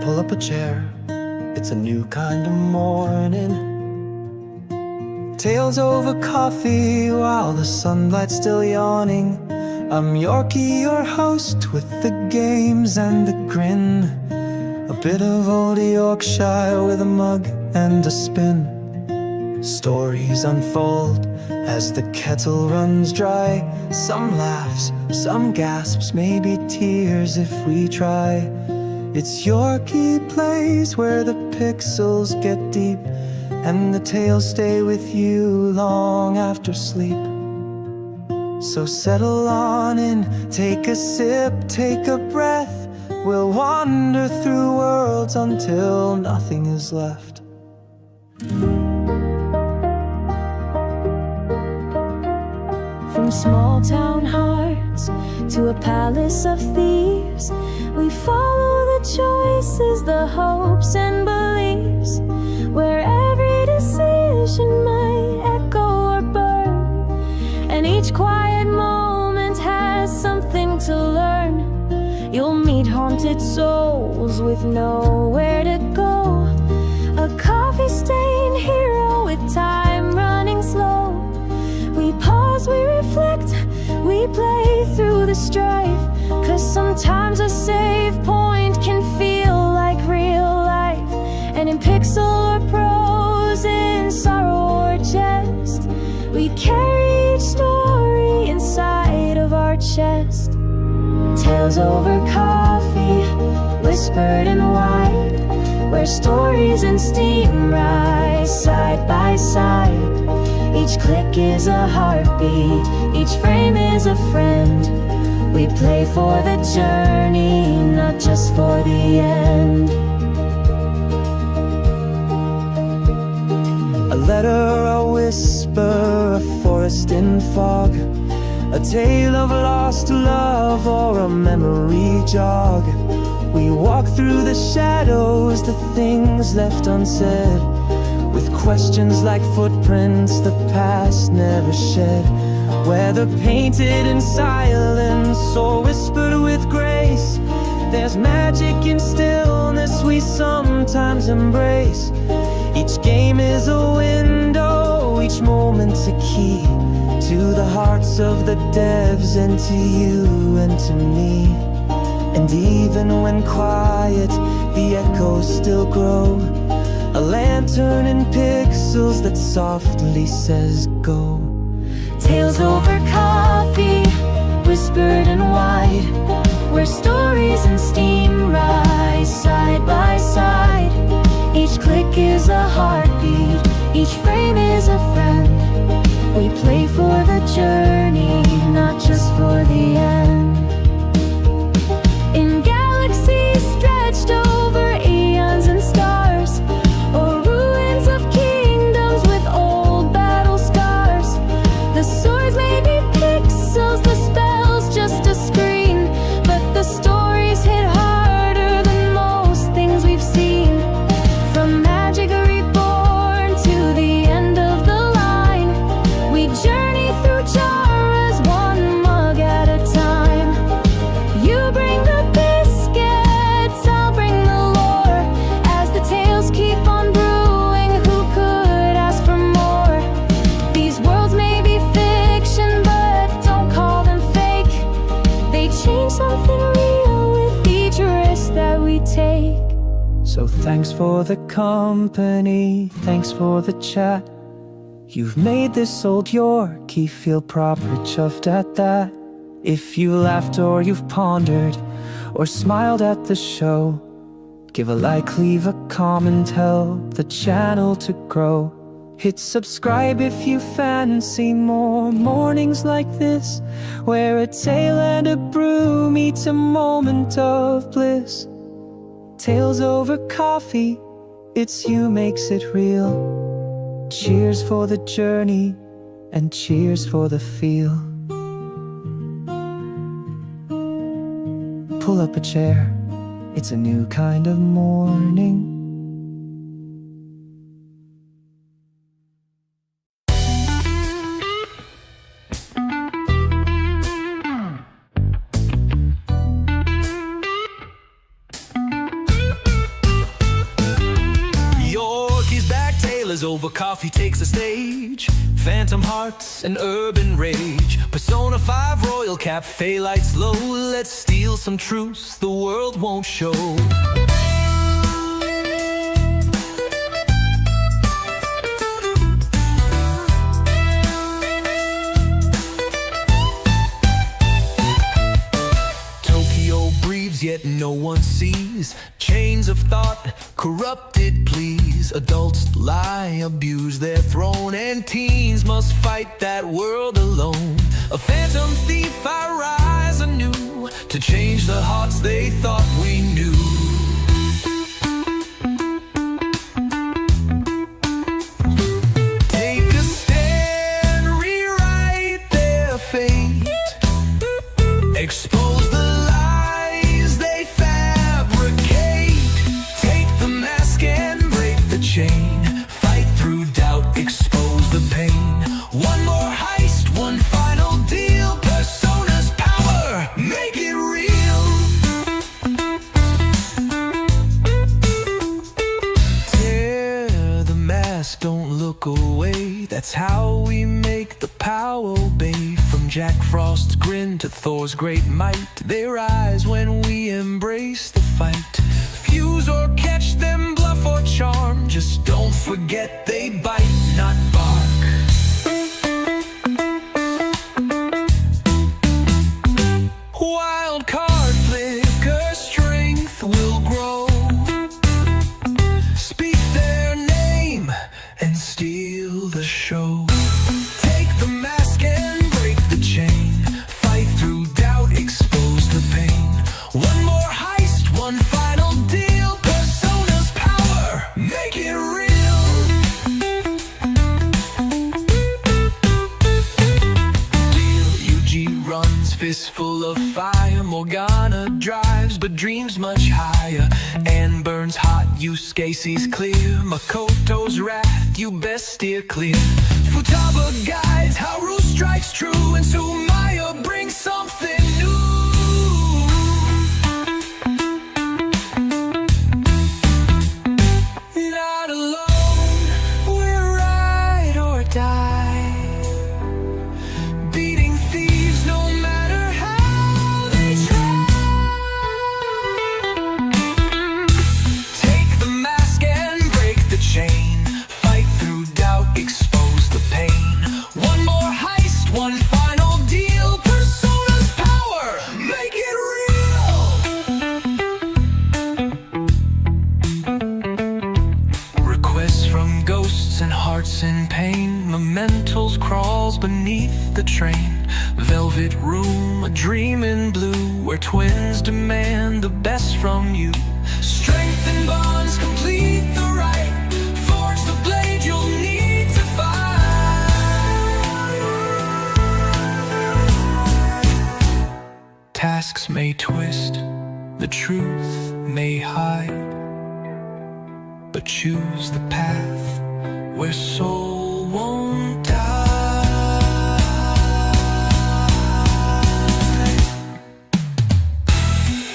Pull up a chair, it's a new kind of morning. Tales over coffee while the sunlight's still yawning. I'm Yorkie, your host, with the games and the grin. A bit of old Yorkshire with a mug and a spin. Stories unfold as the kettle runs dry. Some laughs, some gasps, maybe tears if we try. It's Yorkie Plays, where the pixels get deep and the tales stay with you long after sleep. So settle on in, take a sip, take a breath. We'll wander through worlds until nothing is left. From small town hearts to a palace of thieves, we follow the choices, the hopes and beliefs, where every decision might echo or burn, and each quiet moment has something to learn. You'll meet haunted souls with nowhere to go, a coffee-stained hero with time running slow. We pause, we reflect, we play through the strife, 'cause sometimes a save point can feel like real life. And in pixel or prose, in sorrow or jest, we carry each story inside of our chest. Tales over coffee, whispered and wide, where stories and steam rise side by side. Each click is a heartbeat, each frame is a friend. We play for the journey, not just for the end. A letter, a whisper, a forest in fog, a tale of lost love or a memory jog. We walk through the shadows, the things left unsaid, with questions like footprints the past never shed. Whether painted in silence or whispered with grace, there's magic in stillness we sometimes embrace. Each game is a window, each moment's a key to the hearts of the devs, and to you and to me. And even when quiet, the echoes still grow, a lantern in pixels that softly says go. Tales over coffee, whispered and wide, where stories and steam rise side by side. Each click is a heartbeat, each frame is a friend. We play for the journey, not just for the end. In galaxies stretched over eons and stars, or ruins of kingdoms with old battle scars, the swords may be pixels, the spells just a screen, but the stories hit harder than most things we've seen. From magic reborn to the end of the line, we journey through genres, one mug at a time. You bring the biscuits, I'll bring the lore, as the tales keep on brewing. Who could ask for more? These worlds may be fiction, but don't call them fake. They change something real with each risk that we take. So thanks for the company, thanks for the chat. You've made this old Yorkie feel proper, chuffed at that. If you laughed or you've pondered or smiled at the show, give a like, leave a comment, help the channel to grow. Hit subscribe if you fancy more mornings like this, where a tale and a brew meets a moment of bliss. Tales over coffee, it's you makes it real. Cheers for the journey and cheers for the feel. Pull up a chair, it's a new kind of morning. as over coffee takes the stage. Phantom hearts and urban rage. Persona 5 royal cafe lights low. Let's steal some truths the world won't show. Yet no one sees chains of thought, corrupted pleas. Adults lie, abuse their throne, and teens must fight that world alone. A phantom thief, I rise anew to change the hearts they thought we knew. Take a stand, rewrite their fate. Expose the fight through doubt, expose the pain. One more heist, one final deal. Persona's power, make it real. Tear the mask, don't look away. That's how we make the power obey. From Jack Frost's grin to Thor's great might, they rise when we embrace the fight. Fuse or catch them, bluff or charm, just don't forget they bite, not bark. Wild card flicker, strength will grow. Speak their name and steal the show. Take the mask and break the chain. Fight through doubt, expose the pain. One more heist, one final deal. Persona's power, make it real. Deal UG runs, fistful of fire. Morgana drives, but dreams much higher. Anne burns hot, Yusuke sees clear. Makoto's wrath, you best steer clear. Futaba guides, Haru strikes true, and Sumaya brings something new. In pain, mementos crawls beneath the train. Velvet room, a dream in blue, where twins demand the best from you. Strength and bonds complete the right. Forge the blade you'll need to fight. Tasks may twist, the truth may hide, but choose the path where soul won't die.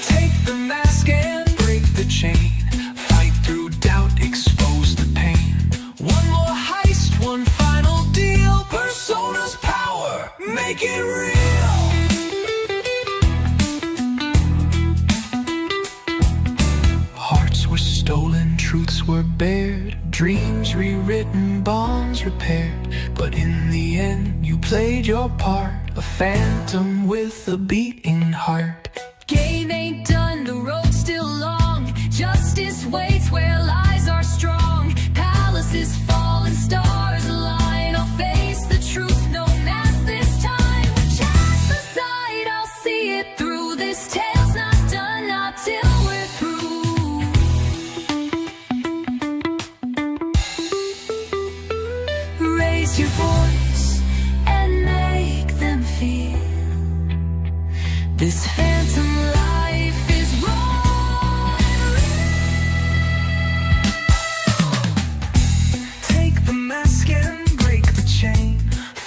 Take the mask and break the chain. Fight through doubt, expose the pain. One more heist, one final deal. Persona's power, make it real. Hearts were stolen, truths were bared. Dreams rewritten, bonds repaired. But in the end, you played your part. A phantom with a beating heart. Game ain't done, the road's still long. Justice waits where lies are strong. Palaces fall and stars align. I'll face the truth, no mask this time. Cast aside, I'll see it through. This tale's not done, not till we're through. Raise your voice and make them feel this phantom life is raw and real. Take the mask and break the chain.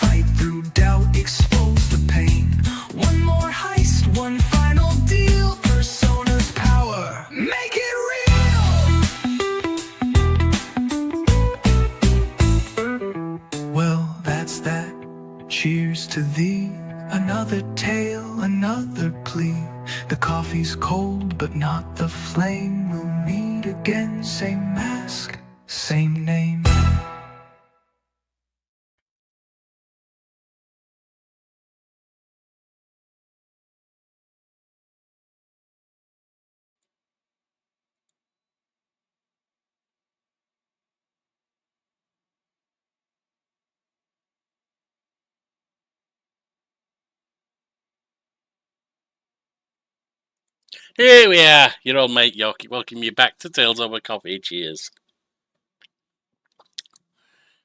Fight through doubt, expose the pain. One more heist, one final deal. Persona's power, make it real. to thee. Another tale, another plea. The coffee's cold, but not the flame. We'll meet again, same mask, same name. Here we are, your old mate Yorkie, welcome you back to Tales Over Coffee. Cheers.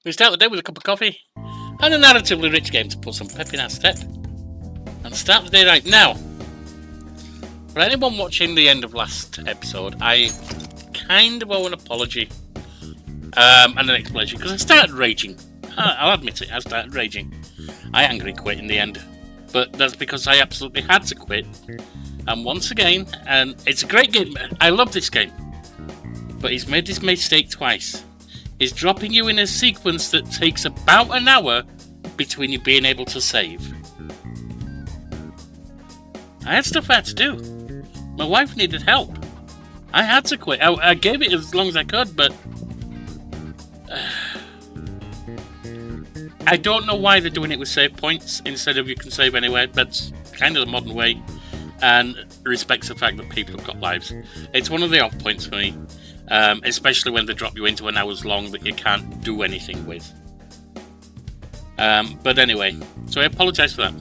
We start the day with a cup of coffee and a narratively rich game to put some pep in our step. And start the day right now. For anyone watching the end of last episode, I kind of owe an apology and an explanation because I started raging. I'll admit it, I started raging. I angry quit in the end, but that's because I absolutely had to quit. And once again, and it's a great game, I love this game, but he's made this mistake twice. He's dropping you in a sequence that takes about an hour between you being able to save. I had stuff I had to do. My wife needed help. I had to quit. I gave it as long as I could, but I don't know why they're doing it with save points instead of you can save anywhere. That's kind of the modern way. And respects the fact that people have got lives. It's one of the off points for me, especially when they drop you into an hour's long that you can't do anything with. But anyway, so I apologise for that.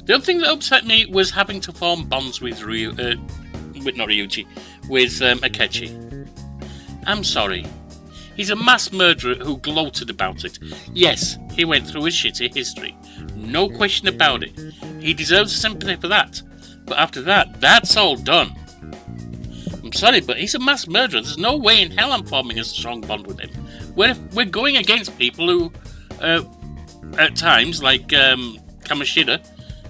The other thing that upset me was having to form bonds with Akechi. I'm sorry. He's a mass murderer who gloated about it. Yes, he went through a shitty history. No question about it. He deserves sympathy for that. But after that, that's all done. I'm sorry, but he's a mass murderer. There's no way in hell I'm forming a strong bond with him. We're going against people who, at times, like Shido,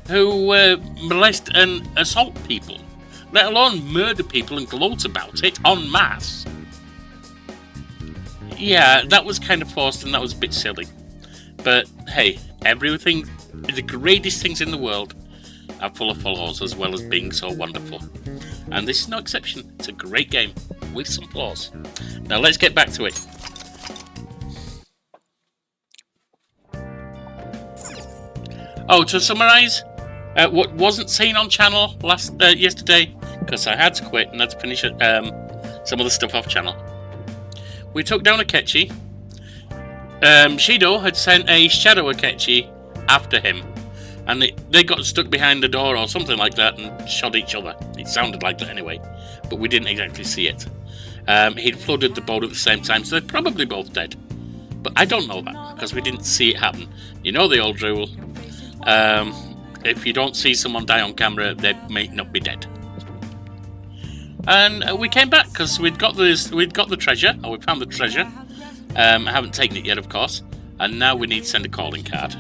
who molest and assault people, let alone murder people and gloat about it en masse. Yeah, that was kind of forced and that was a bit silly. But hey, everything, the greatest things in the world are full of flaws as well as being so wonderful. And this is no exception. It's a great game with some flaws. Now let's get back to it. Oh, to summarise, what wasn't seen on channel yesterday, because I had to quit and had to finish some of the stuff off channel. We took down Akechi. Shido had sent a shadow Akechi after him. And they got stuck behind the door or something like that and shot each other. It sounded like that anyway, but we didn't exactly see it. He'd flooded the boat at the same time, so they're probably both dead. But I don't know that, because we didn't see it happen. You know the old rule. If you don't see someone die on camera, they may not be dead. And we came back, because we'd got the treasure, or we found the treasure. I haven't taken it yet, of course. And now we need to send a calling card.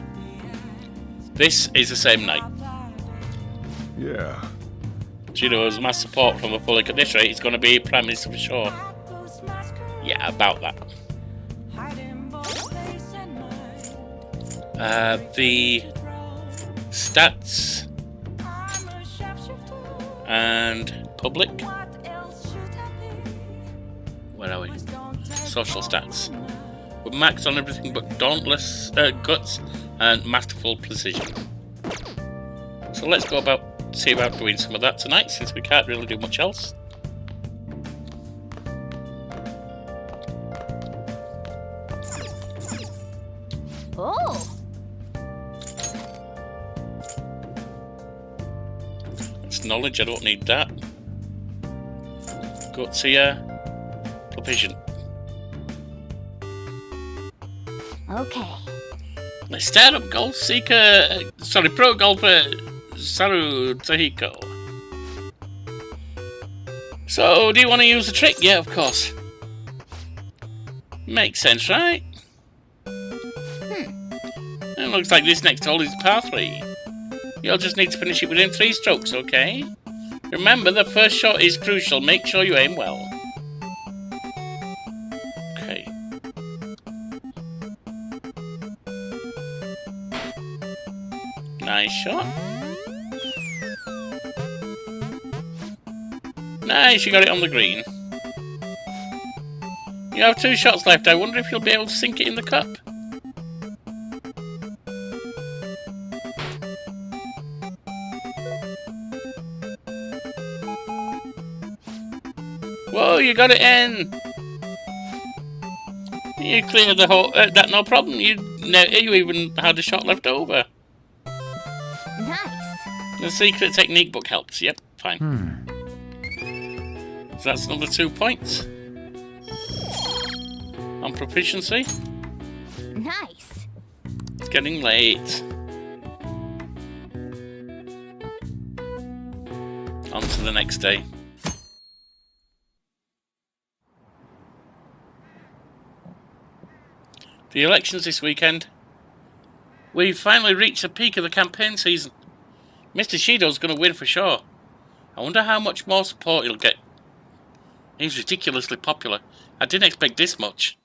This is the same night. Yeah. Shido has mass support from the public at this rate. He's going to be Prime Minister for sure. Yeah, about that. The stats and public. Where are we? Social stats. We're maxed on everything but dauntless guts and masterful precision. So let's go see about doing some of that tonight, since we can't really do much else. Oh! It's knowledge, I don't need that. Guts here. Provision. Okay. Let's start up Golf Seeker. Pro Golfer Saru Tahiko. So, do you want to use the trick? Yeah, of course. Makes sense, right? It looks like this next hole is par 3. You'll just need to finish it within 3 strokes, okay? Remember, the first shot is crucial. Make sure you aim well. Okay. Nice shot. Nice, you got it on the green. You have 2 shots left. I wonder if you'll be able to sink it in the cup. Whoa, you got it in! You cleared the whole... that no problem. You even had a shot left over. Nice. The secret technique book helps. Yep, fine. So that's another 2 points. On proficiency. Nice. It's getting late. On to the next day. The elections this weekend. We've finally reached the peak of the campaign season. Mr. Shido's going to win for sure. I wonder how much more support he'll get. He's ridiculously popular. I didn't expect this much.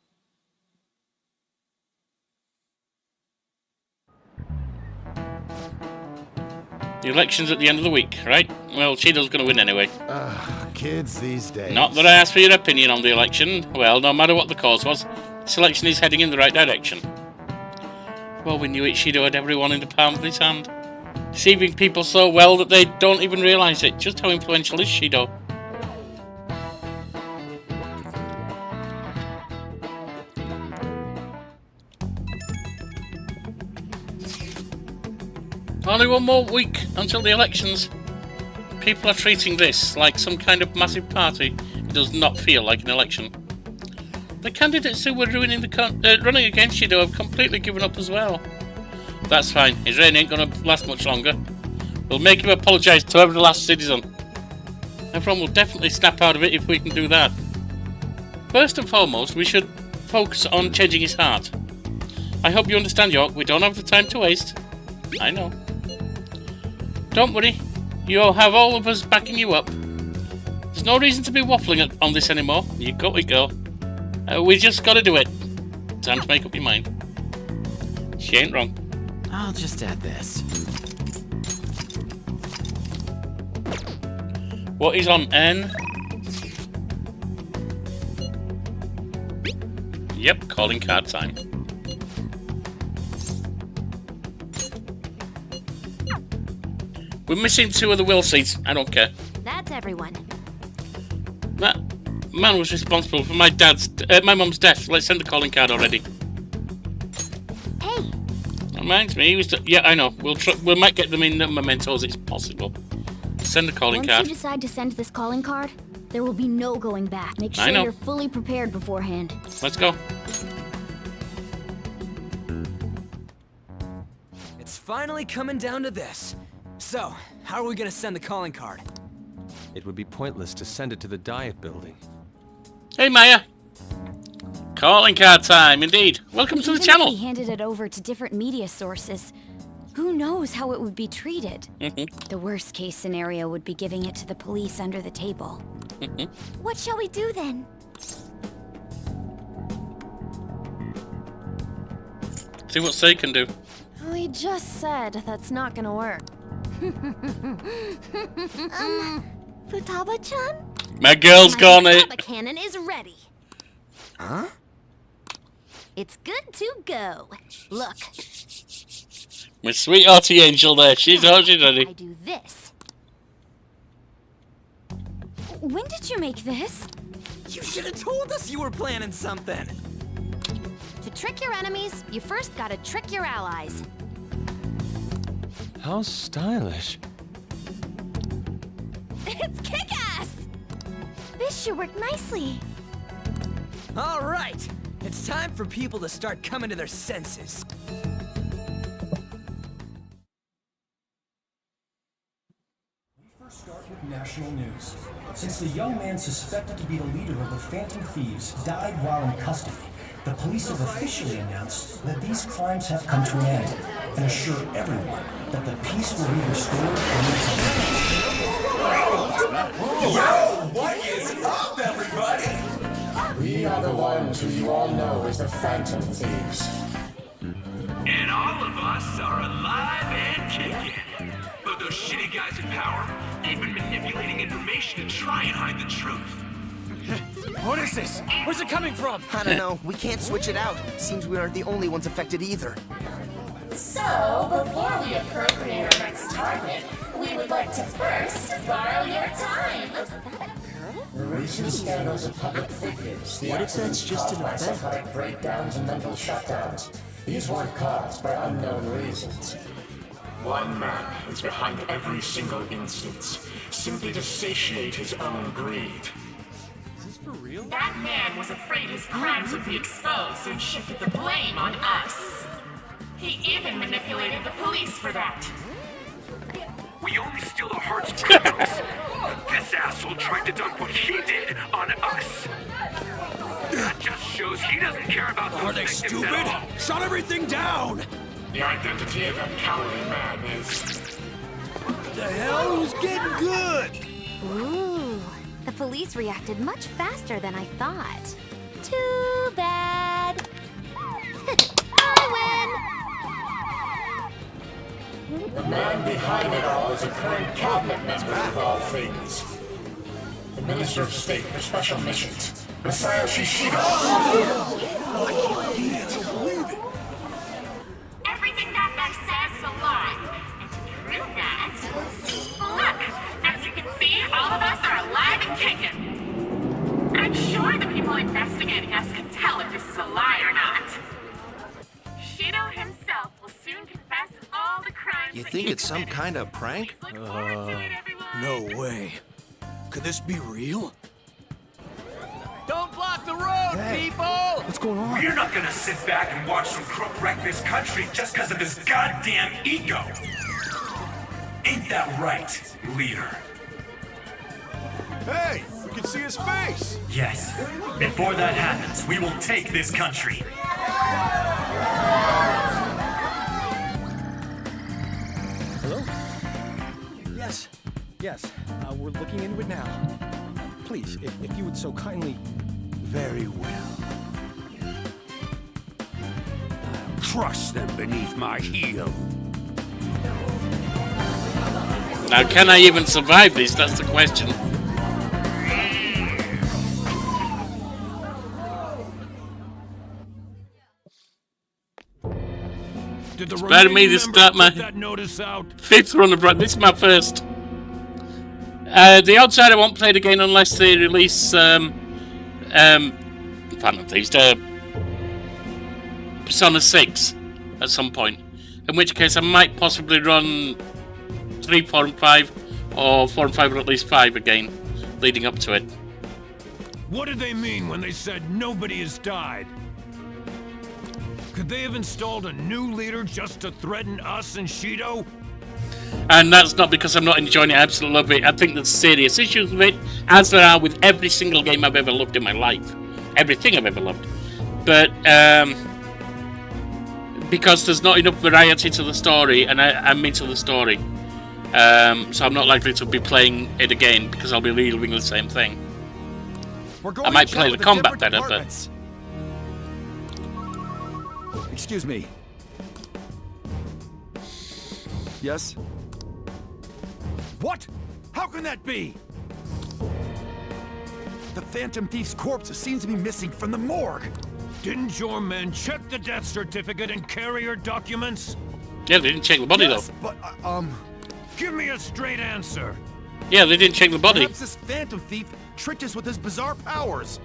The election's at the end of the week, right? Well, Shido's going to win anyway. Kids these days. Not that I asked for your opinion on the election. Well, no matter what the cause was, this election is heading in the right direction. Well, we knew it. Shido had everyone in the palm of his hand. Deceiving people so well that they don't even realise it. Just how influential is Shido? Only 1 more week until the elections. People are treating this like some kind of massive party. It does not feel like an election. The candidates who were running against Shido have completely given up as well. That's fine. His reign ain't gonna last much longer. We'll make him apologise to every last citizen. Everyone will definitely snap out of it if we can do that. First and foremost, we should focus on changing his heart. I hope you understand, York. We don't have the time to waste. I know. Don't worry. You'll have all of us backing you up. There's no reason to be waffling on this anymore. You got it, girl. We just gotta do it. Time to make up your mind. She ain't wrong. I'll just add this. What is on N? Yep, calling card time. We're missing 2 of the will seats. I don't care. That's everyone. That man was responsible for my mum's death. Let's send the calling card already. Hey. Reminds me, he was. Yeah, I know. We might get them in mementos. It's possible. Send the calling card. Once you decide to send this calling card, there will be no going back. Make sure you're fully prepared beforehand. Let's go. It's finally coming down to this. So, how are we gonna send the calling card? It would be pointless to send it to the Diet building. Hey, Maya. Calling card time, indeed. Welcome to the channel. If we handed it over to different media sources, who knows how it would be treated? The worst case scenario would be giving it to the police under the table. What shall we do then? See what Say can do. We just said that's not gonna work. Futaba-chan? My girl's gone it. My cannon is ready. Huh? It's good to go. Look. My sweet Auntie Angel there. She's ready. I do this. When did you make this? You should have told us you were planning something. To trick your enemies, you first gotta trick your allies. How stylish. It's kick-ass! This should work nicely. All right, it's time for people to start coming to their senses. First start with national news. Since the young man suspected to be the leader of the Phantom Thieves died while in custody, the police have officially announced that these crimes have come to an end and assure everyone that the peace will be restored Yo, what is up, everybody? We are the ones who you all know as the Phantom Thieves. And all of us are alive and kicking. But those shitty guys in power, they've been manipulating information to try and hide the truth. What is this? Where's it coming from? I don't know. We can't switch it out. Seems we aren't the only ones affected either. So, before we appropriate our next target, we would like to first borrow your time. The recent scandals of public figures, what if that's just an effect? Psychotic breakdowns and mental shutdowns. These weren't caused by unknown reasons. One man is behind every single instance, simply to satiate his own greed. That man was afraid his crimes would be exposed and shifted the blame on us. He even manipulated the police for that. We only steal the hearts of criminals. This asshole tried to dump what he did on us. That just shows he doesn't care about those victims at all. Shut everything down! The identity of that cowardly man is... The hell? Who's getting good? Ooh, the police reacted much faster than I thought. Too bad. I The man behind it all is a current cabinet member of all things. The Minister of State for Special Missions, Messiah Shido. Everything that guy says is a lie. And to prove that, look, as you can see, all of us are alive and kicking. I'm sure the people investigating us can tell if this is a lie or not. Shido himself will soon confess all the crimes. You think it's some kind of prank? Look forward to it, everyone. No way. Could this be real? Don't block the road, people! What's going on? We're not gonna sit back and watch some crook wreck this country just because of his goddamn ego. Ain't that right, leader? Hey, we can see his face. Yes. Before that happens, we will take this country. Hello? Yes. We're looking into it now. Please, if you would so kindly... Very well. I'll crush them beneath my heel. Now, can I even survive this? That's the question. Did the Spare me to start my that notice out? 5th run of run. This is my first. The outside I won't play it again unless they release Phantom Thieves, Persona 6 at some point. In which case I might possibly run 3, 4, and 5, or 4 and 5 or at least 5 again, leading up to it. What did they mean when they said nobody has died? Could they have installed a new leader just to threaten us and Shido? And that's not because I'm not enjoying it. I absolutely love it. I think there's serious issues with it, as there are with every single game I've ever loved in my life. Everything I've ever loved. But, because there's not enough variety to the story, and I'm into the story. So I'm not likely to be playing it again, because I'll be reliving the same thing. I might play the combat better, but... Excuse me. Yes? What? How can that be? The Phantom Thief's corpse seems to be missing from the morgue. Didn't your men check the death certificate and carrier documents? Yeah, they didn't check the body, Yes, though. but, give me a straight answer. Yeah, they didn't check the body. Perhaps this Phantom Thief tricked us with his bizarre powers.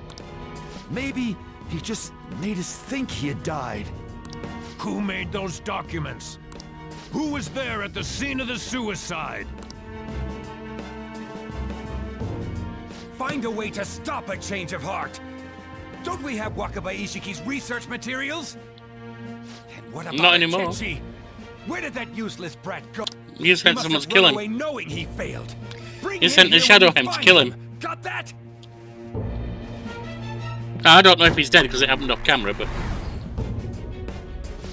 Maybe he just made us think he had died. Who made those documents? Who was there at the scene of the suicide? Find a way to stop a change of heart. Don't we have Wakaba Ishiki's research materials? And what about Not anymore. Kenshi? Where did that useless brat go? You sent He someone must to have kill run him. away knowing he failed. Bring You him sent the here Shadow when you Hem to find kill him. Got that? I don't know if he's dead because it happened off camera, but...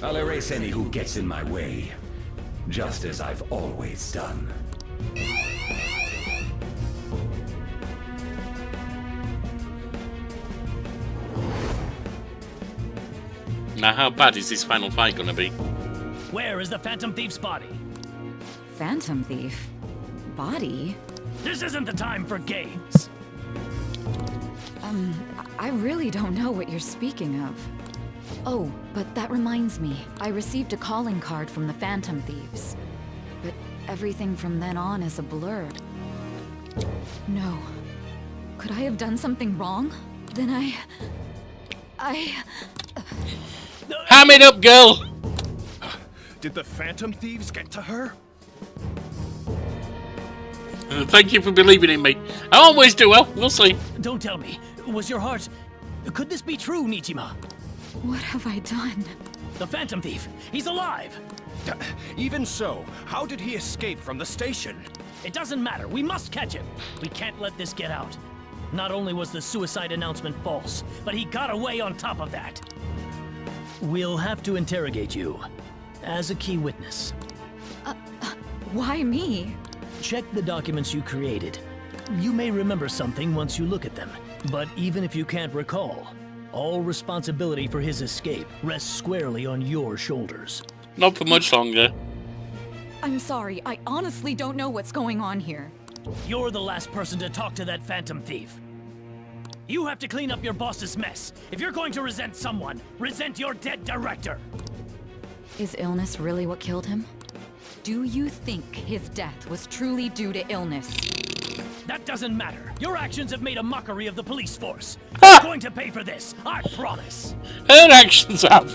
I'll erase any who gets in my way, just as I've always done. Now, how bad is this final fight gonna be? Where is the Phantom Thief's body? Phantom Thief? Body? This isn't the time for games. I really don't know what you're speaking of. Oh, but that reminds me. I received a calling card from the Phantom Thieves. But everything from then on is a blur. No. Could I have done something wrong? Then Ham it up, girl! Did the Phantom Thieves get to her? Thank you for believing in me. I always do well. We'll see. Don't tell me. Was your heart... Could this be true, Nichima? What have I done? The Phantom Thief. He's alive. Even so, how did he escape from the station? It doesn't matter. We must catch him. We can't let this get out. Not only was the suicide announcement false, but he got away on top of that. We'll have to interrogate you as a key witness. Why me? Check the documents you created. You may remember something once you look at them, but even if you can't recall, all responsibility for his escape rests squarely on your shoulders. Not for much longer. I'm sorry, I honestly don't know what's going on here. You're the last person to talk to that Phantom Thief. You have to clean up your boss's mess. If you're going to resent someone, resent your dead director. Is illness really what killed him? Do you think his death was truly due to illness? That doesn't matter. Your actions have made a mockery of the police force. I'm going to pay for this, I promise. Her actions have.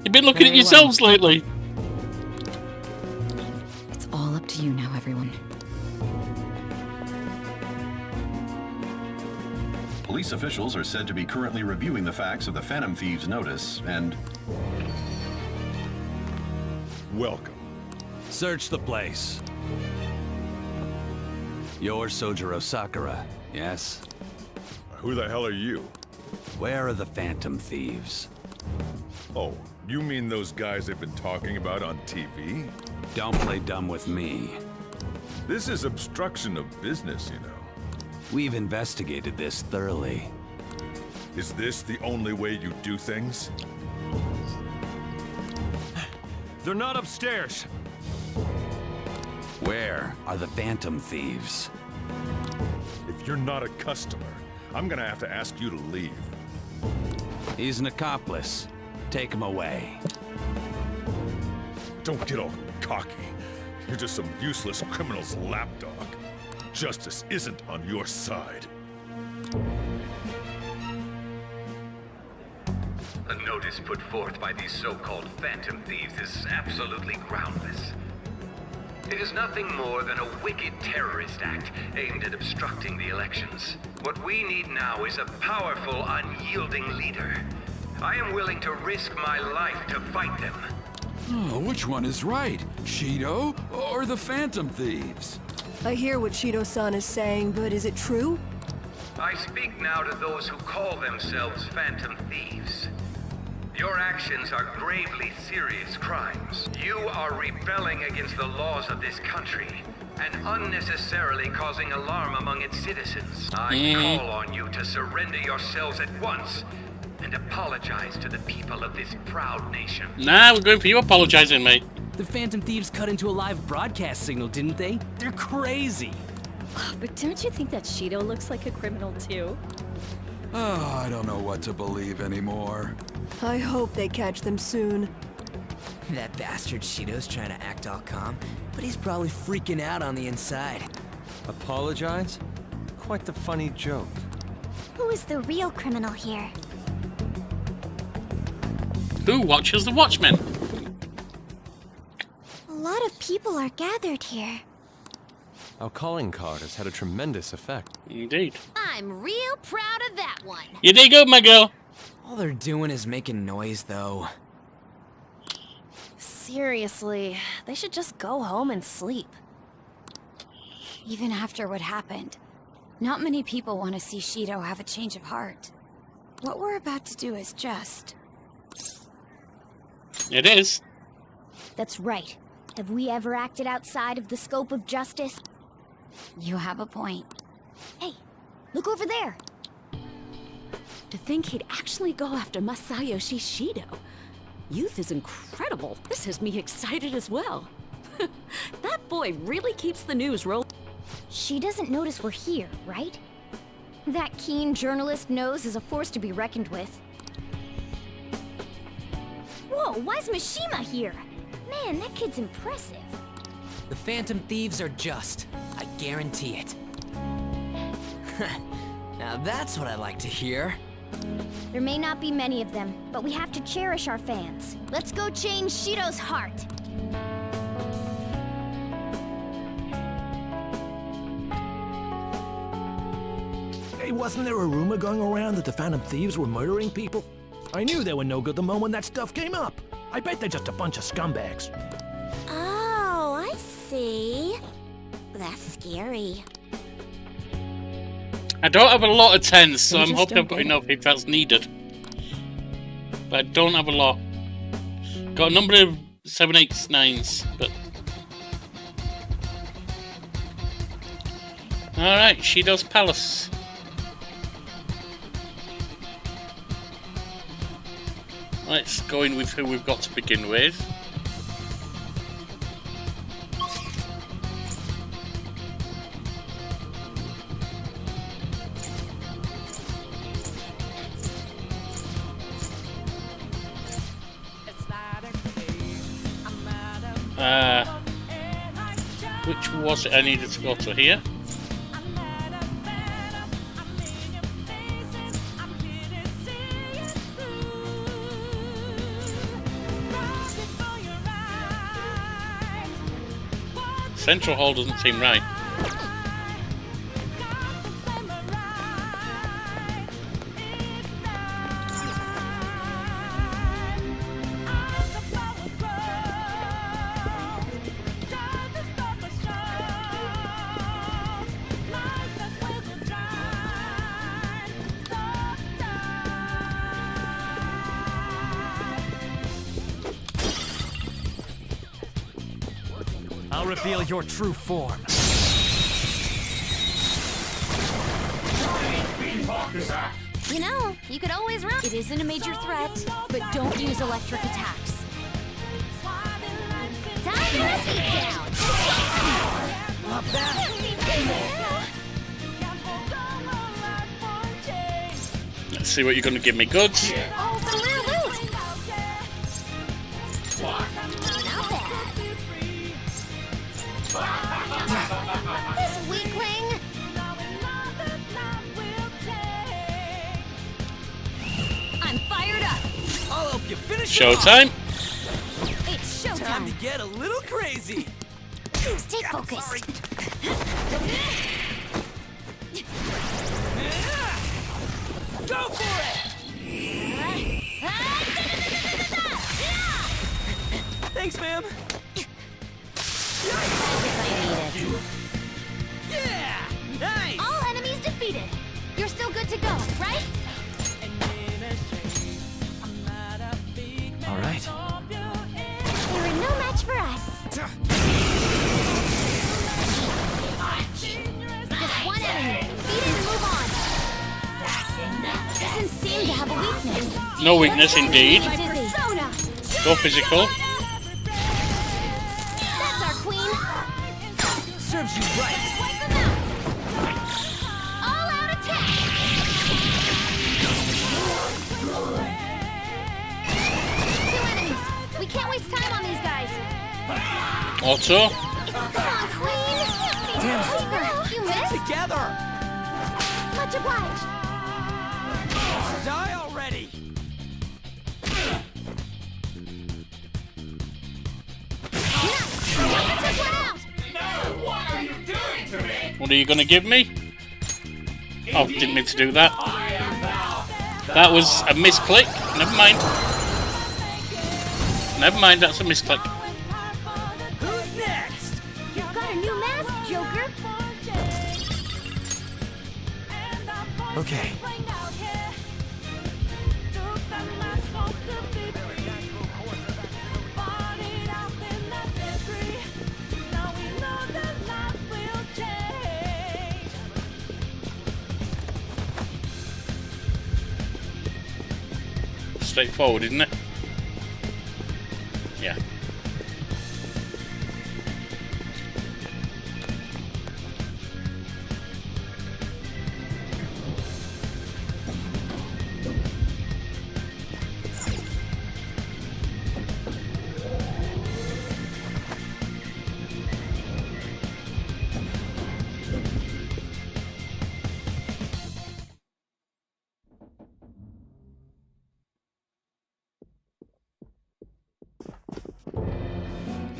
You've been looking at Very yourselves well. lately. It's all up to you now, everyone. Police officials are said to be currently reviewing the facts of the Phantom Thieves' notice, and... Welcome. Search the place. You're Sojiro Sakura, yes? Who the hell are you? Where are the Phantom Thieves? Oh, you mean those guys they've been talking about on TV? Don't play dumb with me. This is obstruction of business, you know. We've investigated this thoroughly. Is this the only way you do things? They're not upstairs. Where are the Phantom Thieves? If you're not a customer, I'm gonna have to ask you to leave. He's an accomplice. Take him away. Don't get all cocky. You're just some useless criminal's lapdog. Justice isn't on your side. The notice put forth by these so-called Phantom Thieves is absolutely groundless. It is nothing more than a wicked terrorist act aimed at obstructing the elections. What we need now is a powerful, unyielding leader. I am willing to risk my life to fight them. Oh, which one is right? Shido or the Phantom Thieves? I hear what Shido-san is saying, but is it true? I speak now to those who call themselves Phantom Thieves. Your actions are gravely serious crimes. You are rebelling against the laws of this country and unnecessarily causing alarm among its citizens. I call on you to surrender yourselves at once and apologize to the people of this proud nation. Nah, we're going for you apologizing, mate. The Phantom Thieves cut into a live broadcast signal, didn't they? They're crazy. But don't you think that Shido looks like a criminal too? Oh, I don't know what to believe anymore. I hope they catch them soon. That bastard Shido's trying to act all calm, but he's probably freaking out on the inside. Apologize? Quite the funny joke. Who is the real criminal here? Who watches the Watchmen? A lot of people are gathered here. Our calling card has had a tremendous effect. Indeed. I'm real proud of that one. You did good, my girl. All they're doing is making noise, though. Seriously, they should just go home and sleep. Even after what happened, not many people want to see Shido have a change of heart. What we're about to do is just... It is. That's right. Have we ever acted outside of the scope of justice? You have a point. Hey, look over there. To think he'd actually go after Masayoshi Shido. Youth is incredible. This has me excited as well. That boy really keeps the news rolling. She doesn't notice we're here, right? That keen journalist nose is a force to be reckoned with. Whoa, why's Mishima here? Man, that kid's impressive. The Phantom Thieves are just. I guarantee it. Now that's what I like to hear. There may not be many of them, but we have to cherish our fans. Let's go change Shido's heart. Hey, wasn't there a rumor going around that the Phantom Thieves were murdering people? I knew they were no good the moment that stuff came up. I bet they're just a bunch of scumbags. Oh, I see. That's scary. I don't have a lot of 10s, so You I'm just hoping don't I've got get enough if that's needed. But I don't have a lot. Got a number of 7, 8s, 9s, but... Alright, Shido's Palace. Let's go in with who we've got to begin with. Which was it I needed to go to here? Central Hall doesn't seem right. I'll reveal your true form. You know, you could always run. It isn't a major threat, but don't use electric attacks. Time to beat down. Not bad. Let's see what you're going to give me. Goods. Oh, some rare loot. This weakling. I'm fired up. I'll help you finish Showtime. It's showtime. Time to get a little crazy. Stay focused. Go for it! Thanks, ma'am. Yeah! Nice! All enemies defeated. You're still good to go, right? All right. You're no match for us. Just one enemy. Beat it and move on. Doesn't seem to have a weakness. No weakness indeed. Persona. Go physical. That's our queen. Serves you right. Wipe them out. All out attack. Two enemies. We can't waste time on these guys. Auto. Come on, queen. Damn. You missed. Together. Much obliged. Die already. What are you going to give me? Oh, didn't mean to do that. That was a misclick. Never mind. Never mind, that's a misclick. Who's next? You've got a new mask, Joker. Okay. Straightforward, isn't it? Yeah.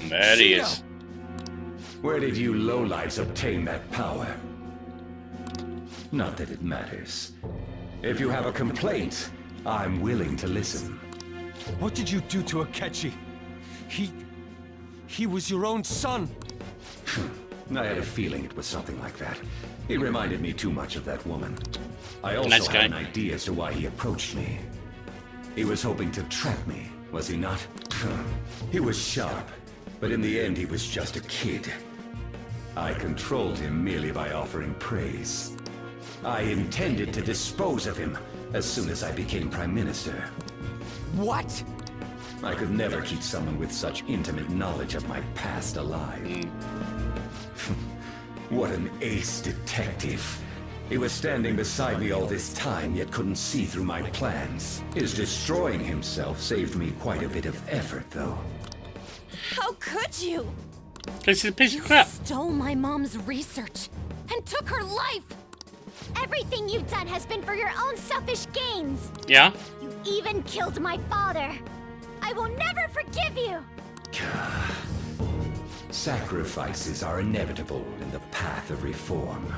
There he is. Where did you lowlifes obtain that power? Not that it matters. If you have a complaint, I'm willing to listen. What did you do to Akechi? He was your own son. I had a feeling it was something like that. He reminded me too much of that woman. I also Nice guy. had an idea as to why he approached me. He was hoping to trap me, was he not? He was sharp, but in the end he was just a kid. I controlled him merely by offering praise. I intended to dispose of him as soon as I became Prime Minister. What? I could never keep someone with such intimate knowledge of my past alive. What an ace detective. He was standing beside me all this time, yet couldn't see through my plans. His destroying himself saved me quite a bit of effort, though. How could you? This is a piece of crap. Stole my mom's research and took her life. Everything you've done has been for your own selfish gains. Yeah? You even killed my father. I will never forgive you. Sacrifices are inevitable in the path of reform.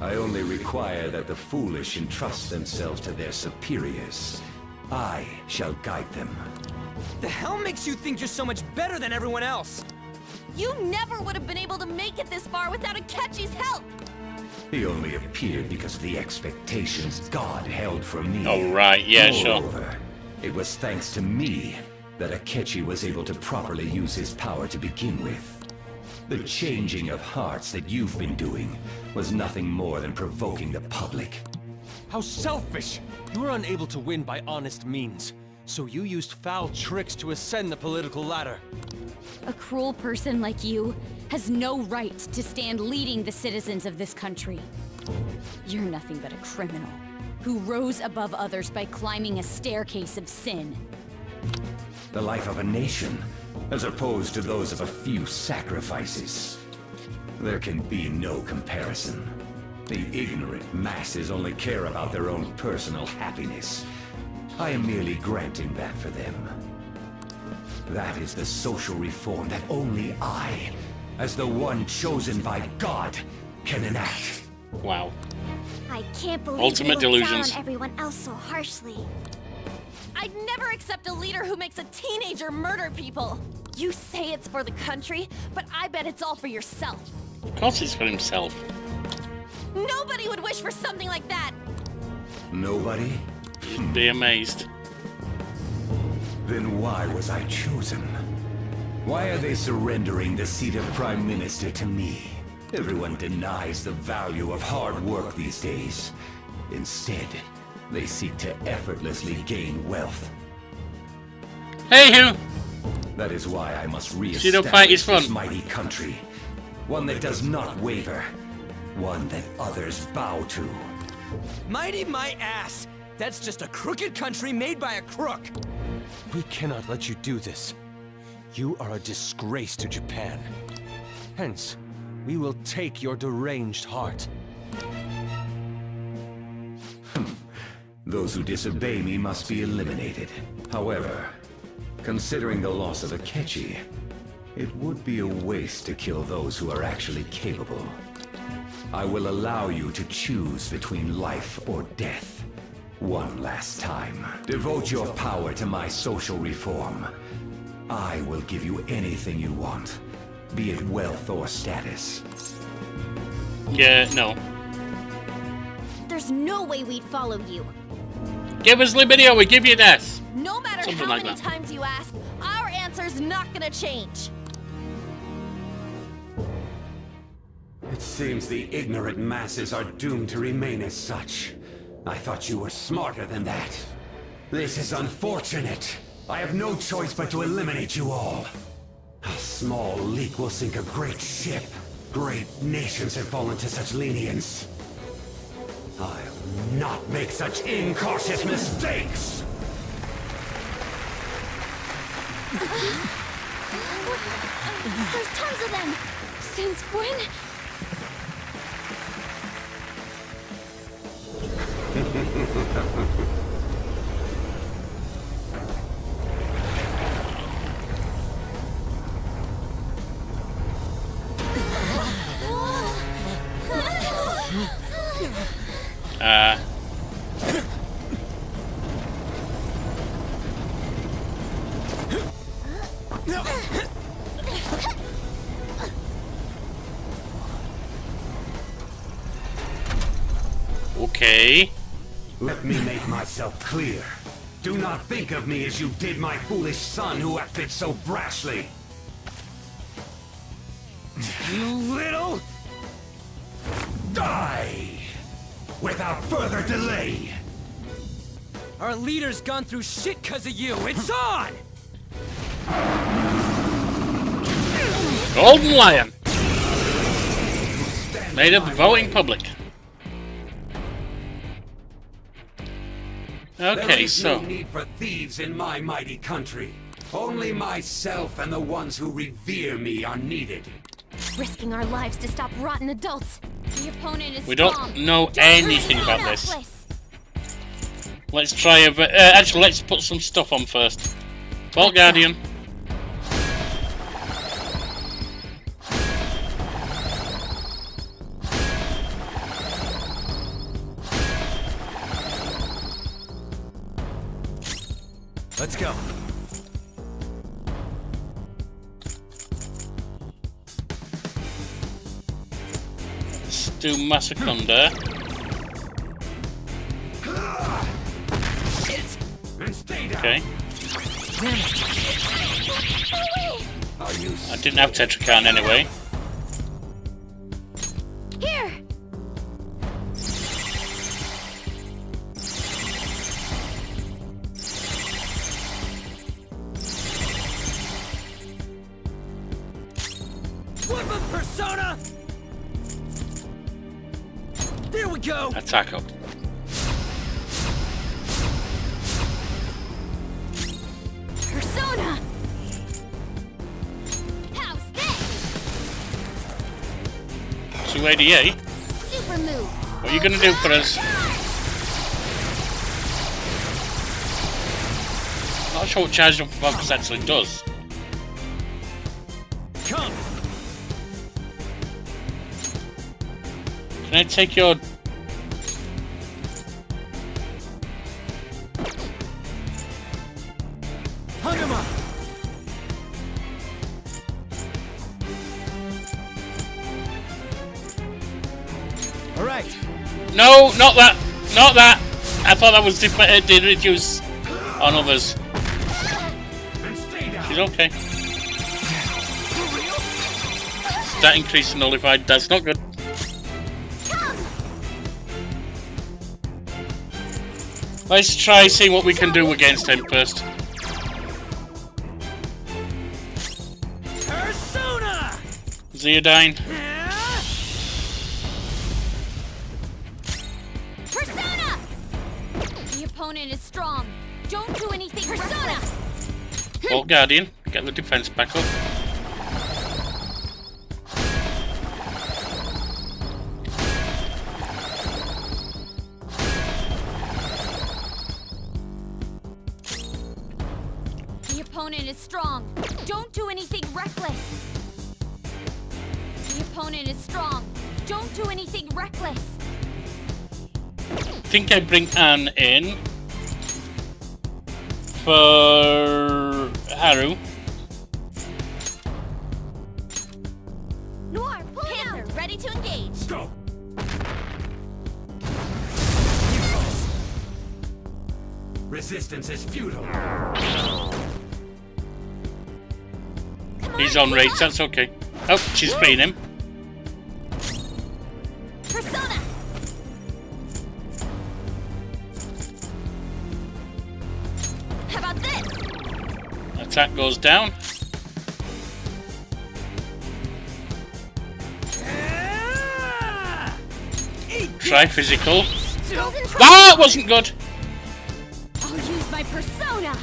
I only require that the foolish entrust themselves to their superiors. I shall guide them. The hell makes you think you're so much better than everyone else? You never would have been able to make it this far without Akechi's help. He only appeared because of the expectations God held for me. Oh, right. Yeah, sure. Moreover, it was thanks to me that Akechi was able to properly use his power to begin with. The changing of hearts that you've been doing was nothing more than provoking the public. How selfish! You were unable to win by honest means, so you used foul tricks to ascend the political ladder. A cruel person like you has no right to stand leading the citizens of this country. You're nothing but a criminal who rose above others by climbing a staircase of sin. The life of a nation, as opposed to those of a few sacrifices. There can be no comparison. The ignorant masses only care about their own personal happiness. I am merely granting that for them. That is the social reform that only I, as the one chosen by God, can enact. Wow. I can't believe Ultimate you look delusions. down on everyone else so harshly. I'd never accept a leader who makes a teenager murder people. You say it's for the country, but I bet it's all for yourself. Of course it's for himself. Nobody would wish for something like that. Nobody? You'd be amazed. Then why was I chosen? Why are they surrendering the seat of Prime Minister to me? Everyone denies the value of hard work these days. Instead, they seek to effortlessly gain wealth. Hey, who? That is why I must Shido fight re-establish is fun. this mighty country. One that does not waver. One that others bow to. Mighty my ass! That's just a crooked country made by a crook! We cannot let you do this. You are a disgrace to Japan. Hence, we will take your deranged heart. Those who disobey me must be eliminated. However, considering the loss of Akechi, it would be a waste to kill those who are actually capable. I will allow you to choose between life or death. One last time. Devote your power to my social reform. I will give you anything you want, be it wealth or status. Yeah, no. There's no way we'd follow you. Give us Libidio, we give you this. No matter Something how like many that. times you ask, our answer's not gonna change. It seems the ignorant masses are doomed to remain as such. I thought you were smarter than that. This is unfortunate. I have no choice but to eliminate you all. A small leak will sink a great ship. Great nations have fallen to such lenience. I'll not make such incautious mistakes! There's tons of them! Since when? Okay. Let me make myself clear. Do not think of me as you did my foolish son who acted so brashly. You little... Die! Without further delay! Our leader's gone through shit because of you. It's on! Golden Lion. Made of the voting public. Okay, there is so... no need for thieves in my mighty country. Only myself and the ones who revere me are needed. Risking our lives to stop rotten adults. The opponent is We don't know anything about this. Let's try a bit. Actually, let's put some stuff on first. Vault Guardian. Let's go. Let's do Massacunda. Okay. I didn't have Tetracan anyway. Here. Woodman Persona! There we go! Attack up. Persona! How's this? 288. Super move. What are you gonna do for us? Not sure what charged up focus actually does. Come. Can I take your... Hung him up. All right. No, not that! Not that! I thought that was did reduce on others. She's okay. That increase nullified. That's not good. Let's try seeing what we can do against him first. Persona! Zeodine. Persona! The opponent is strong. Don't do anything. Persona! Vault Guardian. Get the defense back up. The opponent is strong. Don't do anything reckless. The opponent is strong. Don't do anything reckless. I think I bring Anne in for Haru. Noir, Panther, ready to engage. Go. Resistance is futile. He's on rage, that's okay. Oh, she's freeing him. Persona! How about this? Attack goes down. Try physical. That wasn't good. I'll use my persona.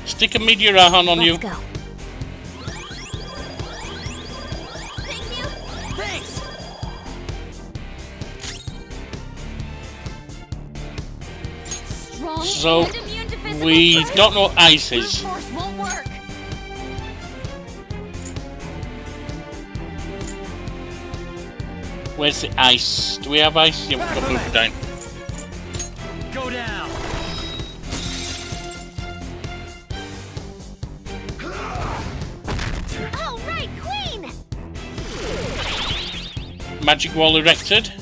Stick a Meteorahon on you. Let's go. Thank you. Thanks. Strong So and immune to physical we strikes. don't know what ice Brute is. force won't work. Where's the ice? Do we have ice? Yeah, we've got Blue down. Go down. All right, Queen. Magic wall erected.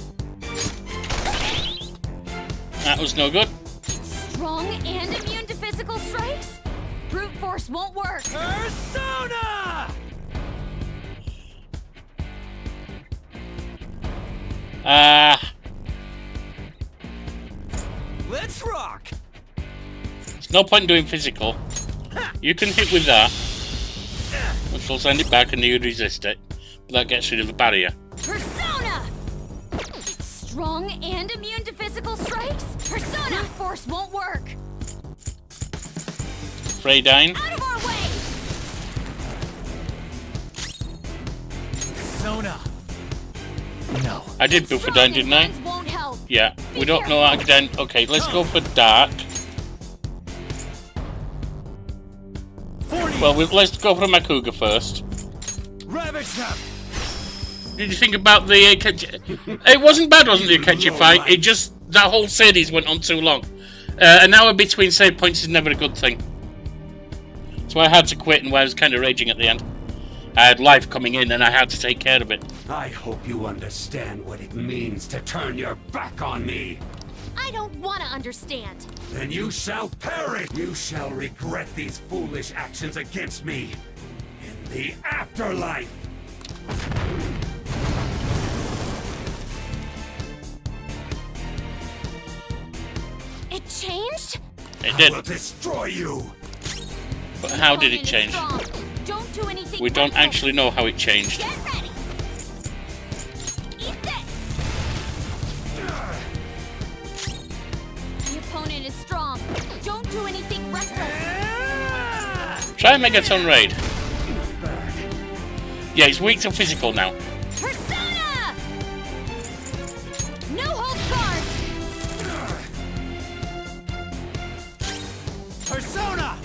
That was no good. Strong and immune to physical strikes. Brute force won't work. Persona! Let's rock. There's no point in doing physical. You can hit with that, which will send it back and you resist it. But that gets rid of the barrier. Persona! Strong and immune to physical strikes? Persona! Brute force won't work. Freydyne. Out of our way! Persona. No. I did go for down, didn't I? Won't help. Yeah, we don't know how to down. Okay, let's go for dark. Well, let's go for Makuga first. Ravage them! Did you think about the Akechi? It wasn't bad, wasn't the Akechi fight? It just, that whole series went on too long. An hour between save points is never a good thing. So I had to quit, and I was kind of raging at the end. I had life coming in and I had to take care of it. I hope you understand what it means to turn your back on me. I don't want to understand. Then you shall perish. You shall regret these foolish actions against me in the afterlife. It changed? It did. I will destroy you. But how did it change? Don't do anything. We don't actually know how it changed. Get ready. Eat this. The opponent is strong. Don't do anything reckless. Try and Megaton Raid. Yeah, he's weak to physical now. Persona! No holds barred. Persona!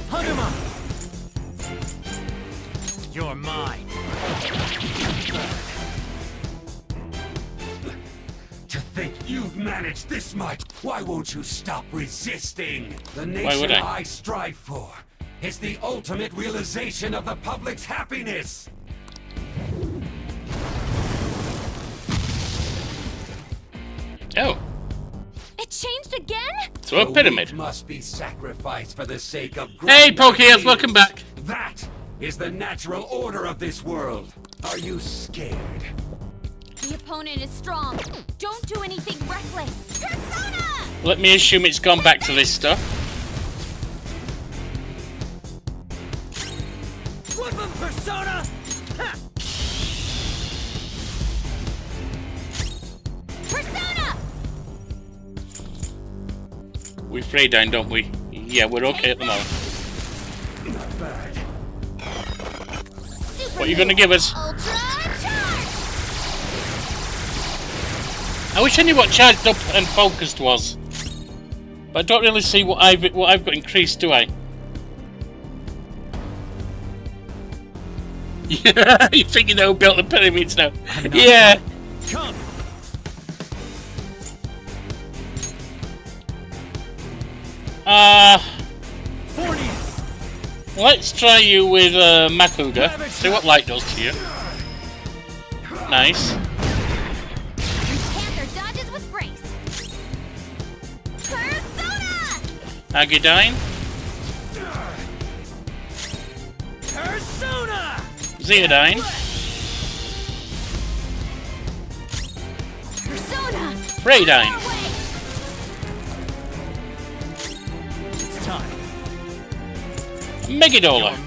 Hugema! You're mine. To think you've managed this much, why won't you stop resisting? The Why would nation I? I strive for is the ultimate realization of the public's happiness. Oh. It changed again? So a pyramid. The weak must be sacrificed for the sake of Hey, great Pokeheads, ideas. welcome back. That is the natural order of this world. Are you scared? The opponent is strong. Don't do anything reckless. Persona! Let me assume it's gone back to this stuff. Woodman Persona! Ha! Persona! We Freydyne, don't we? Yeah, we're okay at the moment. Not bad. What are you going to give us? Ultra charge! I wish I knew what charged up and focused was. But I don't really see what I've got increased, do I? Yeah, you think you know built the pyramids now? Yeah. Come! Let's try you with Makuga. See what light does to you. Nice. Panther dodges with brace. Persona! Agidyne. Persona! Zeodyne. Persona! Freydyne. Megadola.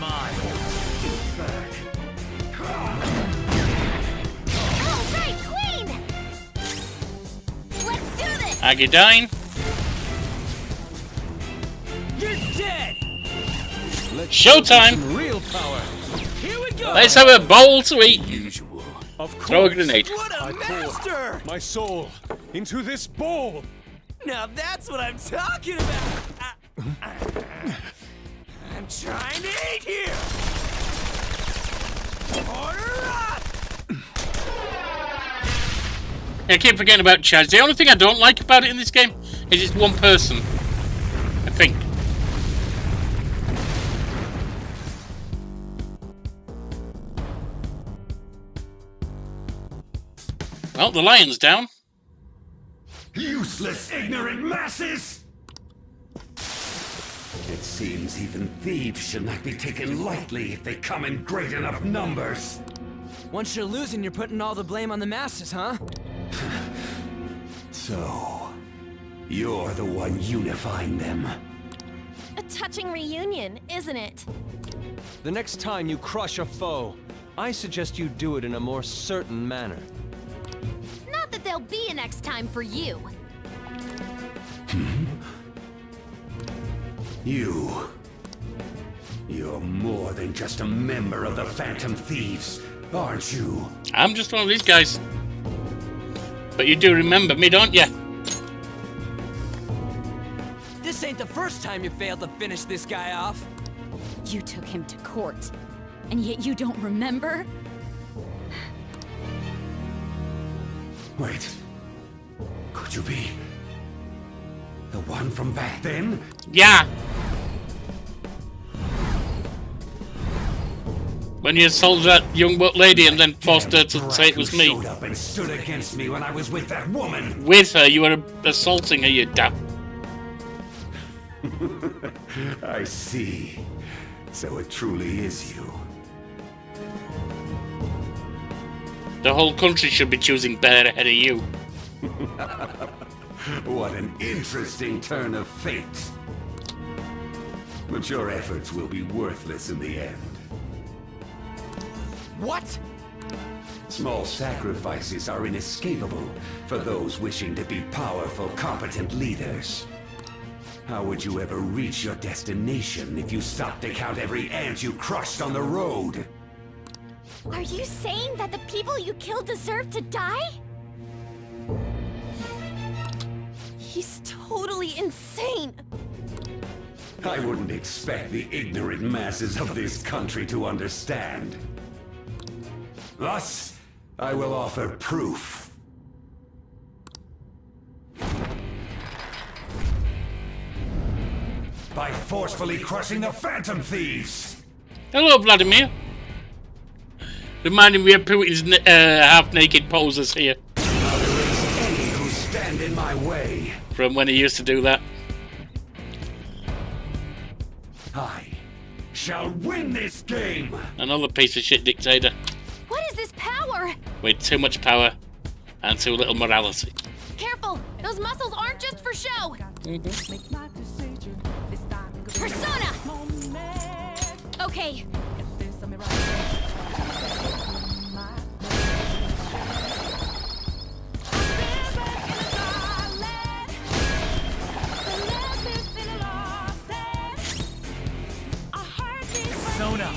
Alright, Queen! Let's do this! Agadine. You're dead! Showtime! Real power. Here we go! Let's have a bowl to eat. Of Throw a grenade. What a master! My soul into this bowl. Now that's what I'm talking about! I'm trying to eat here! Order up! I keep forgetting about Chaz. The only thing I don't like about it in this game is it's one person. I think. Well, the lion's down. Useless, ignorant masses! It seems even thieves should not be taken lightly if they come in great enough numbers. Once you're losing, you're putting all the blame on the masses, huh? So, you're the one unifying them. A touching reunion, isn't it? The next time you crush a foe, I suggest you do it in a more certain manner. Not that there'll be a next time for you. You're more than just a member of the Phantom Thieves, aren't you? I'm just one of these guys. But you do remember me, don't you? This ain't the first time you failed to finish this guy off. You took him to court, and yet you don't remember? Wait. Could you be the one from back then? Yeah. When you assaulted that young lady and then forced her to say it was me. Showed up and stood against me when I was with that woman. With her, you were assaulting her, you damn. I see. So it truly is you. The whole country should be choosing better ahead of you. What an interesting turn of fate. But your efforts will be worthless in the end. What? Small sacrifices are inescapable for those wishing to be powerful, competent leaders. How would you ever reach your destination if you stopped to count every ant you crushed on the road? Are you saying that the people you killed deserve to die? He's totally insane. I wouldn't expect the ignorant masses of this country to understand. Thus, I will offer proof. By forcefully crushing the Phantom Thieves! Hello, Vladimir. Reminding me of Putin's half-naked poses here. I'll erase any who stand in my way. From when he used to do that. I shall win this game! Another piece of shit dictator. What is this power? With too much power and too little morality. Careful! Those muscles aren't just for show! Persona! Okay. Persona!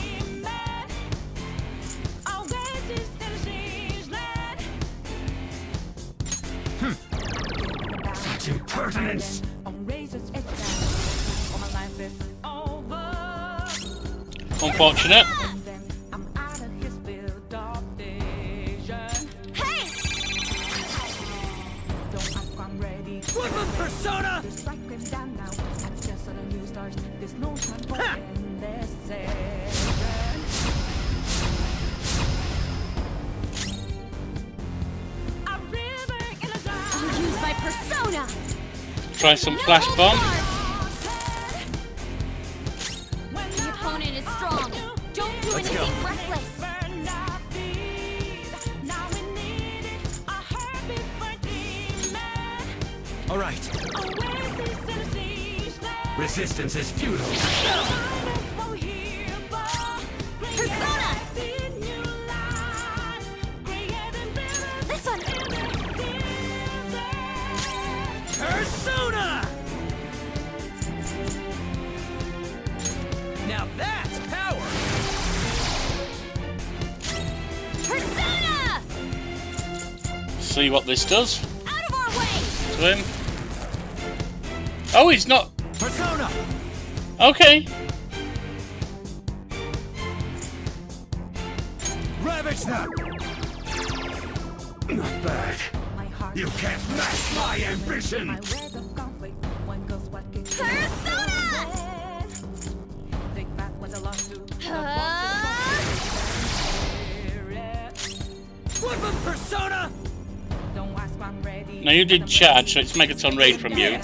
Such impertinence! Unfortunate. What was Persona? I'll use my persona! Try some flash bomb. The opponent is strong. Don't do anything reckless. All right. Resistance is futile. Persona! This one! Persona! Now that's power! Persona! See what this does. Out of our way! To him. Oh, he's not. Persona! Okay. Ravage them! Not bad. You can't match my ambition! Woodman Persona! Now you did charge, so it's Megaton Raid from you.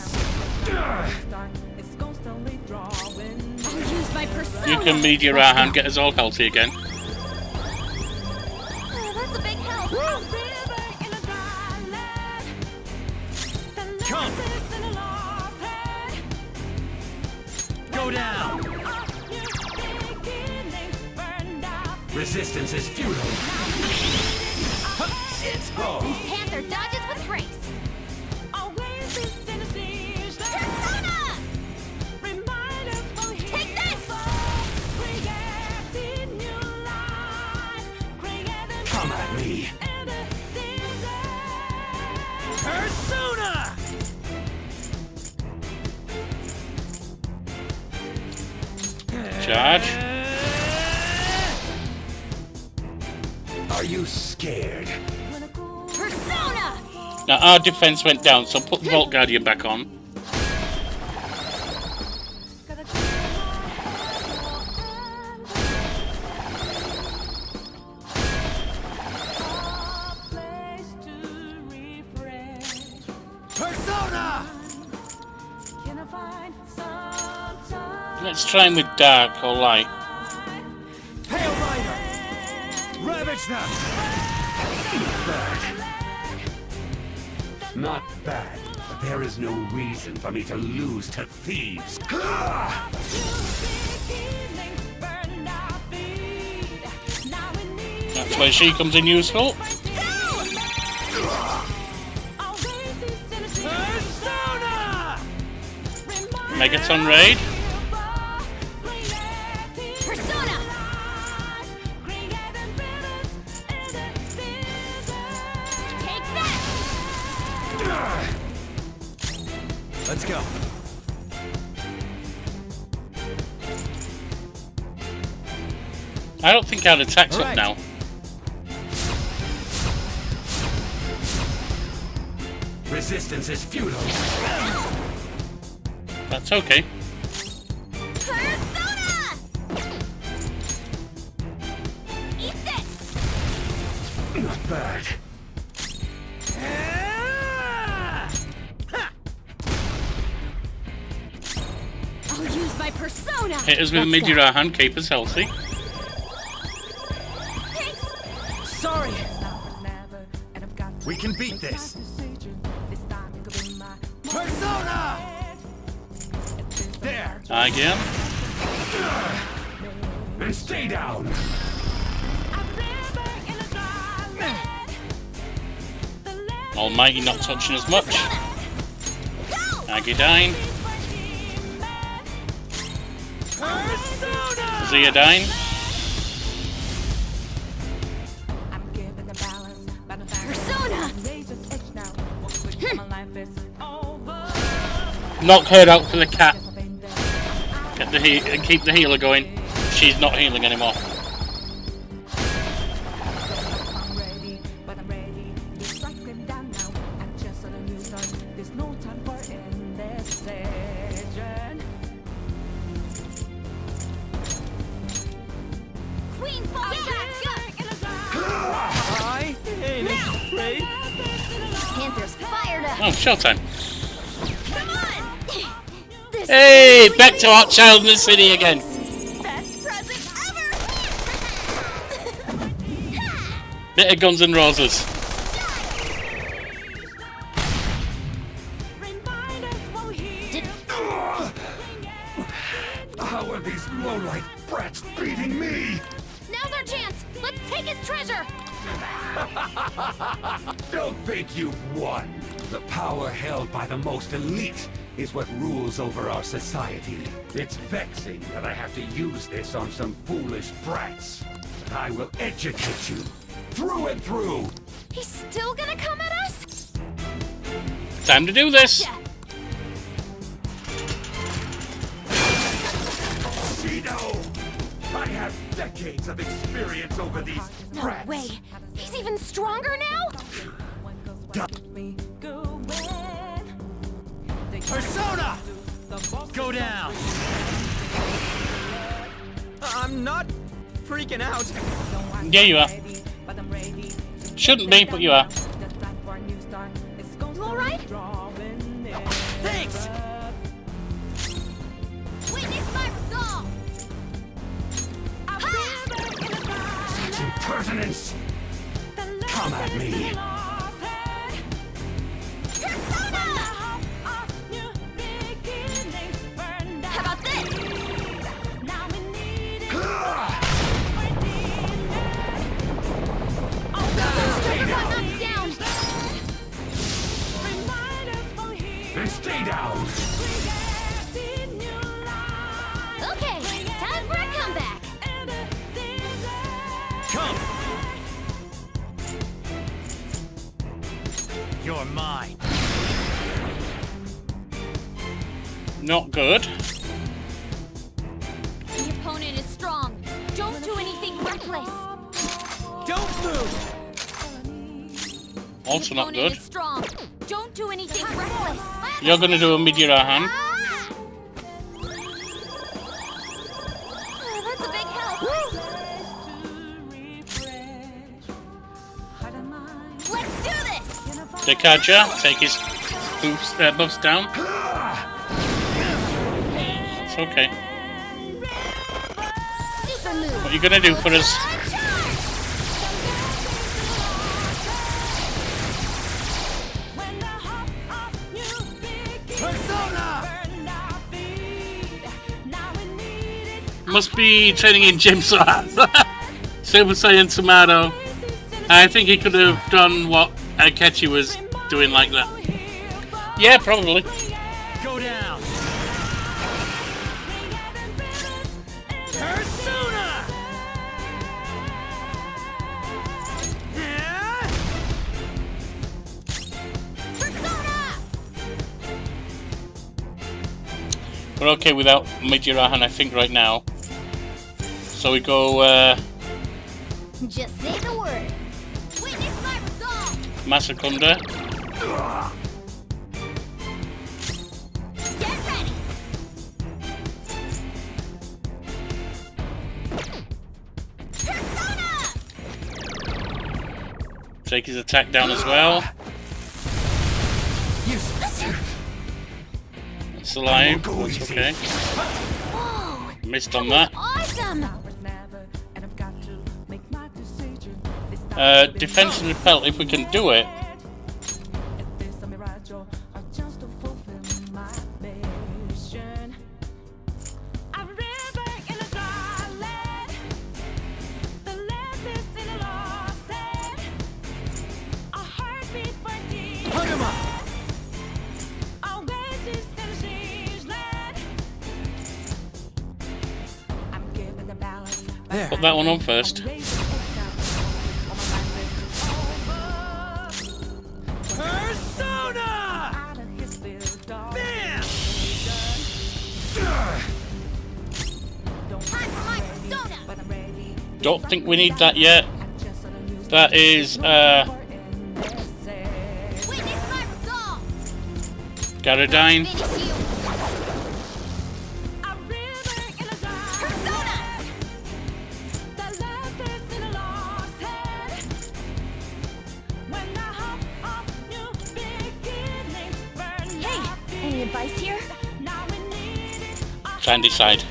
I'll use my persona! You can media our hand, get us all healthy again. That's a big help! Come! Go down! Resistance is futile. Panther dodges with grace! Persona! Take this! Come at me. Persona! Charge. Are you scared? Persona! Now our defense went down, so put the Vault Guardian back on. Persona! Let's try him with dark or light. Pale Rider! Ravage them! Not bad, but there is no reason for me to lose to thieves. That's where she comes in useful. Persona! Megaton Raid. Persona! Take that! Let's go. I don't think our attack's up now. Resistance is futile. That's okay. Persona! Eat this! Not bad. I'll use my persona! Hit us with a media hand, keep us healthy. Sorry! We can beat this. Persona! There. Again. And stay down. Almighty not touching as much. Agidine. Zeodine. Persona! Knock her out for the cat. Get the keep the healer going. She's not healing anymore. Queen fall back! I ain't afraid. Panther's fired up! Oh, showtime. Come on! This Hey, back to our child in the city again. best present ever! Bit of Guns N' Roses. How are these lowlife brats beating me? Now's our chance! Let's take his treasure! Don't think you've won. The power held by the most elite is what rules over our society. It's vexing that I have to use this on some foolish brats. But I will educate you, through and through. He's still gonna come at us? Time to do this. Shido! I have decades of experience over these brats. No way! He's even stronger now? Persona! Go down! I'm not freaking out. Yeah, you are. Shouldn't be, but you are. You alright? Thanks! Witness my resolve! Such impertinence! Come at me! How about this? Then stay down! Okay, time for a comeback! Come! You're mine. Not good. The opponent is strong. Don't do anything reckless. Don't move! Also not Opponent good. is strong. Don't do anything reckless. You're gonna do a Midirahan. That's a big help. Let's do this. Dekaja, take his buffs down. It's okay. Super move. What are you gonna do for us? Must be training in Gym Sword. Super Saiyan Tomato. I think he could have done what Akechi was doing like that. Yeah, probably. Go down! Persona! We're okay without Midirahan, I think, right now. So we go Just say the word. Witness my resolve. Masakunda. Get ready. Persona! Take his attack down as well. It's alive. That's okay. Whoa! Missed on that. Awesome! Defense and repel, if we can do it. Put that one on first. Persona! Bam! Don't think we need that yet. That is Garadine. Any advice here? Try and decide.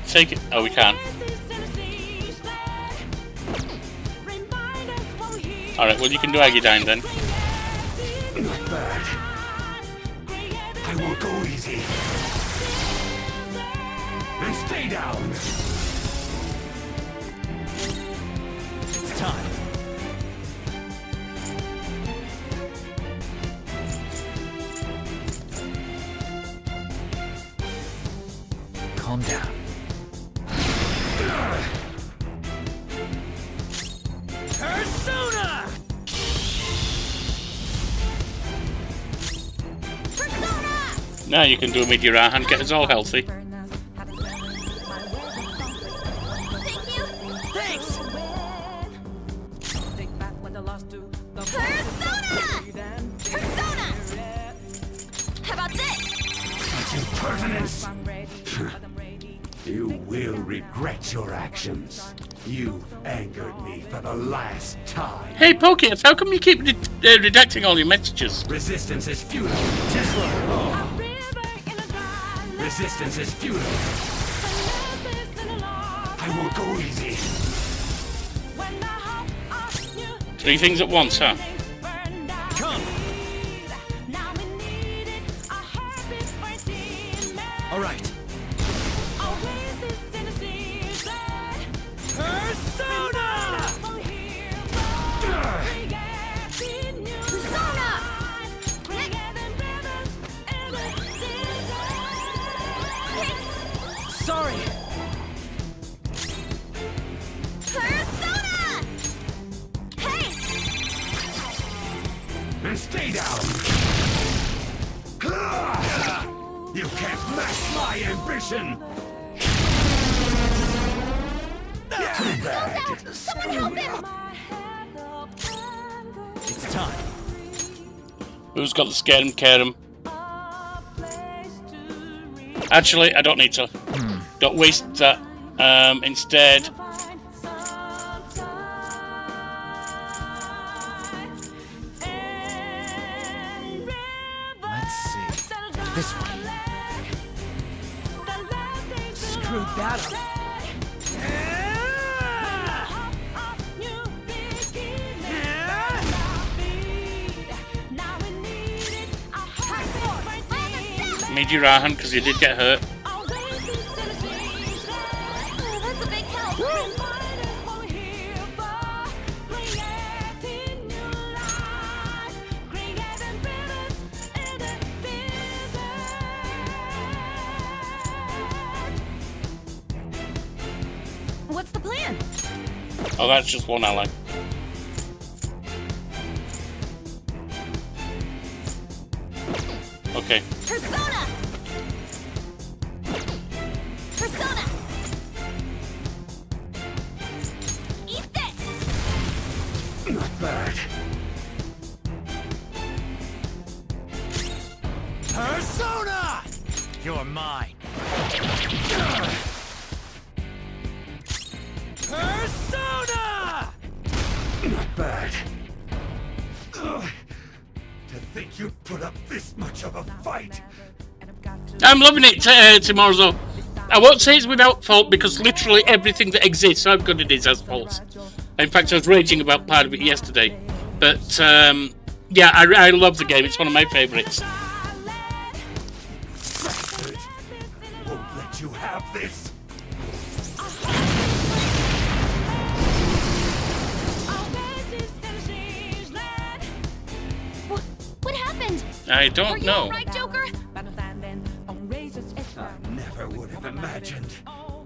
Take it. Oh, we can't. Alright, well, you can do Agidine then. Not bad. I won't go easy. Then stay down. time. Calm down. Persona! Now you can do a mid-year and get us all healthy. Thanks! Persona! How about this? Such impertinence! You will regret your actions. You've angered me for the last time. Hey, Pokeats, how come you keep redacting all your messages? Resistance is futile. Just like Resistance is futile. I won't go easy. 3 things at once, huh? Come! Alright. Persona! Sorry! Persona! Hey! And stay down! You can't match my ambition! Too bad! Someone help him! It's time. Who's got the scare him, care him? Actually, I don't need to. Don't waste that. Instead, Let's see. This one. Screwed that up. made you Rahan because you did get hurt. That's a big help. What's the plan? Oh, that's just one ally. Okay. Persona! Persona! Eat this! Not bad. Persona! You're mine. Persona! Not bad. Ugh. To think you'd put up this much of a fight. I'm loving it, tomorrow though. I won't say it's without fault because literally everything that exists, I've got it is has faults. In fact, I was raging about part of it yesterday. But yeah, I love the game. It's one of my favourites. Won't let you have this. What happened? I don't know. Are you alright, Joker? I never would have imagined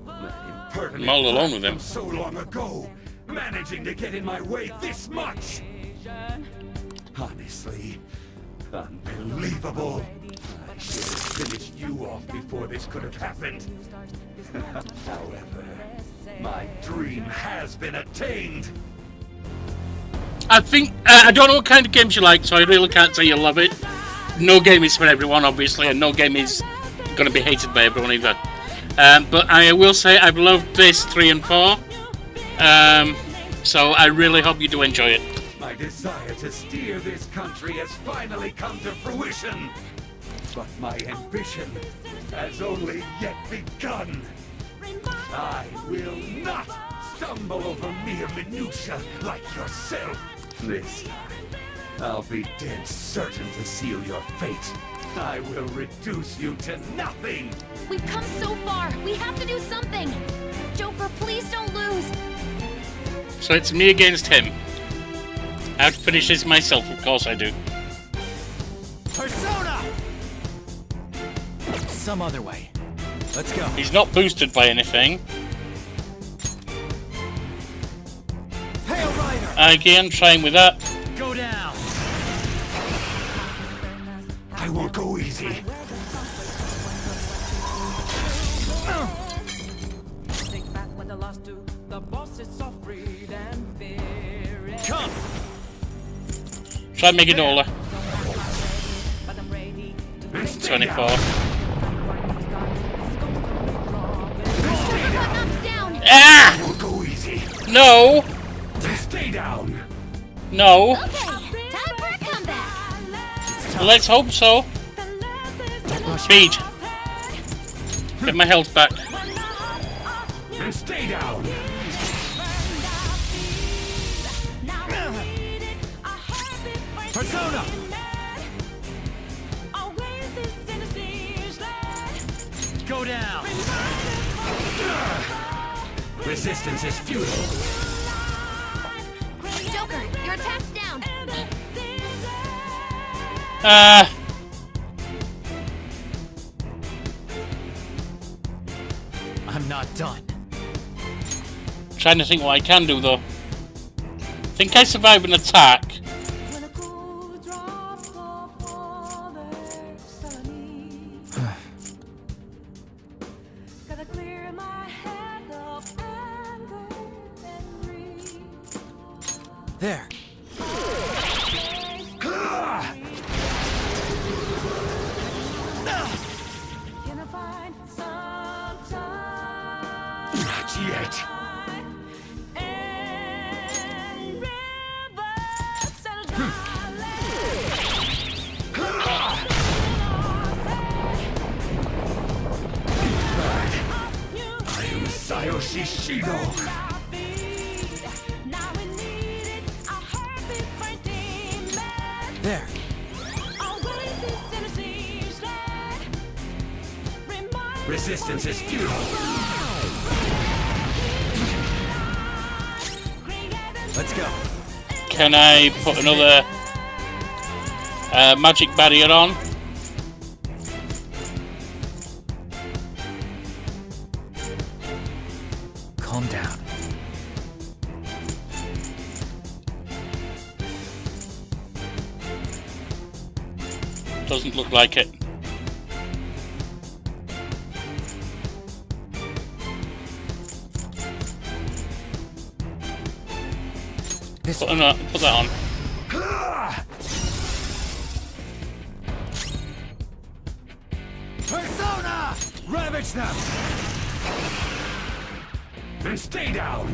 that impertinent I'm all alone with him. from so long ago, managing to get in my way this much. Honestly, unbelievable. I should have finished you off before this could have happened. However, my dream has been attained. I think, I don't know what kind of games you like, so I really can't say you love it. No game is for everyone, obviously, and no game is going to be hated by everyone either. But I will say I've loved this 3 and 4. So I really hope you do enjoy it. My desire to steer this country has finally come to fruition. But my ambition has only yet begun. I will not stumble over mere minutiae like yourself. This time, I'll be dead certain to seal your fate. I will reduce you to nothing. We've come so far. We have to do something. Joker, please don't lose. So it's me against him. I have to finish this myself, of course I do. Persona! Some other way. Let's go. He's not boosted by anything. Hail Rider! Again, trying with that. Go down! I won't go easy. Come! Try Meganola. 24. Ah! I won't go easy. No! Stay down. No. Okay, time for a comeback. Let's hope so. Speed. Get my health back. And stay down. Persona! Go down! Resistance is futile. Joker, your attack's down. I'm not done. Trying to think what I can do though. Think I survive an attack. There. Not yet. I am Sayoshi Shido. There. Resistance is futile. Let's go. Can I put another magic barrier on? Calm down. Doesn't look like it. Put that on. Persona! Ravage them! And stay down.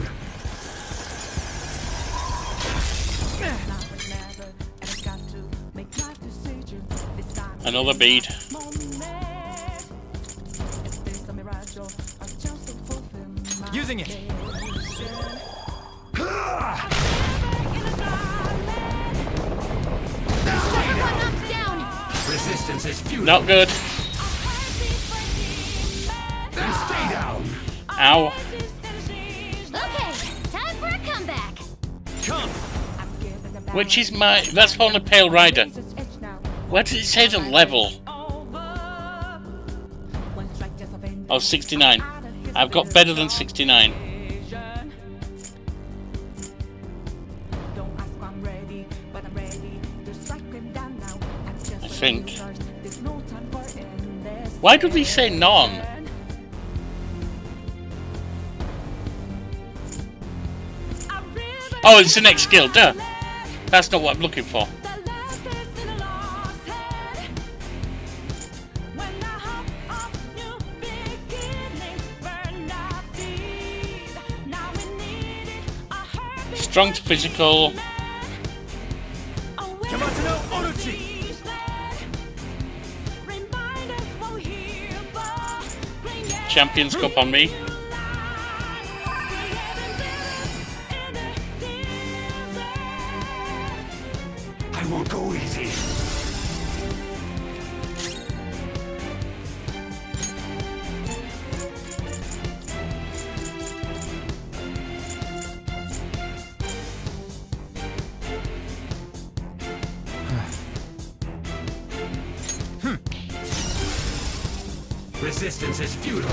Another bead. Using it. Resistance is futile. Not good. And stay down. Ow. Okay, time for a comeback. Come. Which is my... That's on the Pale Rider. Where does it say the level? Oh, 69. I've got better than 69. I think. Why do they say none? Oh, it's the next skill, duh. That's not what I'm looking for. Strong to physical. Champions Cup on me. I won't go easy. Resistance is futile.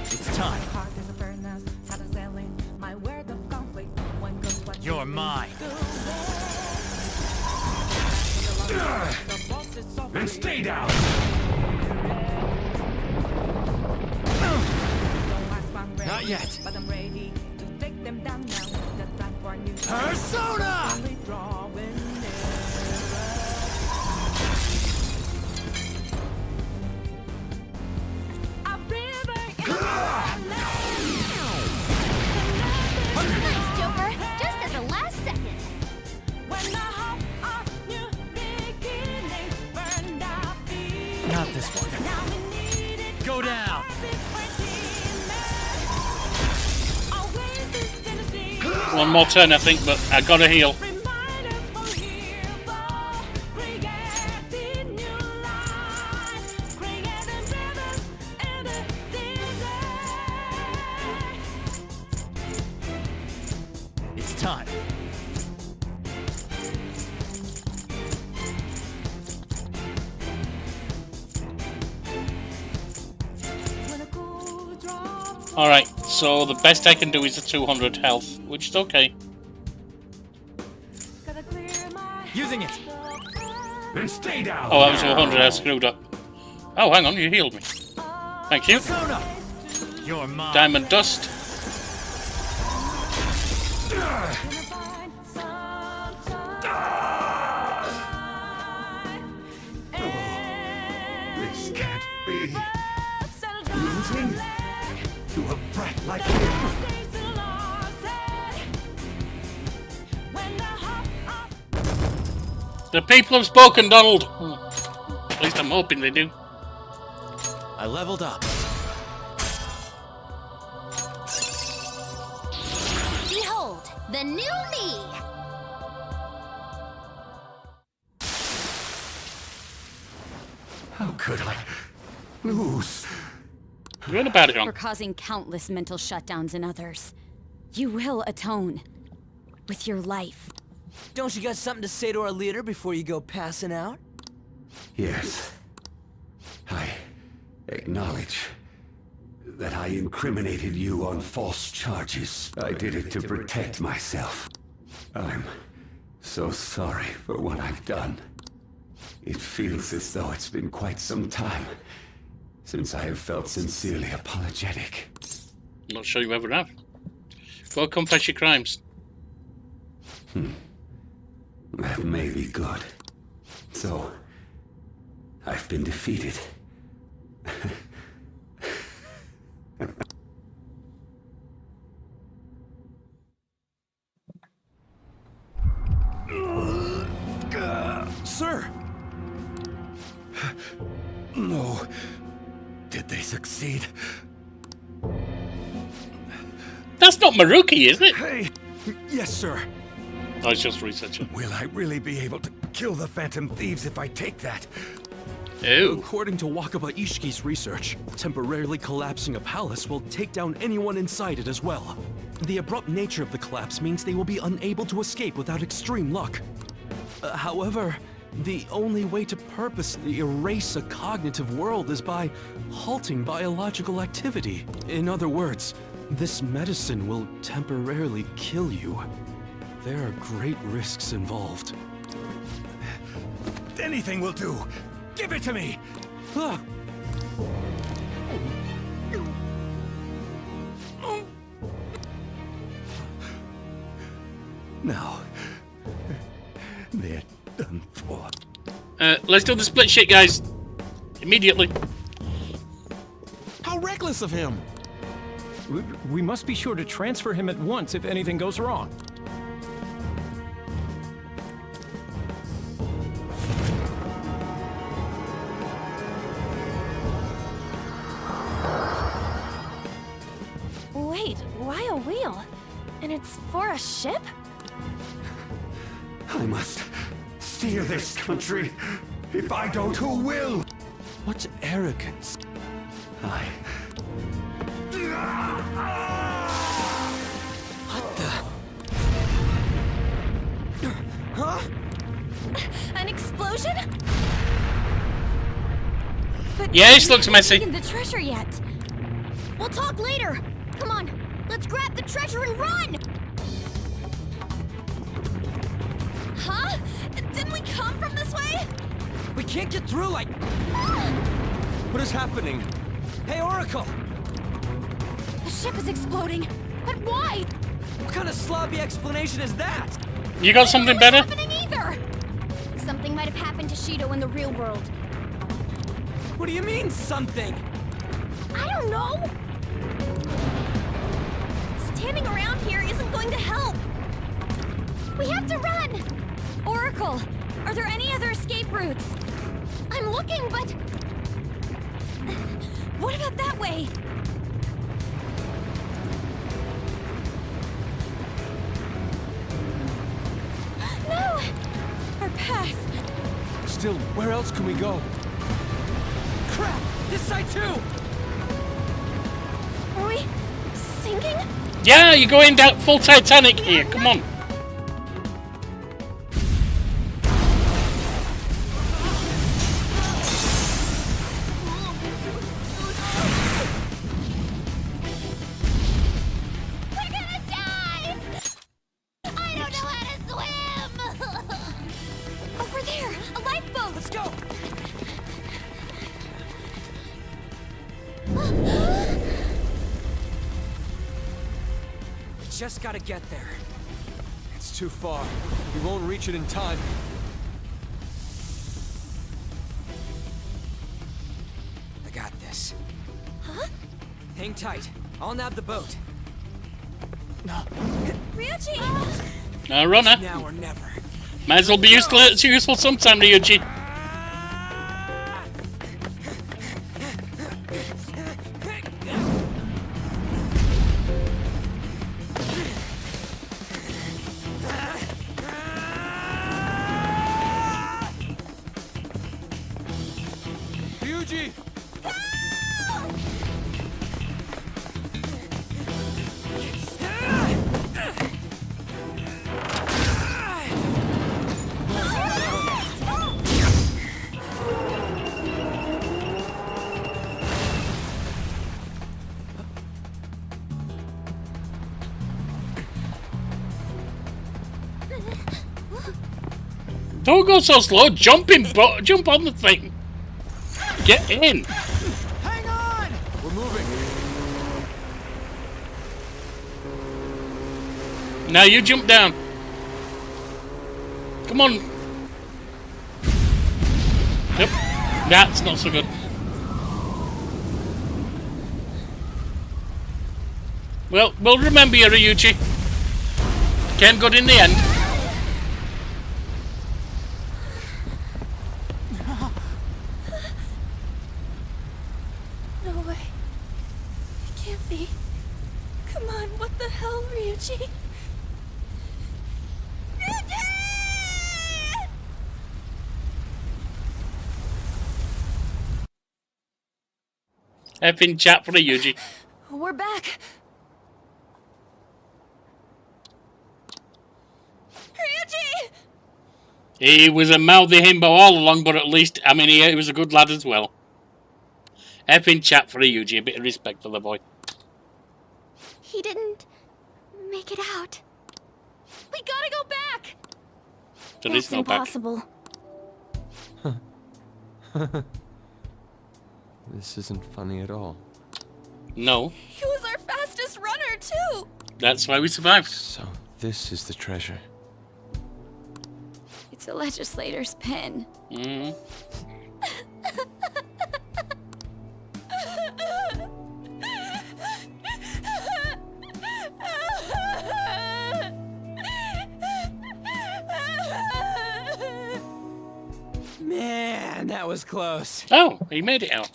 It's time. You're mine. And stay down! Not yet. Persona! Nice, Joker. Just at the last second. Not this one. Go down. One more turn, I think, but I gotta heal. It's time. Alright, so the best I can do is a 200 health, which is okay. Using it. And stay down! Oh, that was 100, I screwed up. Oh, hang on, you healed me. Thank you. Persona! You're mine. Diamond Dust. This can't be. Losing to a brat like him. The people have spoken, Donald. At least I'm hoping they do. I leveled up. Behold, the new me. How could I lose? You're in a bad For causing countless mental shutdowns in others. You will atone. With your life. Don't you got something to say to our leader before you go passing out? Yes. I acknowledge that I incriminated you on false charges. I did it to protect myself. I'm so sorry for what I've done. It feels as though it's been quite some time since I have felt sincerely apologetic. I'm not sure you ever have. Go confess your crimes. That may be good. So, I've been defeated. Sir! No. Did they succeed? That's not Maruki, is it? Hey! Yes, sir. I was just researching. Will I really be able to kill the Phantom Thieves if I take that? Ew. According to Wakaba Ishiki's research, temporarily collapsing a palace will take down anyone inside it as well. The abrupt nature of the collapse means they will be unable to escape without extreme luck. However, the only way to purposely erase a cognitive world is by halting biological activity. In other words, this medicine will temporarily kill you. There are great risks involved. Anything will do. Give it to me! Now, they're done for. Let's do the split shit, guys. Immediately. How reckless of him! We must be sure to transfer him at once if anything goes wrong. Wait, why a wheel? And it's for a ship? I must steer this country. If I don't, who will? What arrogance. What the? Huh? An explosion? But Yeah, this looks we haven't messy. taken the treasure yet. We'll talk later. Come on, let's grab the treasure and run! Huh? Didn't we come from this way? We can't get through like... What is happening? Hey, Oracle! The ship is exploding. But why? What kind of slobby explanation is that? You got something better? Happening either. Something might have happened to Shido in the real world. What do you mean, something? I don't know. Standing around here isn't going to help. We have to run. Oracle, are there any other escape routes? I'm looking, but... What about that way? No! Our path. Still, where else can we go? Crap! This side too! Are we sinking? Yeah, you're going down full Titanic here. Come on. We're gonna die! I don't know how to swim! Over there! A lifeboat! Let's go! We just gotta get there. It's too far. We won't reach it in time. I got this. Huh? Hang tight. I'll nab the boat. Ryuji! Runner. Now or never. Might as well be useful sometime, Ryuji. Ryuji! Don't go so slow. Jump on the thing. Get in. Hang on! We're moving. Now you jump down. Come on. Yep. That's not so good. Well, we'll remember you, Ryuji. Came good in the end. No way. It can't be. Come on, what the hell, Ryuji? Ryuji! Effing chat for Ryuji. We're back. Ryuji! He was a mouthy himbo all along, but at least, I mean, he was a good lad as well. Effing chat for Ryuji, a bit of respect for the boy. He didn't make it out. We gotta go back! There is That's no back. impossible. This isn't funny at all. No, He was our fastest runner, too! that's why we survived. So, this is the treasure. It's a legislator's pen. Mm. Man, that was close. Oh, he made it out.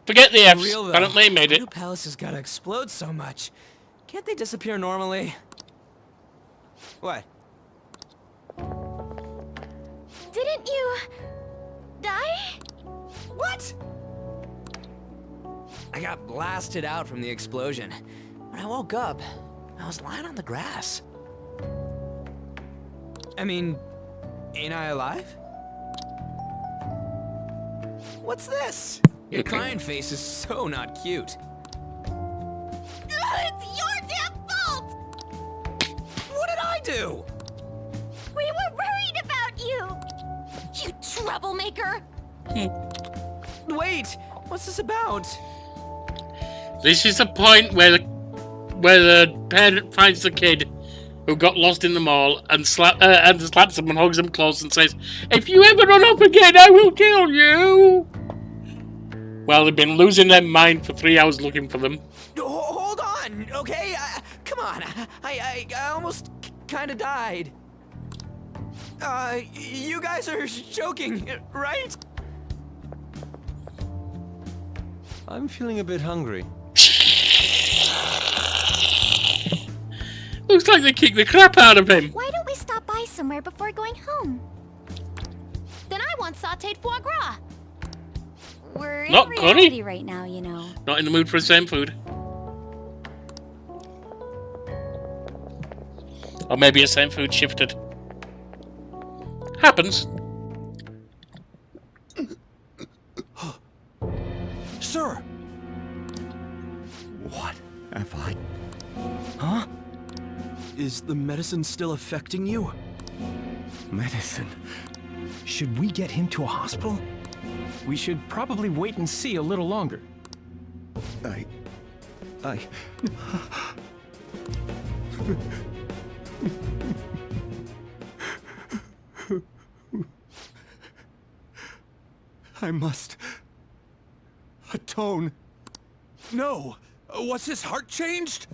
Forget the F's. Real, though. Apparently he made Why it. do palaces gotta explode so much? Can't they disappear normally? What? Didn't you... die? What? I got blasted out from the explosion. When I woke up, I was lying on the grass. I mean, Ain't I alive? What's this? Your crying face is so not cute. It's your damn fault! What did I do? We were worried about you! You troublemaker! Wait, what's this about? This is the point where the parent finds the kid who got lost in the mall and slaps him and hugs him close and says, "If you ever run off again, I will kill you." Well, they've been losing their mind for 3 hours looking for them. Hold on, okay? Come on, I almost kind of died. You guys are joking, right? I'm feeling a bit hungry. Looks like they kicked the crap out of him. Why don't we stop by somewhere before going home? Then I want sauteed foie gras. We're Not in curry. reality right now, you know. Not in the mood for the same food. Or maybe a same food shifted. Happens. Sir! What have I... Huh? Is the medicine still affecting you? Medicine? Should we get him to a hospital? We should probably wait and see a little longer. I must... atone. No! Was his heart changed?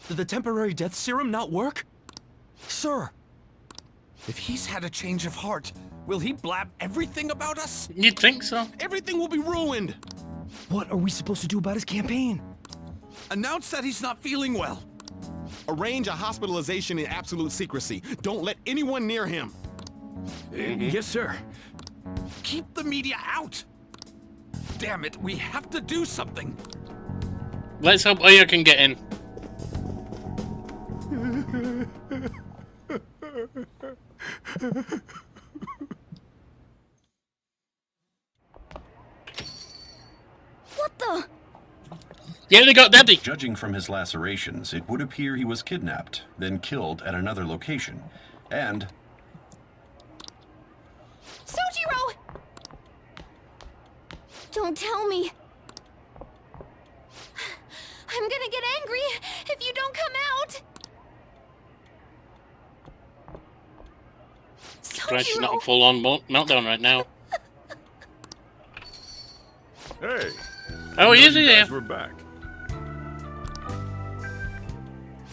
Did the temporary death serum not work? Sir! If he's had a change of heart, will he blab everything about us? You'd think so. Everything will be ruined! What are we supposed to do about his campaign? Announce that he's not feeling well. Arrange a hospitalization in absolute secrecy. Don't let anyone near him. Yes, sir. Keep the media out! Damn it, we have to do something! Let's hope Oya can get in. What the? Yeah, they got Daddy. Judging from his lacerations, it would appear he was kidnapped, then killed at another location. And... Sojiro! Don't tell me. I'm gonna get angry if you don't come out. Christ, she's not a full-on meltdown right now. Hey. Oh, he is here. We're back.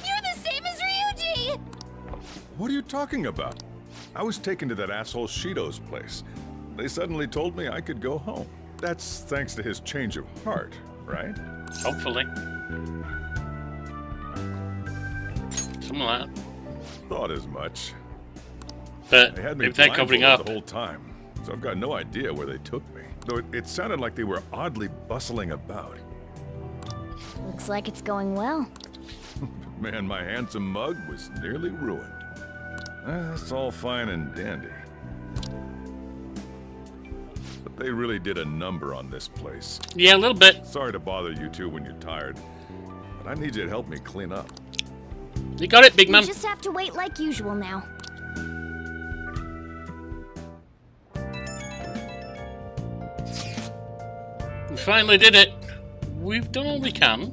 You're the same as Ryuji! What are you talking about? I was taken to that asshole Shido's place. They suddenly told me I could go home. That's thanks to his change of heart, right? Hopefully. Something like that. Thought as much. But They had me if they're covering blindfolded up, the whole time, so I've got no idea where they took me. Though it sounded like they were oddly bustling about. Looks like it's going well. Man, my handsome mug was nearly ruined. That's all fine and dandy. But they really did a number on this place. Yeah, a little bit. Sorry to bother you two when you're tired, but I need you to help me clean up. You got it, big man. We just have to wait like usual now. We finally did it. We've done all we can.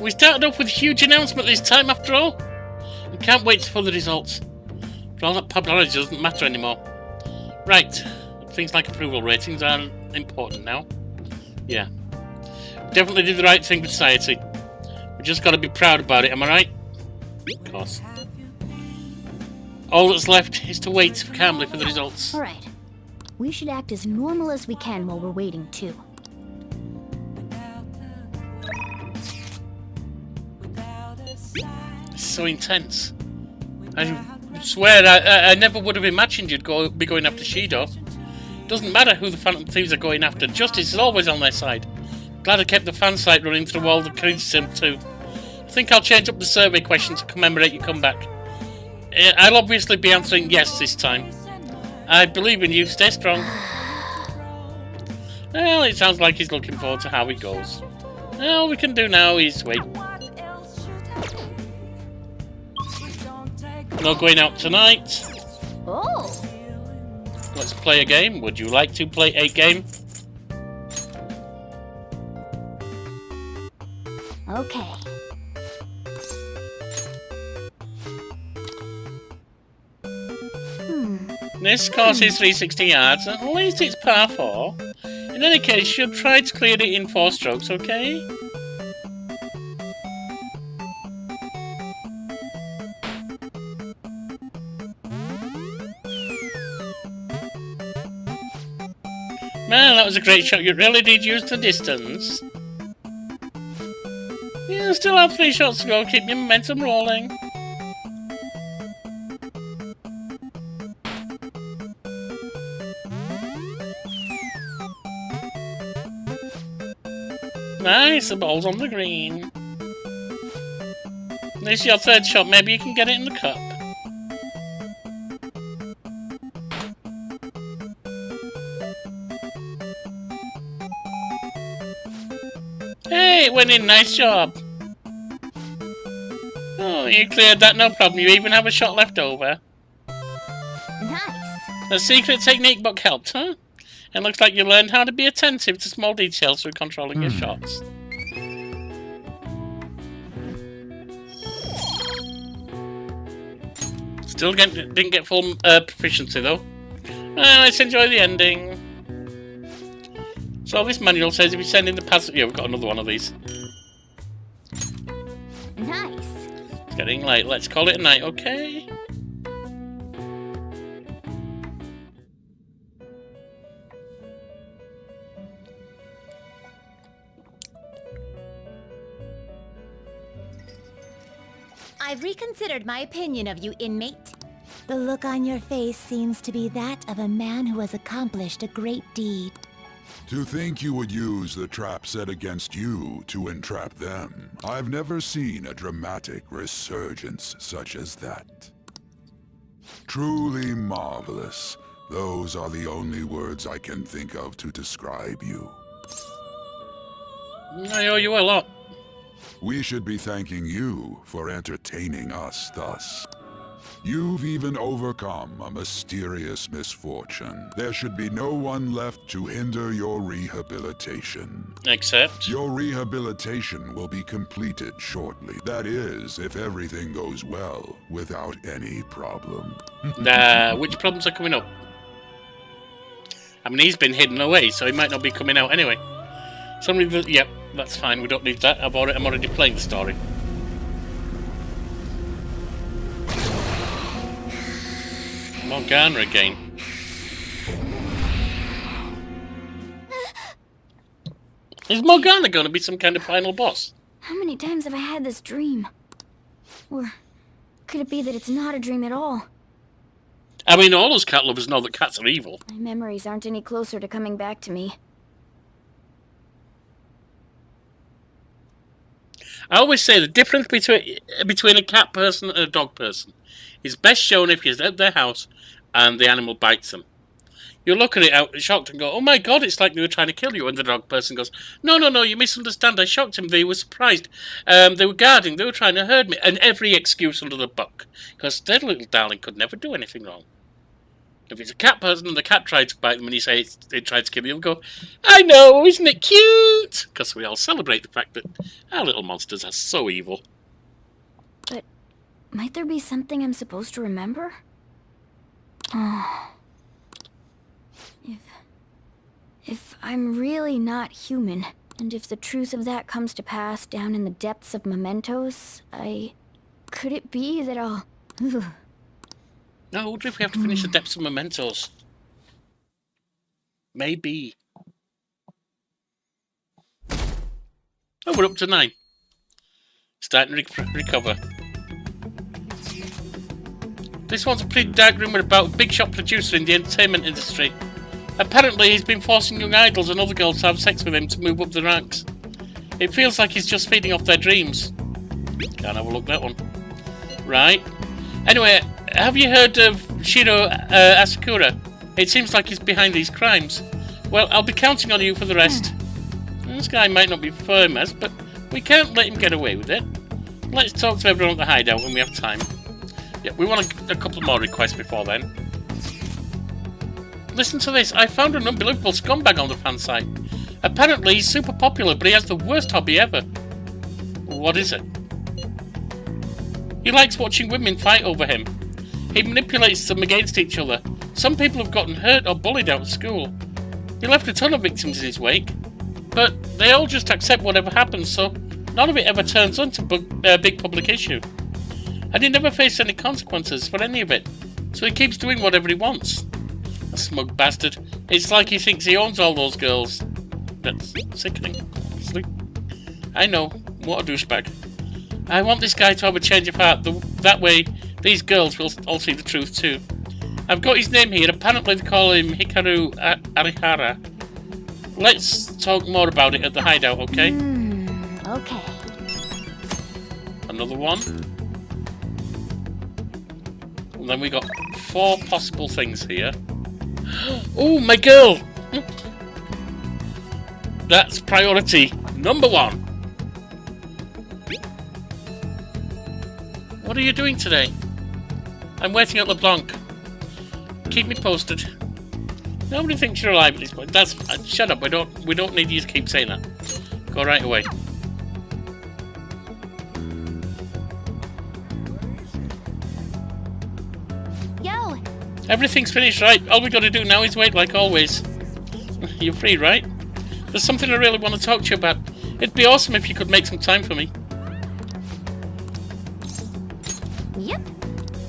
We started off with a huge announcement this time, after all. We can't wait for the results. But all that popularity doesn't matter anymore. Right. Things like approval ratings are important now. Yeah. We definitely did the right thing for society. We just got to be proud about it, am I right? Of course. All that's left is to wait calmly for the results. Alright. We should act as normal as we can while we're waiting, too. It's so intense. I swear I never would have imagined you'd be going after Shido. Doesn't matter who the Phantom Thieves are going after, justice is always on their side. Glad I kept the fan site running through all the criticism too. I think I'll change up the survey question to commemorate your comeback. I'll obviously be answering yes this time. I believe in you. Stay strong. Well, it sounds like he's looking forward to how it goes. All we can do now is wait. Not going out tonight. Oh. Let's play a game. Would you like to play a game? Okay. This course is 360 yards. At least it's par 4. In any case, you'll try to clear it in 4 strokes, okay? Man, that was a great shot. You really did use the distance. You still have 3 shots to go. Keep your momentum rolling. Nice, the ball's on the green. This is your 3rd shot. Maybe you can get it in the cup. Hey, it went in. Nice job. Oh, you cleared that, no problem. You even have a shot left over. Nice. The secret technique book helped, huh? It looks like you learned how to be attentive to small details through controlling your shots. Still didn't get full proficiency though. Let's enjoy the ending. So this manual says if you send in the password... Yeah, we've got another one of these. Nice. It's getting late. Let's call it a night, okay? I've reconsidered my opinion of you, inmate. The look on your face seems to be that of a man who has accomplished a great deed. To think you would use the trap set against you to entrap them. I've never seen a dramatic resurgence such as that. Truly marvelous. Those are the only words I can think of to describe you. I owe you a lot. We should be thanking you for entertaining us thus. You've even overcome a mysterious misfortune. There should be no one left to hinder your rehabilitation. Except? Your rehabilitation will be completed shortly. That is, if everything goes well, without any problem. Which problems are coming up? I mean, he's been hidden away, so he might not be coming out anyway. Yep, that's fine. We don't need that. I'm already playing the story. Morgana again. Is Morgana going to be some kind of final boss? How many times have I had this dream? Or could it be that it's not a dream at all? I mean, all those cat lovers know that cats are evil. My memories aren't any closer to coming back to me. I always say the difference between a cat person and a dog person is best shown if you're at their house and the animal bites them. You look at it out shocked and go, oh my god, it's like they were trying to kill you. And the dog person goes, no, you misunderstand. I shocked him. They were surprised. They were guarding. They were trying to hurt me. And every excuse under the book. Because their little darling could never do anything wrong. If it's a cat person and the cat tried to bite them and you say they tried to kill you, they'll go, I know, isn't it cute? Because we all celebrate the fact that our little monsters are so evil. But might there be something I'm supposed to remember? Oh. If I'm really not human, and if the truth of that comes to pass down in the depths of mementos, could it be that I'll... Ugh. No, I wonder if we have to finish the depths of mementos. Maybe. Oh, we're up to 9. Starting to recover. This one's a pretty dark rumour about a big shot producer in the entertainment industry. Apparently he's been forcing young idols and other girls to have sex with him to move up the ranks. It feels like he's just feeding off their dreams. Can't have a look at that one. Right. Anyway, have you heard of Shido Asakura? It seems like he's behind these crimes. Well, I'll be counting on you for the rest. This guy might not be famous, but we can't let him get away with it. Let's talk to everyone at the hideout when we have time. Yeah, we want a couple more requests before then. Listen to this. I found an unbelievable scumbag on the fan site. Apparently he's super popular, but he has the worst hobby ever. What is it? He likes watching women fight over him. He manipulates them against each other. Some people have gotten hurt or bullied out of school. He left a ton of victims in his wake, but they all just accept whatever happens, so none of it ever turns into a big public issue. And he never faced any consequences for any of it, so he keeps doing whatever he wants. A smug bastard. It's like he thinks he owns all those girls. That's sickening, honestly. I know, what a douchebag. I want this guy to have a change of heart, that way these girls will all see the truth too. I've got his name here, apparently they call him Hikaru Arihara. Let's talk more about it at the hideout, okay? Okay. Another one. And then we got 4 possible things here. Oh, my girl! That's priority number 1. What are you doing today? I'm waiting at LeBlanc. Keep me posted. Nobody thinks you're alive at this point. That's shut up. We don't need you to keep saying that. Go right away. Yo. Everything's finished, right? All we got to do now is wait, like always. You're free, right? There's something I really want to talk to you about. It'd be awesome if you could make some time for me. Yep.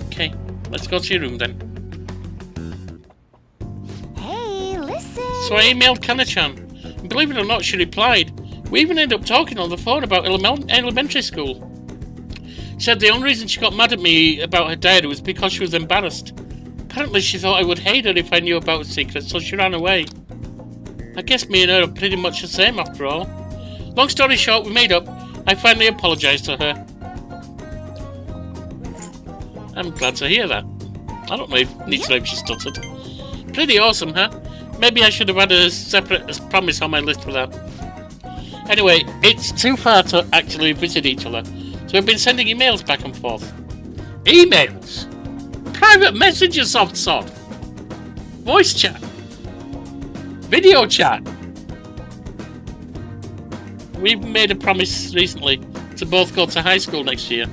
Okay, let's go to your room then. Hey, listen. So I emailed Kana-chan. Believe it or not, she replied. We even ended up talking on the phone about elementary school. She said the only reason she got mad at me about her diary was because she was embarrassed. Apparently she thought I would hate her if I knew about her secret, so she ran away. I guess me and her are pretty much the same after all. Long story short, we made up. I finally apologised to her. I'm glad to hear that. I don't know if need to know if she stuttered. Pretty awesome, huh? Maybe I should have had a separate promise on my list for that. Anyway, it's too far to actually visit each other, so we've been sending emails back and forth. Emails? Private messages of sort. Voice chat. Video chat. We've made a promise recently to both go to high school next year.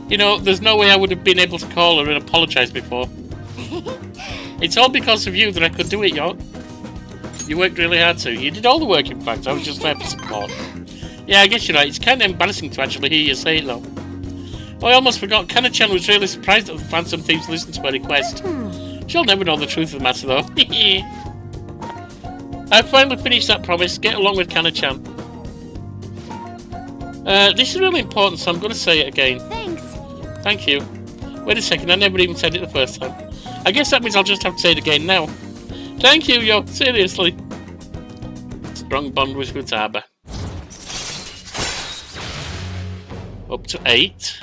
You know, there's no way I would have been able to call her and apologise before. It's all because of you that I could do it, York. You worked really hard too. You did all the work, in fact. I was just there for support. Yeah, I guess you're right. It's kind of embarrassing to actually hear you say it, though. Oh, I almost forgot. Kana-chan was really surprised that the Phantom Thieves listened to her request. She'll never know the truth of the matter, though. I finally finished that promise. Get along with Kana-chan. This is really important, so I'm going to say it again. Thanks. Thank you. Wait a second, I never even said it the first time. I guess that means I'll just have to say it again now. Thank you, York. Seriously. Strong bond with Futaba. Up to 8.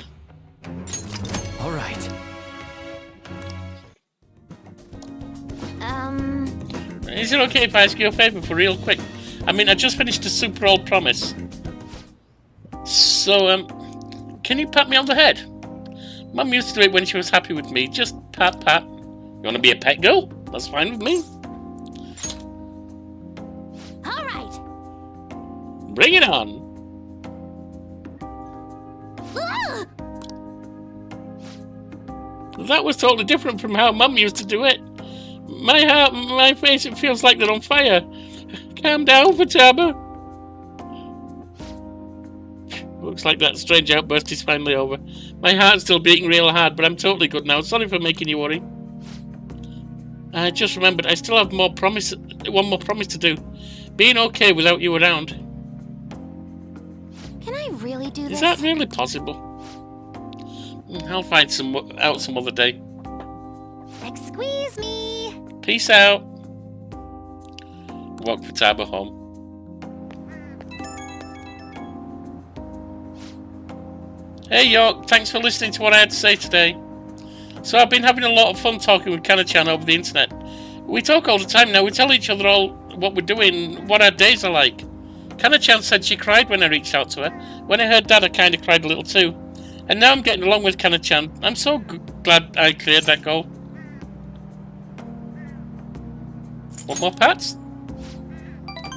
Alright. Is it okay if I ask you a favour for real quick? I mean, I just finished a super old promise. So, can you pat me on the head? Mum used to do it when she was happy with me. Just pat, pat. You want to be a pet girl? That's fine with me. Alright. Bring it on. That was totally different from how Mum used to do it. My heart, my face, it feels like they're on fire. Calm down, Futaba. Looks like that strange outburst is finally over. My heart's still beating real hard, but I'm totally good now. Sorry for making you worry. I just remembered I still have one more promise to do. Being okay without you around. Can I really do this? Is that really possible? I'll find out some other day. Squeeze me. Peace out. Walk Futaba home. Hey York, thanks for listening to what I had to say today. So I've been having a lot of fun talking with Kana-chan over the internet. We talk all the time now. We tell each other all what we're doing, what our days are like. Kana-chan said she cried when I reached out to her. When I heard Dad, I kind of cried a little too. And now I'm getting along with Kana-chan. I'm so glad I cleared that goal. Want more pats?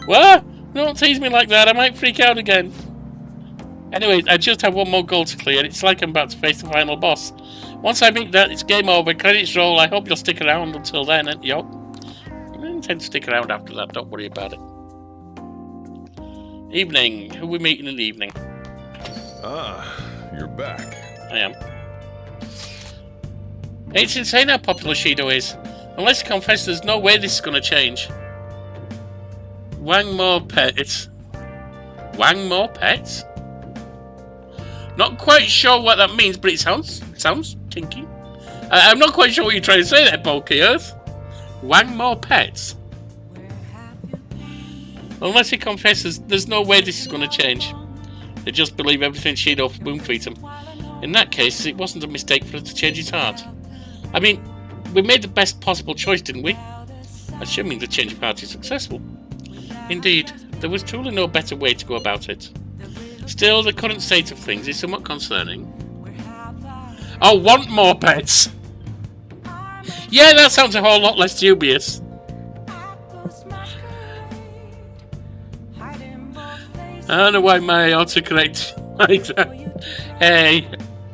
What? Don't tease me like that. I might freak out again. Anyway, I just have one more goal to clear. It's like I'm about to face the final boss. Once I beat that, it's game over. Credits roll. I hope you'll stick around until then. Yo, I intend to stick around after that. Don't worry about it. Evening. Who are we meeting in the evening? Ah, you're back. I am. It's insane how popular Shido is. Unless you confess, there's no way this is going to change. Wang more pets. Wang more pets? Not quite sure what that means, but it sounds kinky. I'm not quite sure what you're trying to say there, Bulky Earth. Wang more pets? Unless he confesses, there's no way this is going to change. They just believe everything Shido spoon-feeds him. In that case, it wasn't a mistake for her to change his heart. I mean, we made the best possible choice, didn't we? Assuming the change of heart is successful. Indeed, there was truly no better way to go about it. Still, the current state of things is somewhat concerning. I want more pets! Yeah, that sounds a whole lot less dubious. I don't know why my autocorrect like that. Hey,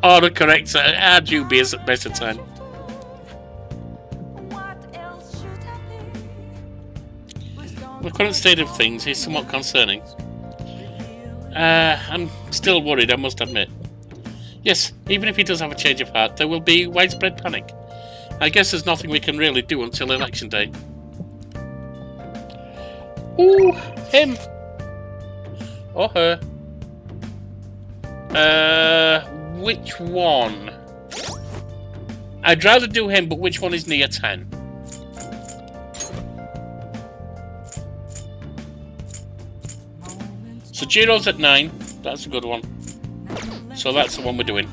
autocorrects are dubious at best of time. The current state of things is somewhat concerning. I'm still worried, I must admit. Yes, even if he does have a change of heart, there will be widespread panic. I guess there's nothing we can really do until election day. Ooh, him! Or her. Which one? I'd rather do him, but which one is near 10? So Jiro's at 9. That's a good one. So that's the one we're doing.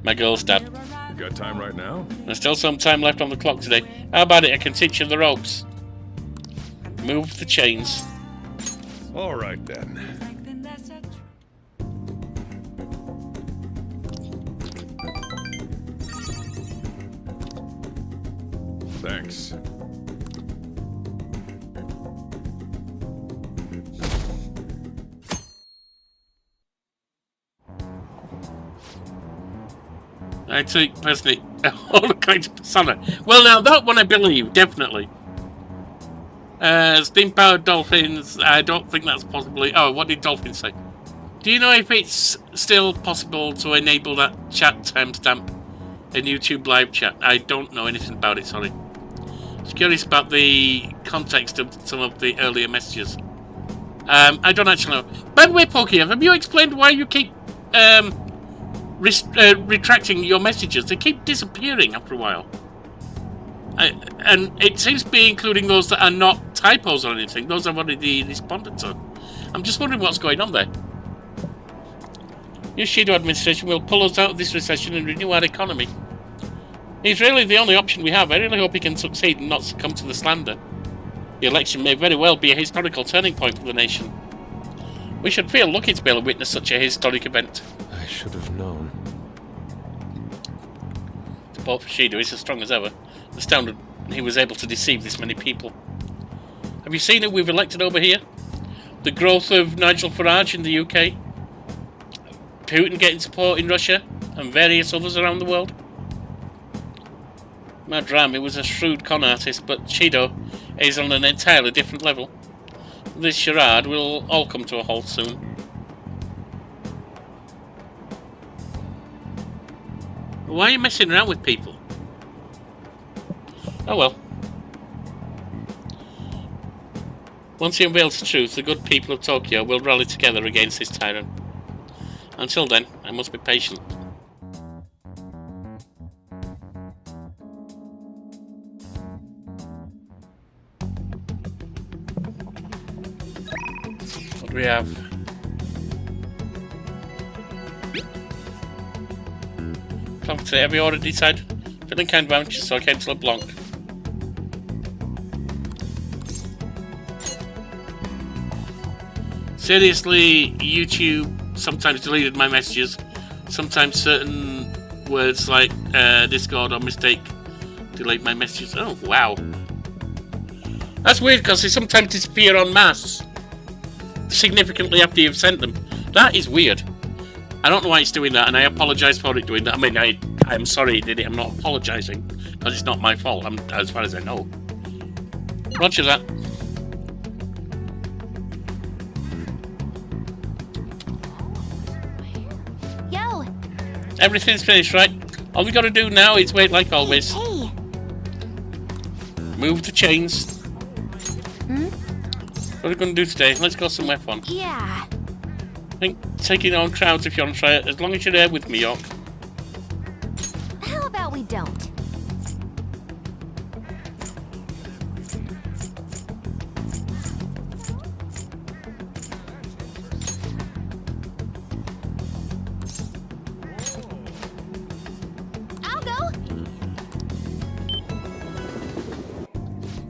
My girl's dad. You got time right now? There's still some time left on the clock today. How about it? I can teach you the ropes. Move the chains. All right then. Thanks. I take personally all kinds of persona. Well, now that one I believe definitely. Steam powered dolphins. I don't think that's possibly. Oh, what did Dolphin say? Do you know if it's still possible to enable that chat timestamp in YouTube live chat? I don't know anything about it. Sorry. I was curious about the context of some of the earlier messages. I don't actually know. By the way, Pokey, have you explained why you keep retracting your messages? They keep disappearing after a while. And it seems to be including those that are not typos or anything. Those I've already responded to. I'm just wondering what's going on there. New Shido administration will pull us out of this recession and renew our economy. He's really the only option we have. I really hope he can succeed and not succumb to the slander. The election may very well be a historical turning point for the nation. We should feel lucky to be able to witness such a historic event. I should have known. Support for Shido is as strong as ever. Astounded he was able to deceive this many people. Have you seen who we've elected over here? The growth of Nigel Farage in the UK, Putin getting support in Russia, and various others around the world. Madram, he was a shrewd con artist, but Shido is on an entirely different level. This charade will all come to a halt soon. Why are you messing around with people? Oh well. Once he unveils the truth, the good people of Tokyo will rally together against this tyrant. Until then, I must be patient. What do we have? off today. Have you already decided? Feeling kind of anxious, so I came to LeBlanc. Seriously, YouTube sometimes deleted my messages. Sometimes certain words like Discord or mistake delete my messages. Oh, wow. That's weird because they sometimes disappear en masse significantly after you've sent them. That is weird. I don't know why it's doing that, and I apologise for it doing that. I mean, I'm sorry it did it. I'm not apologising because it's not my fault, as far as I know. Roger that. Yo! Everything's finished, right? All we got to do now is wait like always. Hey! Move the chains. Hmm? What are we going to do today? Let's go somewhere fun. Yeah. I think taking on crowds if you want to try it, as long as you're there with me, York. How about we don't? I'll go.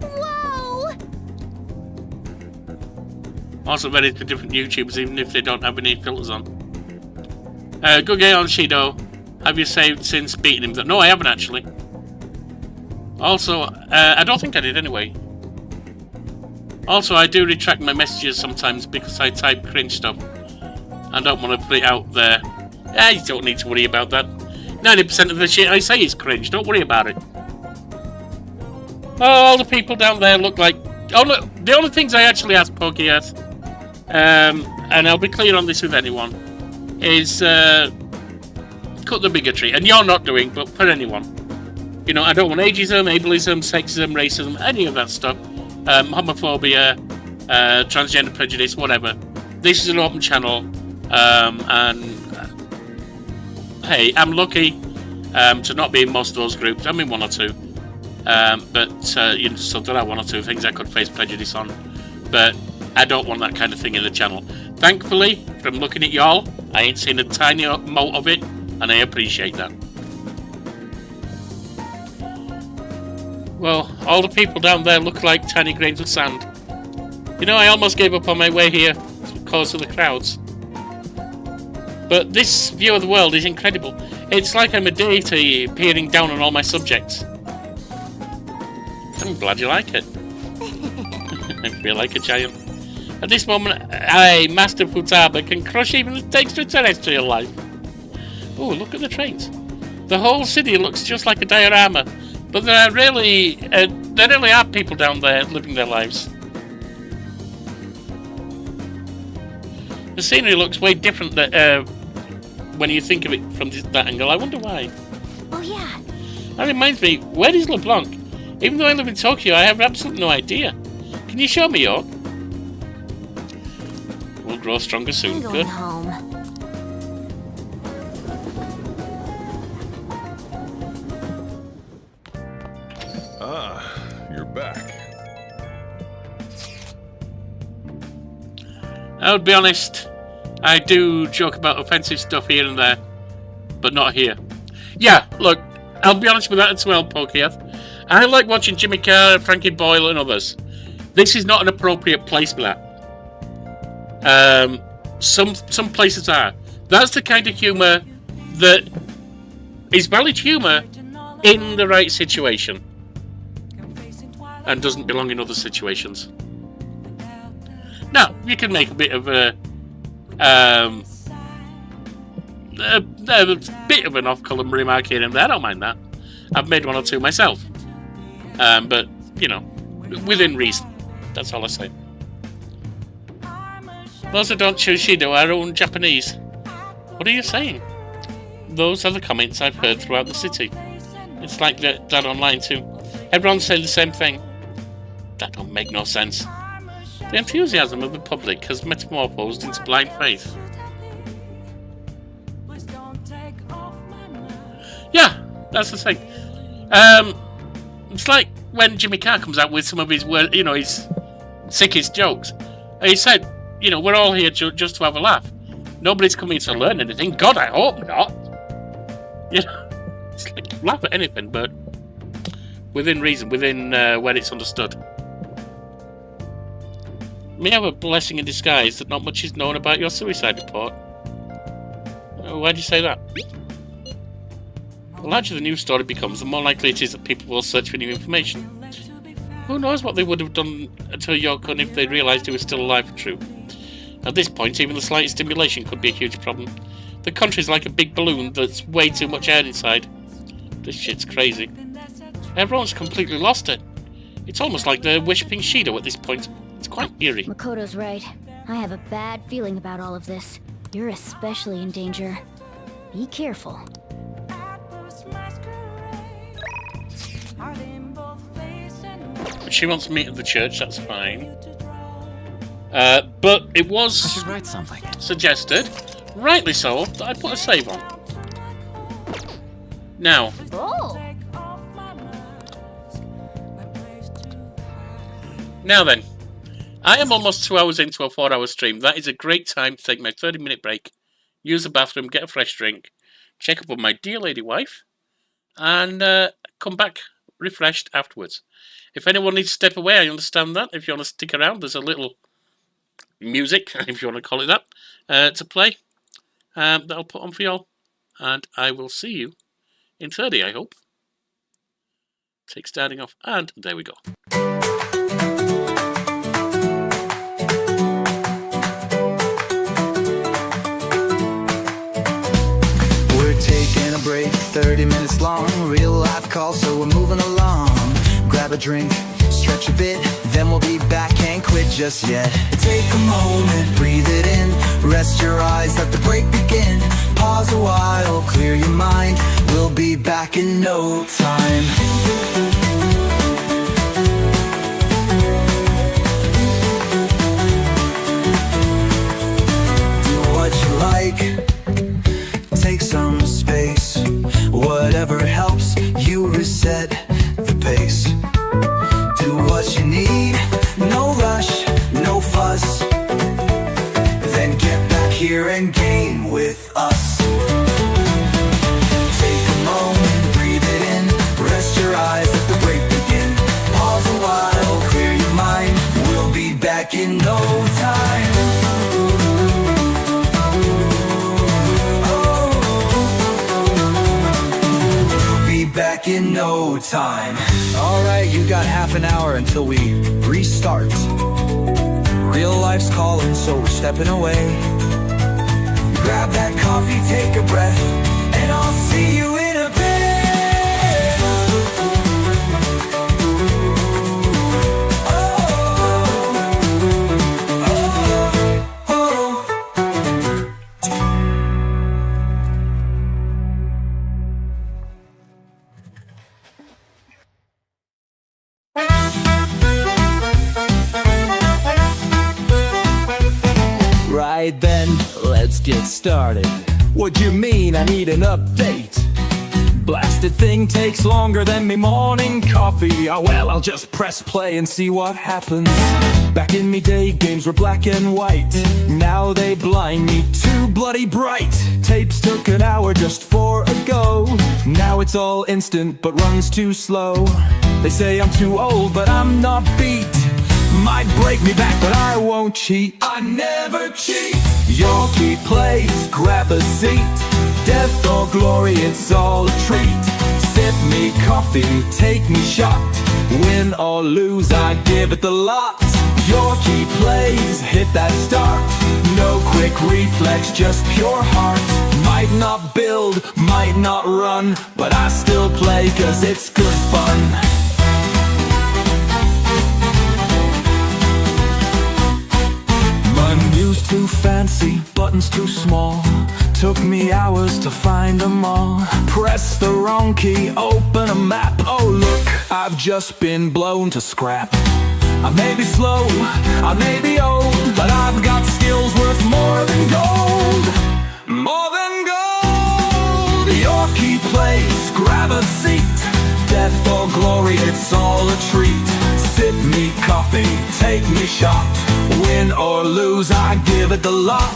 Whoa! Also ready for different YouTubers, even if they don't have any filters on. Good game on Shido. Have you saved since beating him? No, I haven't actually. Also, I don't think I did anyway. Also, I do retract my messages sometimes because I type cringe stuff. I don't want to put it out there. You don't need to worry about that. 90% of the shit I say is cringe. Don't worry about it. Oh, all the people down there look like... Oh, look, the only things I actually ask Pokey at, and I'll be clear on this with anyone, is cut the bigotry. And you're not doing, but for anyone. You know, I don't want ageism, ableism, sexism, racism, any of that stuff. Homophobia, transgender prejudice, whatever. This is an open channel, and hey, I'm lucky to not be in most of those groups. I'm in one or two, but you know, so there are one or two things I could face prejudice on, but I don't want that kind of thing in the channel. Thankfully, from looking at y'all, I ain't seen a tiny mote of it, and I appreciate that. Well, all the people down there look like tiny grains of sand. You know, I almost gave up on my way here because of the crowds. But this view of the world is incredible. It's like I'm a deity peering down on all my subjects. I'm glad you like it. I feel like a giant. At this moment, I, Master Futaba, can crush even the extraterrestrial life. Oh, look at the trains. The whole city looks just like a diorama. But there really are people down there living their lives. The scenery looks way different when you think of it from that angle. I wonder why. Oh yeah. That reminds me, where is LeBlanc? Even though I live in Tokyo, I have absolutely no idea. Can you show me, York? We'll grow stronger soon. I'm going Good. home. You're back. I would be honest, I do joke about offensive stuff here and there, but not here. Yeah, look, I'll be honest with that as well, Pokeath. I like watching Jimmy Carr, Frankie Boyle and others. This is not an appropriate place for that. Some places are. That's the kind of humour that is valid humour in the right situation. And doesn't belong in other situations. Now, you can make a bit of a bit of an off-colour remark here and there. I don't mind that. I've made one or two myself. But, you know, within reason. That's all I say. Those that don't choose Shido are own Japanese. What are you saying? Those are the comments I've heard throughout the city. It's like that online too. Everyone's saying the same thing. That don't make no sense. The enthusiasm of the public has metamorphosed into blind faith. Yeah, that's the thing. It's like when Jimmy Carr comes out with some of his, you know, his sickest jokes. He said, you know, we're all here just to have a laugh. Nobody's coming to learn anything. God, I hope not. You know, laugh at anything, but within reason, within where it's understood. May have a blessing in disguise that not much is known about your suicide report. Why do you say that? The larger the news story becomes, the more likely it is that people will search for new information. Who knows what they would have done to Yorkie if they realised he was still alive and true. At this point, even the slightest stimulation could be a huge problem. The country's like a big balloon that's way too much air inside. This shit's crazy. Everyone's completely lost it. It's almost like they're worshipping Shido at this point. It's quite eerie. Makoto's right. I have a bad feeling about all of this. You're especially in danger. Be careful. She wants to meet at the church, that's fine. But it was I should write something. Suggested, rightly so, that I put a save on. Now. Oh. Now then. I am almost 2 hours into a 4-hour stream. That is a great time to take my 30-minute break, use the bathroom, get a fresh drink, check up on my dear lady wife, and come back refreshed afterwards. If anyone needs to step away, I understand that. If you want to stick around, there's a little music, if you want to call it that, to play that I'll put on for y'all. And I will see you in 30, I hope. Take starting off, and there we go. We're taking a break, 30 minutes long. Real life call, so we're moving along. Grab a drink, stretch a bit, then we'll be back, can't quit just yet. Take a moment, breathe it in, rest your eyes, let the break begin. Pause a while, clear your mind, we'll be back in no time. Do what you like, take some space, whatever helps you reset the pace. Do what you need, no rush, no fuss. Then get back here and game with us. Take a moment, breathe it in, rest your eyes, let the break begin. Pause a while, clear your mind, we'll be back in no time. We'll be back in no time. Alright, you got half an hour until we restart. Real life's calling, so we're stepping away. Grab that coffee, take a breath, and I'll see you in a bit. Right then, let's get started. What do you mean I need an update? Blasted thing takes longer than me morning coffee. Oh well, I'll just press play and see what happens. Back in me day, games were black and white. Now they blind me too bloody bright. Tapes took an hour just for a go. Now it's all instant but runs too slow. They say I'm too old but I'm not beat. Might break me back, but I won't cheat. I never cheat. Yorkie plays, grab a seat. Death or glory, it's all a treat. Sip me coffee, take me shot. Win or lose, I give it the lot. Yorkie plays, hit that start. No quick reflex, just pure heart. Might not build, might not run, but I still play cause it's good fun. Menus too fancy, buttons too small. Took me hours to find them all. Press the wrong key, open a map. Oh look, I've just been blown to scrap. I may be slow, I may be old, but I've got skills worth more than gold. More than gold. Yorkie plays, grab a seat. Death or glory, it's all a treat. Sip me coffee, take me shot. Win or lose, I give it the lot.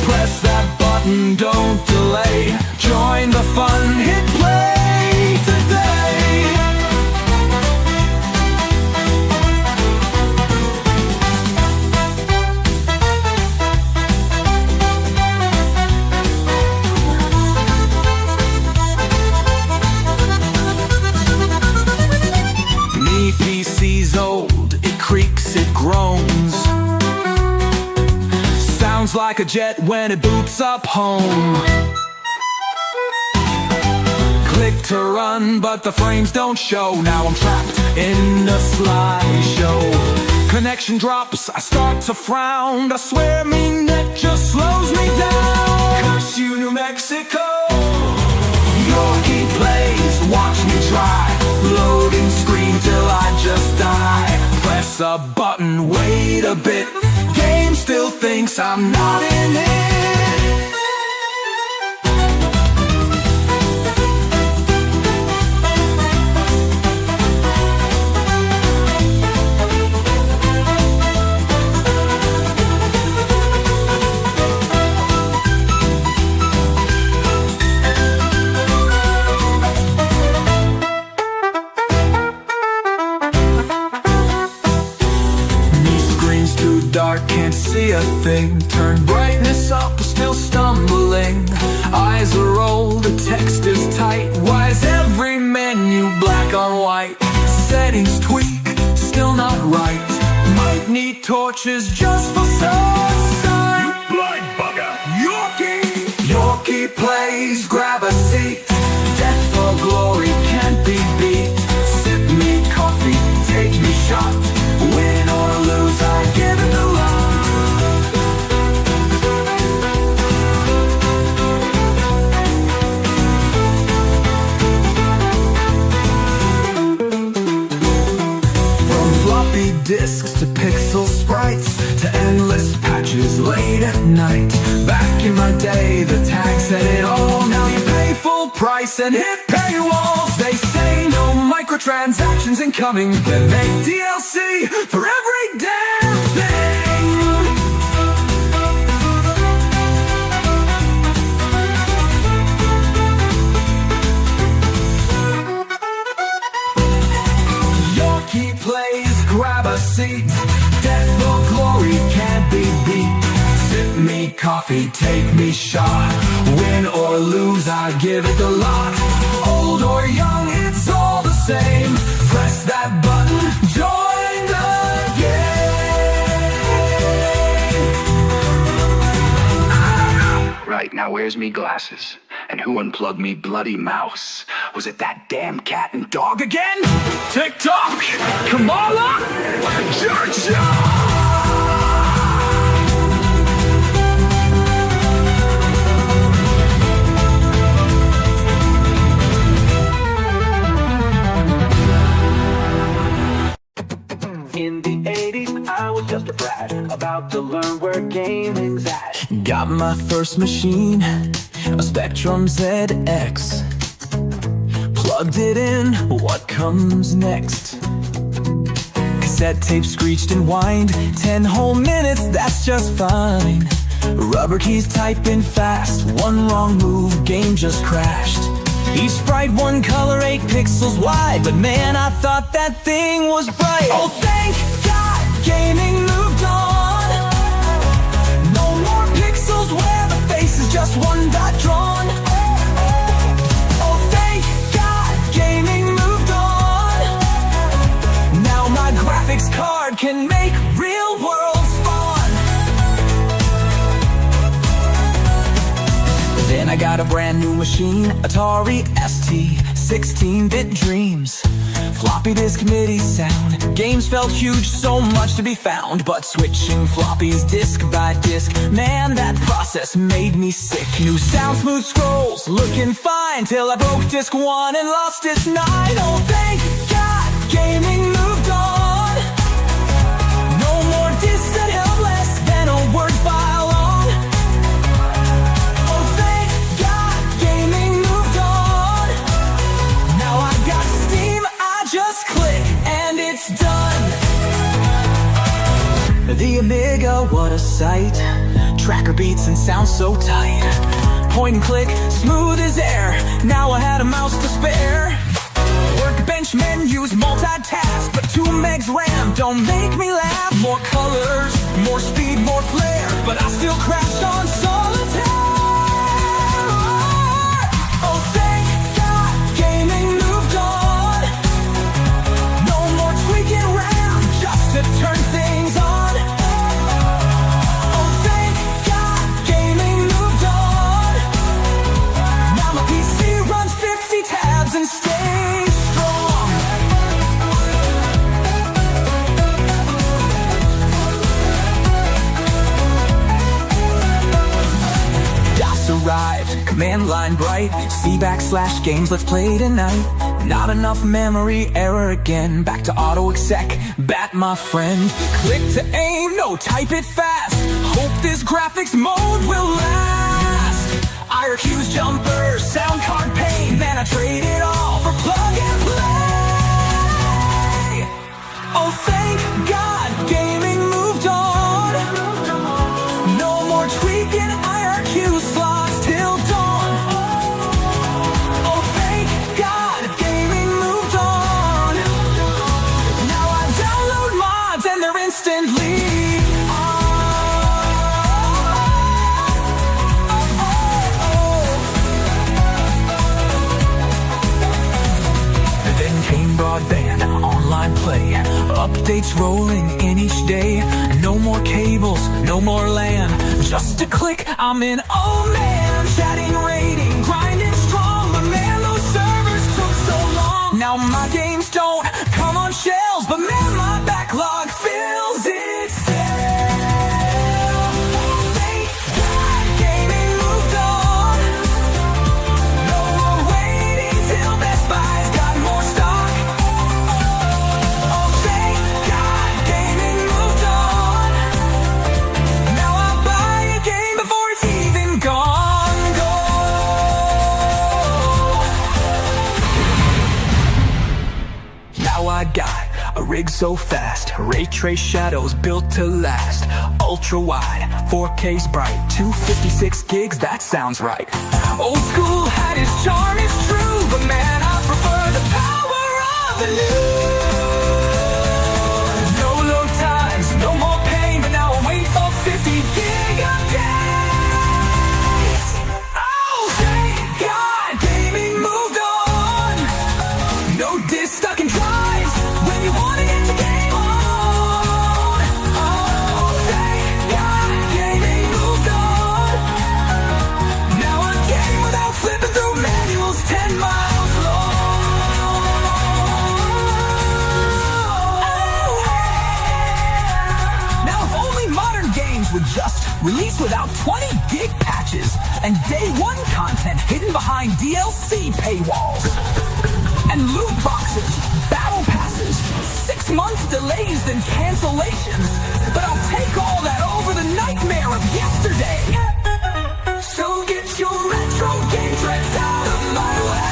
Press that button, don't delay. Join the fun, hit play. like a jet when it boots up home. Click to run, but the frames don't show. Now I'm trapped in a slideshow. Connection drops, I start to frown. I swear me net just slows me down. Curse you, New Mexico. Yorkie plays, watch me try. Loading screen till I just die. Press a button, wait a bit. Game still thinks I'm not in it. Dark, can't see a thing. Turn brightness up, still stumbling. Eyes are rolled, the text is tight. Why is every menu black on white? Settings tweak, still not right. Might need torches just for sunshine. You blind bugger! Yorkie! Yorkie plays, grab a seat. Death for glory can't be beat. Sip me coffee, take me shot. Win or lose, I give it the lot. From floppy disks to pixel sprites to endless patches late at night. Back in my day, the tag said it all. Now you pay full price and hit paywalls. They say no microtransactions incoming. They make DLC for every damn thing. Yorkie plays, grab a seat. Death for glory can't be beat. Sip me coffee, take me shot. Win or lose, I give it the lot. Old or young, it's all the same. Press that button, join the game. Right, now where's me glasses? And who unplugged me bloody mouse? Was it that damn cat and dog again? TikTok! Kamala! Georgia! In the 80s, I was just a brat, about to learn where gaming's at. Got my first machine, a Spectrum ZX. Plugged it in, what comes next? Cassette tape screeched and whined, 10 whole minutes, that's just fine. Rubber keys typing fast, one wrong move, game just crashed. Each sprite one color, 8 pixels wide. But man, I thought that thing was bright. Oh, thank God, gaming moved on. No more pixels where the face is just one dot drawn. Oh, thank God, gaming moved on. Now my graphics card can make real world spawn. Then I got a brand new machine, Atari ST, 16-bit dreams. Floppy disk MIDI sound, games felt huge, so much to be found. But switching floppies disc by disc, man, that process made me sick. New sound, smooth scrolls, looking fine, till I broke disc 1 and lost disc 9. Oh, thank God, gaming moved on. No more discs that held less than a word file long. Oh, thank God, gaming moved on. Now I got Steam, I just click and it's done. The Amiga, what a sight. Tracker beats and sounds so tight. Point and click, smooth as air. Now I had a mouse to spare. Workbench menus, multitask, but 2 megs RAM don't make me laugh. More colors, more speed, more flair, but I still crashed on solitaire. Oh, thank God, gaming moved on. No more tweaking around just to turn things on. Oh, thank God, Man line bright, C/games, let's play tonight. Not enough memory, error again. Back to auto exec, bat my friend. Click to aim, no, type it fast. Hope this graphics mode will last. IRQ's jumper, sound card pain. Man, I trade it all for plug and play. Oh, thank God, gaming moved on. No more tweaking IRQ slots till dawn. Oh, thank God, gaming moved on. Now I download mods and they're instantly broadband, online play, updates rolling in each day. No more cables, no more LAN. Just a click, I'm in. Oh man, chatting, rating, grinding strong. But man, those servers took so long. Now my games don't come on shelves, but man, my backlog fills itself. Thank God, gaming moved on. No more waiting till Best Buy's got more stock. I got a rig so fast, ray trace shadows built to last. Ultra wide, 4K's bright, 256 gigs, that sounds right. Old school had its charm, it's true, but man, I prefer the power of the new. No load times, no more pain, but now I wait for 50 gig updates. Oh, thank God, gaming moved on. No disk stuck in drives when you wanna get your game on. Oh, thank God, gaming moved on. Now I game without flipping through manuals 10 miles long. Now if only modern games would just release without 20 gig patches and day one content hidden behind DLC paywalls and loot boxes, battle passes, 6 months delays and cancellations. But I'll take all that over the nightmare of yesterday. So get your retro game threats out of my way.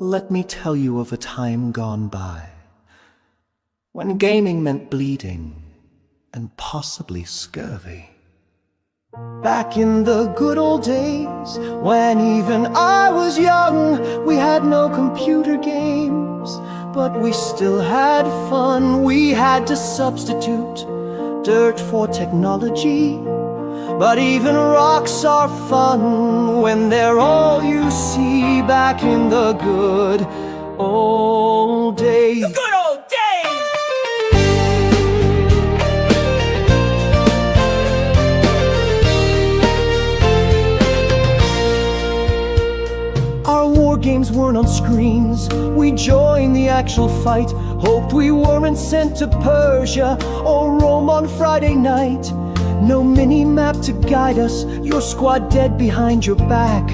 Let me tell you of a time gone by, when gaming meant bleeding and possibly scurvy. Back in the good old days, when even I was young, we had no computer games, but we still had fun. We had to substitute dirt for technology, but even rocks are fun when they're all you see. Back in the good old days. The good old days! Our war games weren't on screens. We joined the actual fight. Hoped we weren't sent to Persia or Rome on Friday night. No mini-map to guide us, your squad dead behind your back.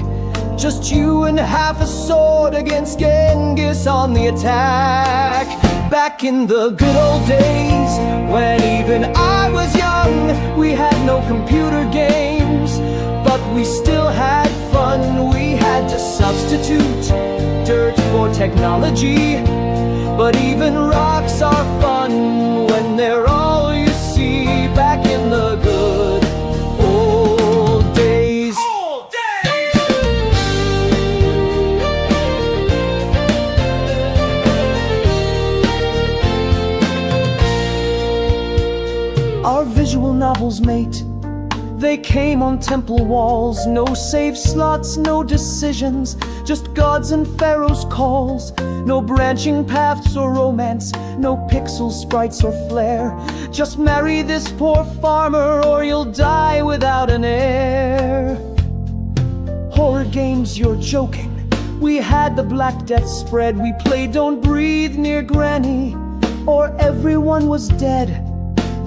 Just you and half a sword against Genghis on the attack. Back in the good old days, when even I was young, we had no computer games, but we still had fun. We had to substitute dirt for technology, but even rocks are fun when they're all you see. Back in the good old days. Our visual novels, mate, They came on temple walls, no save slots, no decisions, just gods and pharaohs' calls. No branching paths or romance, no pixel sprites or flair. Just marry this poor farmer or you'll die without an heir. Horror games, you're joking. We had the Black Death spread. We played Don't Breathe near Granny, or everyone was dead.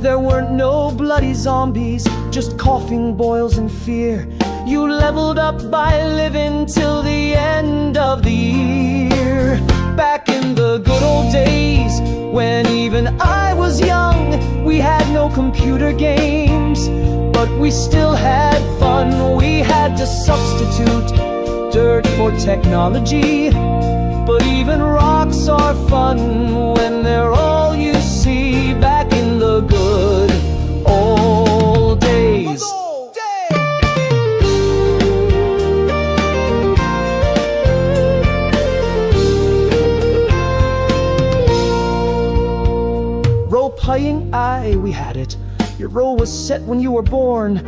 There weren't no bloody zombies, just coughing boils and fear. You leveled up by living till the end of the year. Back in the good old days, when even I was young, we had no computer games, but we still had fun. We had to substitute dirt for technology, but even rocks are fun when they're all you see. Back in the good old days. Role-playing, aye, we had it. Your role was set when you were born.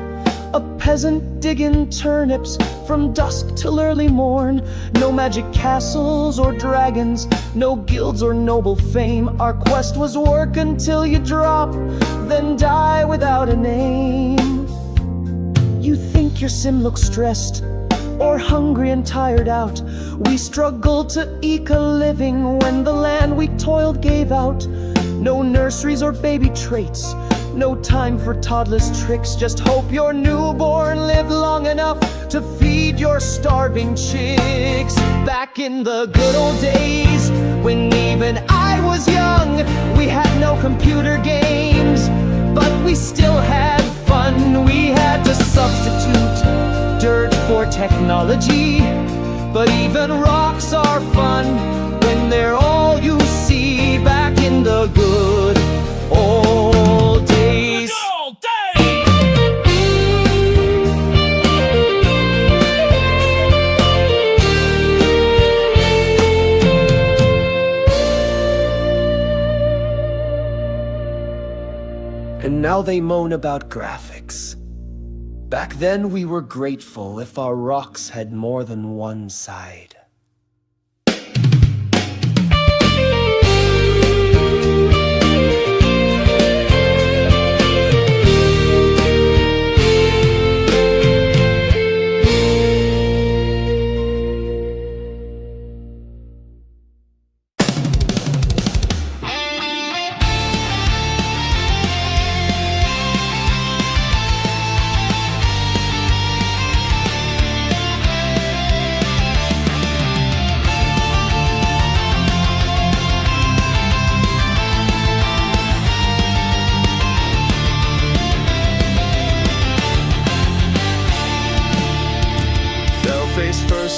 A peasant digging turnips from dusk till early morn. No magic castles or dragons, no guilds or noble fame. Our quest was work until you drop, then die without a name. You think your sim looks stressed, or hungry and tired out. We struggled to eke a living when the land we toiled gave out. No nurseries or baby traits, no time for toddlers' tricks. Just hope your newborn lived long enough to feed your starving chicks. Back in the good old days, when even I was young, we had no computer games, but we still had fun. We had to substitute dirt for technology, but even rocks are fun when they're all you see. Back in the good old days. And now they moan about graphics. Back then we were grateful if our rocks had more than one side.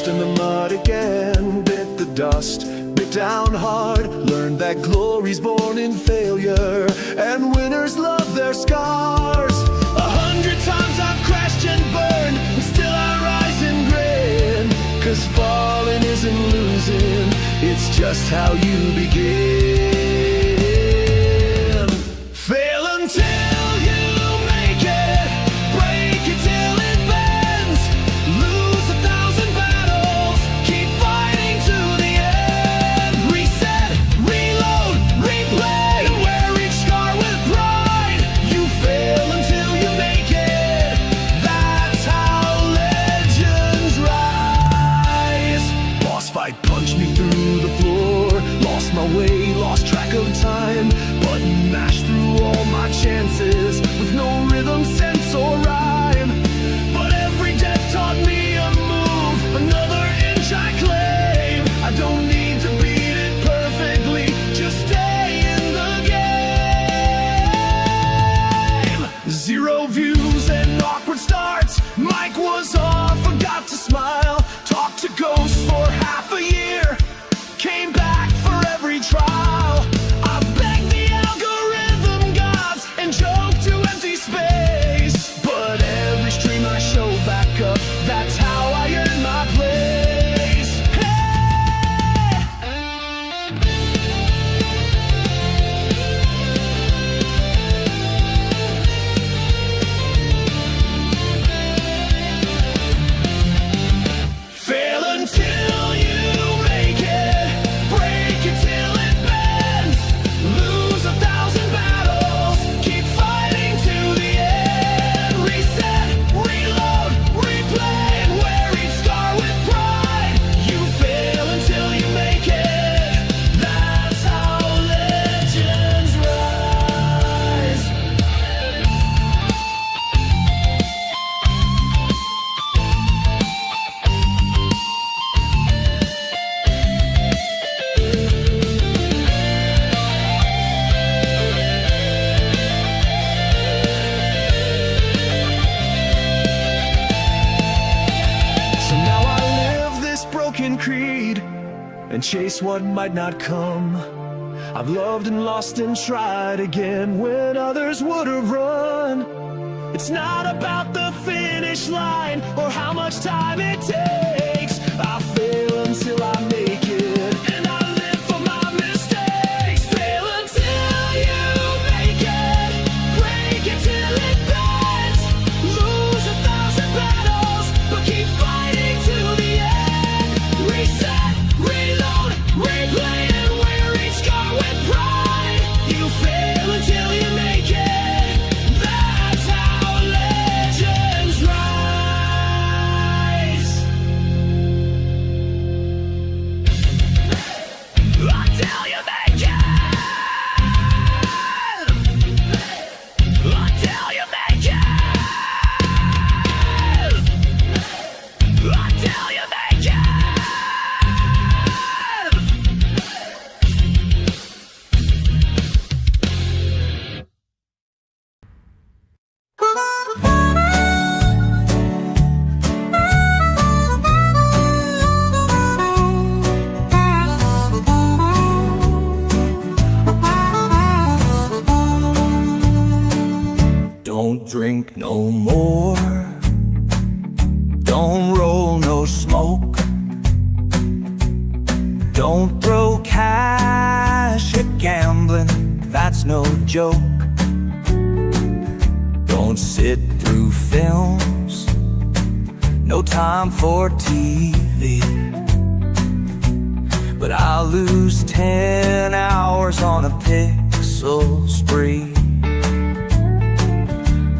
In the mud again, bit the dust, bit down hard, learned that glory's born in failure, and winners love their scars. 100 times I've crashed and burned, and still I rise and grin, 'cause falling isn't losing, it's just how you begin. Fail until you make it, break it till it bends, lose 1,000 battles, keep fighting to the end. Reset, reload, replay, and wear each scar with pride. You fail until you make it, that's how legends rise. Boss fight punched me through the floor, lost my way, lost track of and chase what might not come. I've loved and lost and tried again when others would have run. It's not about the finish line or how much time it takes. I fail until I make it, and I live for my mistakes. Fail until you make it, break it till it bends. Lose 1,000 battles, but keep fighting to the end. Reset, reload, replay, and wear each scar with pride. You fail until you make it. That's how legends rise. Until you make it. Until you make it. Until you make it. Don't drink no more. Don't roll no smoke. Don't throw cash at gambling, that's no joke. Don't sit through films, no time for TV. But I'll lose 10 hours on a pixel spree.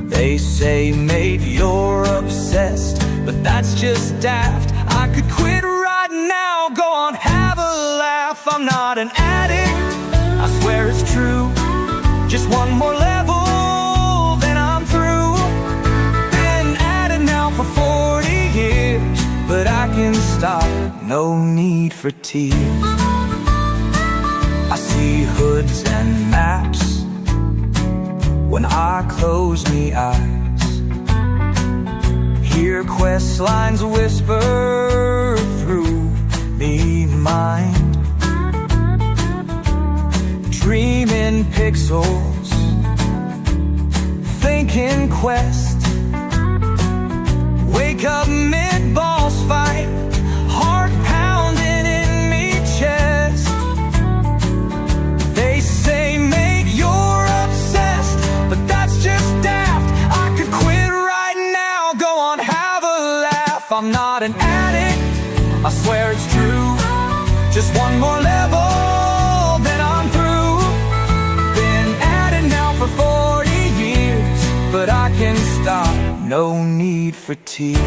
They say, mate, you're obsessed, but that's just daft. I could quit right now, go on, have a laugh. I'm not an addict, I swear it's true. Just one more level, then I'm through. Been at it now for 40 years, but I can stop, no need for tears. I see hoods and maps when I close me eyes. Hear quest lines whisper through me mind. Dreaming pixels, thinking quest. Wake up mid-boss fight, heart pounding in me chest. They say, mate, you're obsessed, but that's just daft. I could quit right now, go on, have a laugh. I'm not an addict, I swear it's true. Just one more level, then I'm through. Been at it now for 40 years, but I can stop, no need for tears.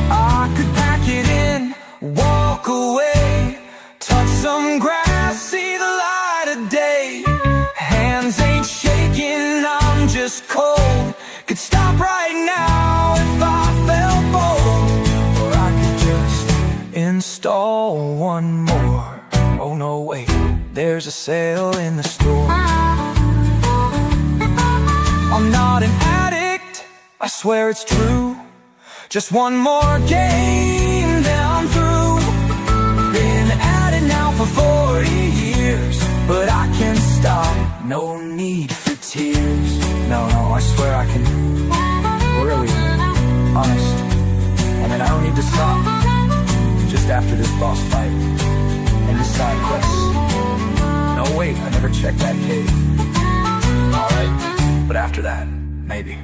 I could pack it in, walk away, touch some grass, see the light of day. Hands ain't shaking, I'm just cold. Could stop right now if I felt bold. Or I could just install one more. Oh no, wait, there's a sale in the store. I'm not an addict, I swear it's true. Just one more game, then I'm through. Been at it now for 40 years, but I can stop, no need for tears. No, I swear I can, really, honest. I mean, I don't need to stop, just after this boss fight and this side quest. No, wait, I never checked that cave. Alright, but after that, maybe.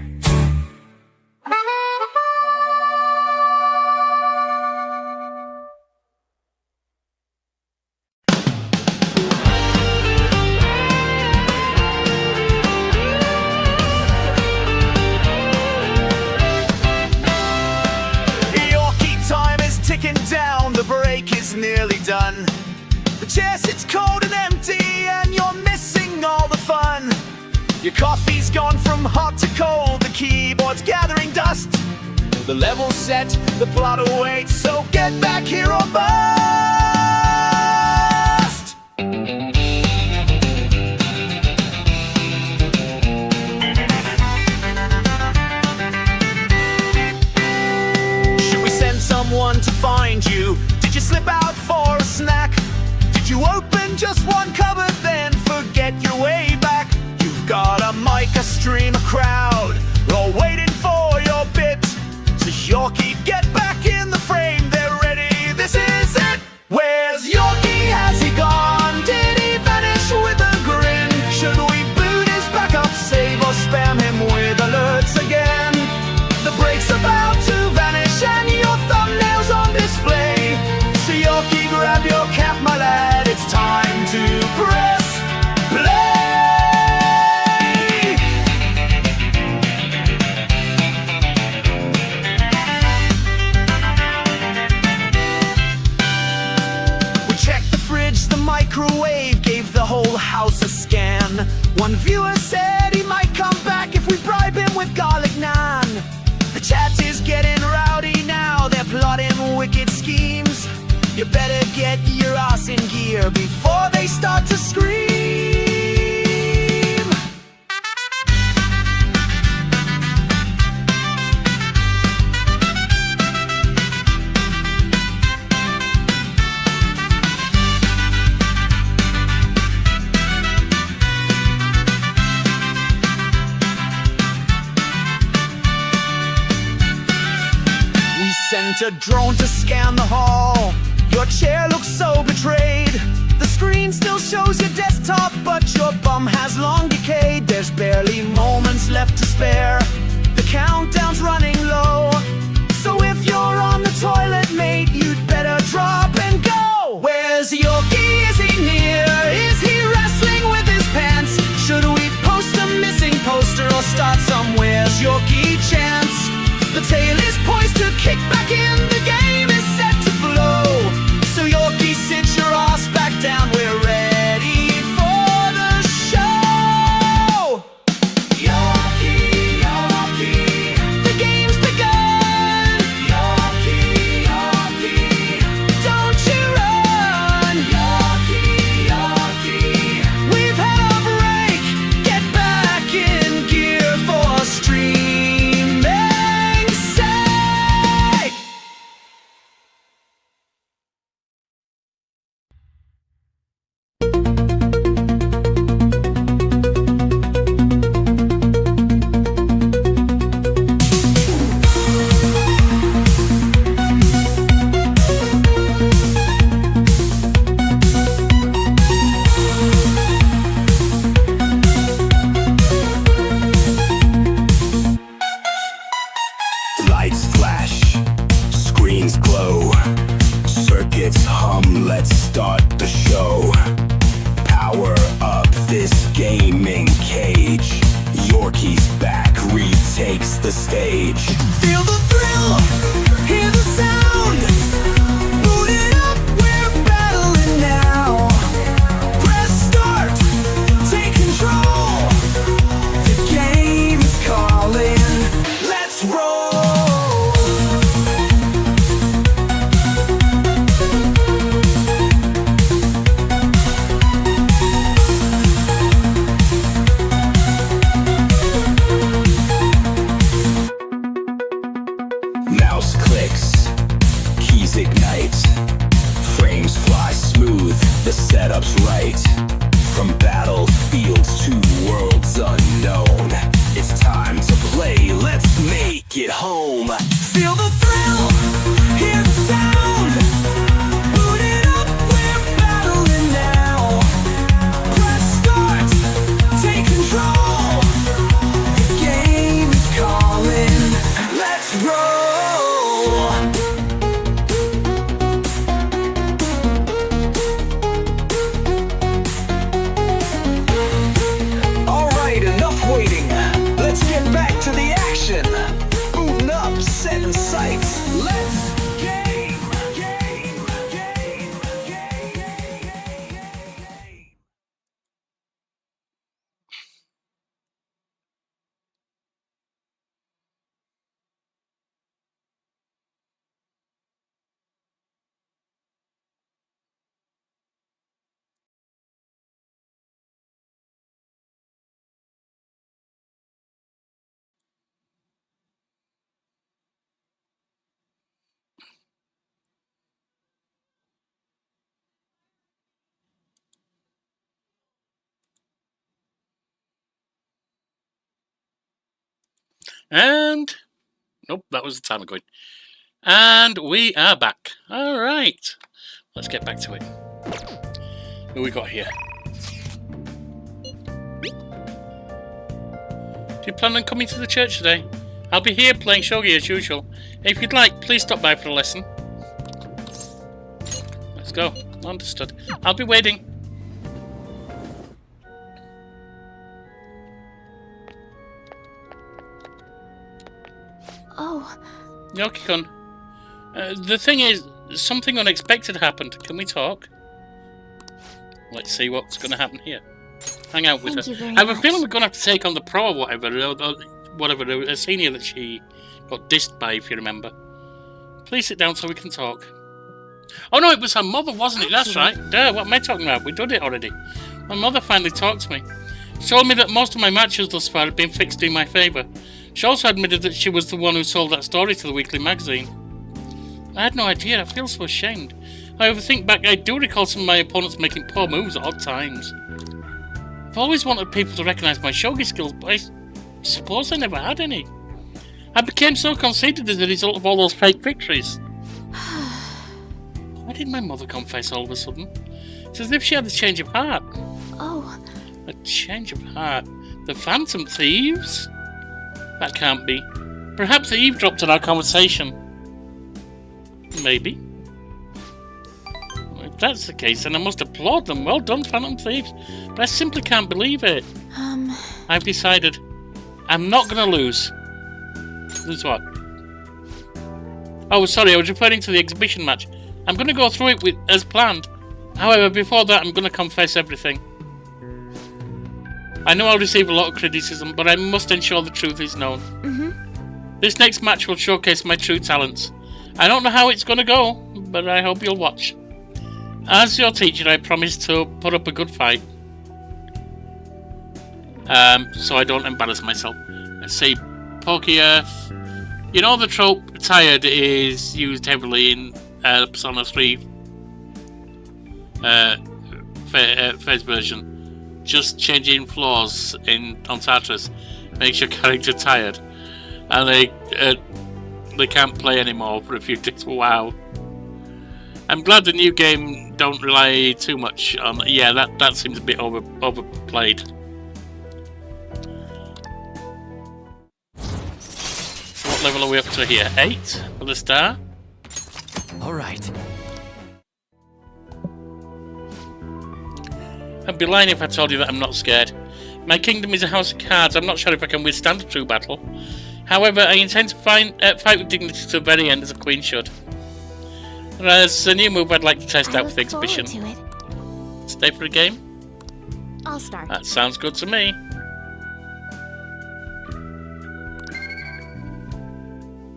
Yorkie, time is ticking down, the break is nearly done. The chair sits cold and empty, and you're missing all the fun. Your coffee's gone from hot to cold, the keyboard's gathering dust. The level's set, the plot awaits, so get back here or bust! Should we send someone to find you? Did you slip One viewer said he might come back if we bribe him with garlic naan. The chat is getting rowdy now, they're plotting wicked schemes. You better get your ass in gear before they start to scream. Sent a drone to scan the hall. Your chair looks so betrayed. The screen still shows your desktop, but your bum has long decayed. There's barely moments left to spare. The countdown's running low. So if you're on the toilet, mate, you'd better drop and go. Where's Yorkie? Is he near? Is he wrestling with his pants? Should we post a missing poster or start somewhere's Yorkie chance? The tail is poised to kick back in, the game is set to flow. So Yorkie, sit your ass back down, we're ready for the show. Yorkie, Yorkie, the game's begun. Yorkie, Yorkie, don't you run. Yorkie, Yorkie, we've had a break, get back in gear for streaming. Lights flash, screens glow, circuits hum, let's start the show. Power up this gaming cage. Yorkie's back, retakes the stage. Feel the thrill, hear the sound. Boot it up, we're battling now. Press start, take control. The game's calling, let's roll. Mouse clicks, keys ignite, frames fly smooth, the setup's right. From battlefields to worlds unknown, it's time to play, let's make it home. Feel the thrill, hear the sound. Boot it up, we're battling now. Press start, take control. The game is calling, let's roll. Alright, enough waiting. Let's get back to the action. Booting up, setting sights. Let's game. And nope, that was the timer going. And we are back. All right, let's get back to it. Who we got here? Do you plan on coming to the church today? I'll be here playing shogi as usual. If you'd like, please stop by for a lesson. Let's go. Understood. I'll be waiting. Oh. Yorkie-kun, the thing is, something unexpected happened. Can we talk? Let's see what's going to happen here. hang out with Thank her. you very I have a much. feeling we're going to have to take on the pro or whatever, a senior that she got dissed by, if you remember. Please sit down so we can talk. Oh no, it was her mother, wasn't it? That's right. Duh, what am I talking about? We did it already. My mother finally talked to me. She told me that most of my matches thus far had been fixed in my favour. She also admitted that she was the one who sold that story to the weekly magazine. I had no idea. I feel so ashamed. However, think back, I do recall some of my opponents making poor moves at odd times. I've always wanted people to recognise my shogi skills, but I suppose I never had any. I became so conceited as a result of all those fake victories. Why did my mother confess all of a sudden? It's as if she had a change of heart. Oh. A change of heart? The Phantom Thieves? That can't be. Perhaps they eavesdropped on our conversation. Maybe. If that's the case, then I must applaud them. Well done, Phantom Thieves. But I simply can't believe it. I've decided. I'm not going to lose. Lose what? Oh, sorry, I was referring to the exhibition match. I'm going to go through it as planned. However, before that, I'm going to confess everything. I know I'll receive a lot of criticism, but I must ensure the truth is known. This next match will showcase my true talents. I don't know how it's going to go, but I hope you'll watch. As your teacher, I promise to put up a good fight. So I don't embarrass myself. Let's see, Pokey Earth. You know the trope tired is used heavily in Persona 3 first version. Just changing floors on Tartarus makes your character tired, and they can't play anymore for a few days. Wow. I'm glad the new game don't rely too much on. Yeah, that seems a bit overplayed. So what level are we up to here? 8 for the star. All right. I'd be lying if I told you that I'm not scared. My kingdom is a house of cards. I'm not sure if I can withstand a true battle. However, I intend to fight with dignity to the very end, as a queen should. There's a new move I'd like to test out for the exhibition. Stay for a game? I'll start. That sounds good to me.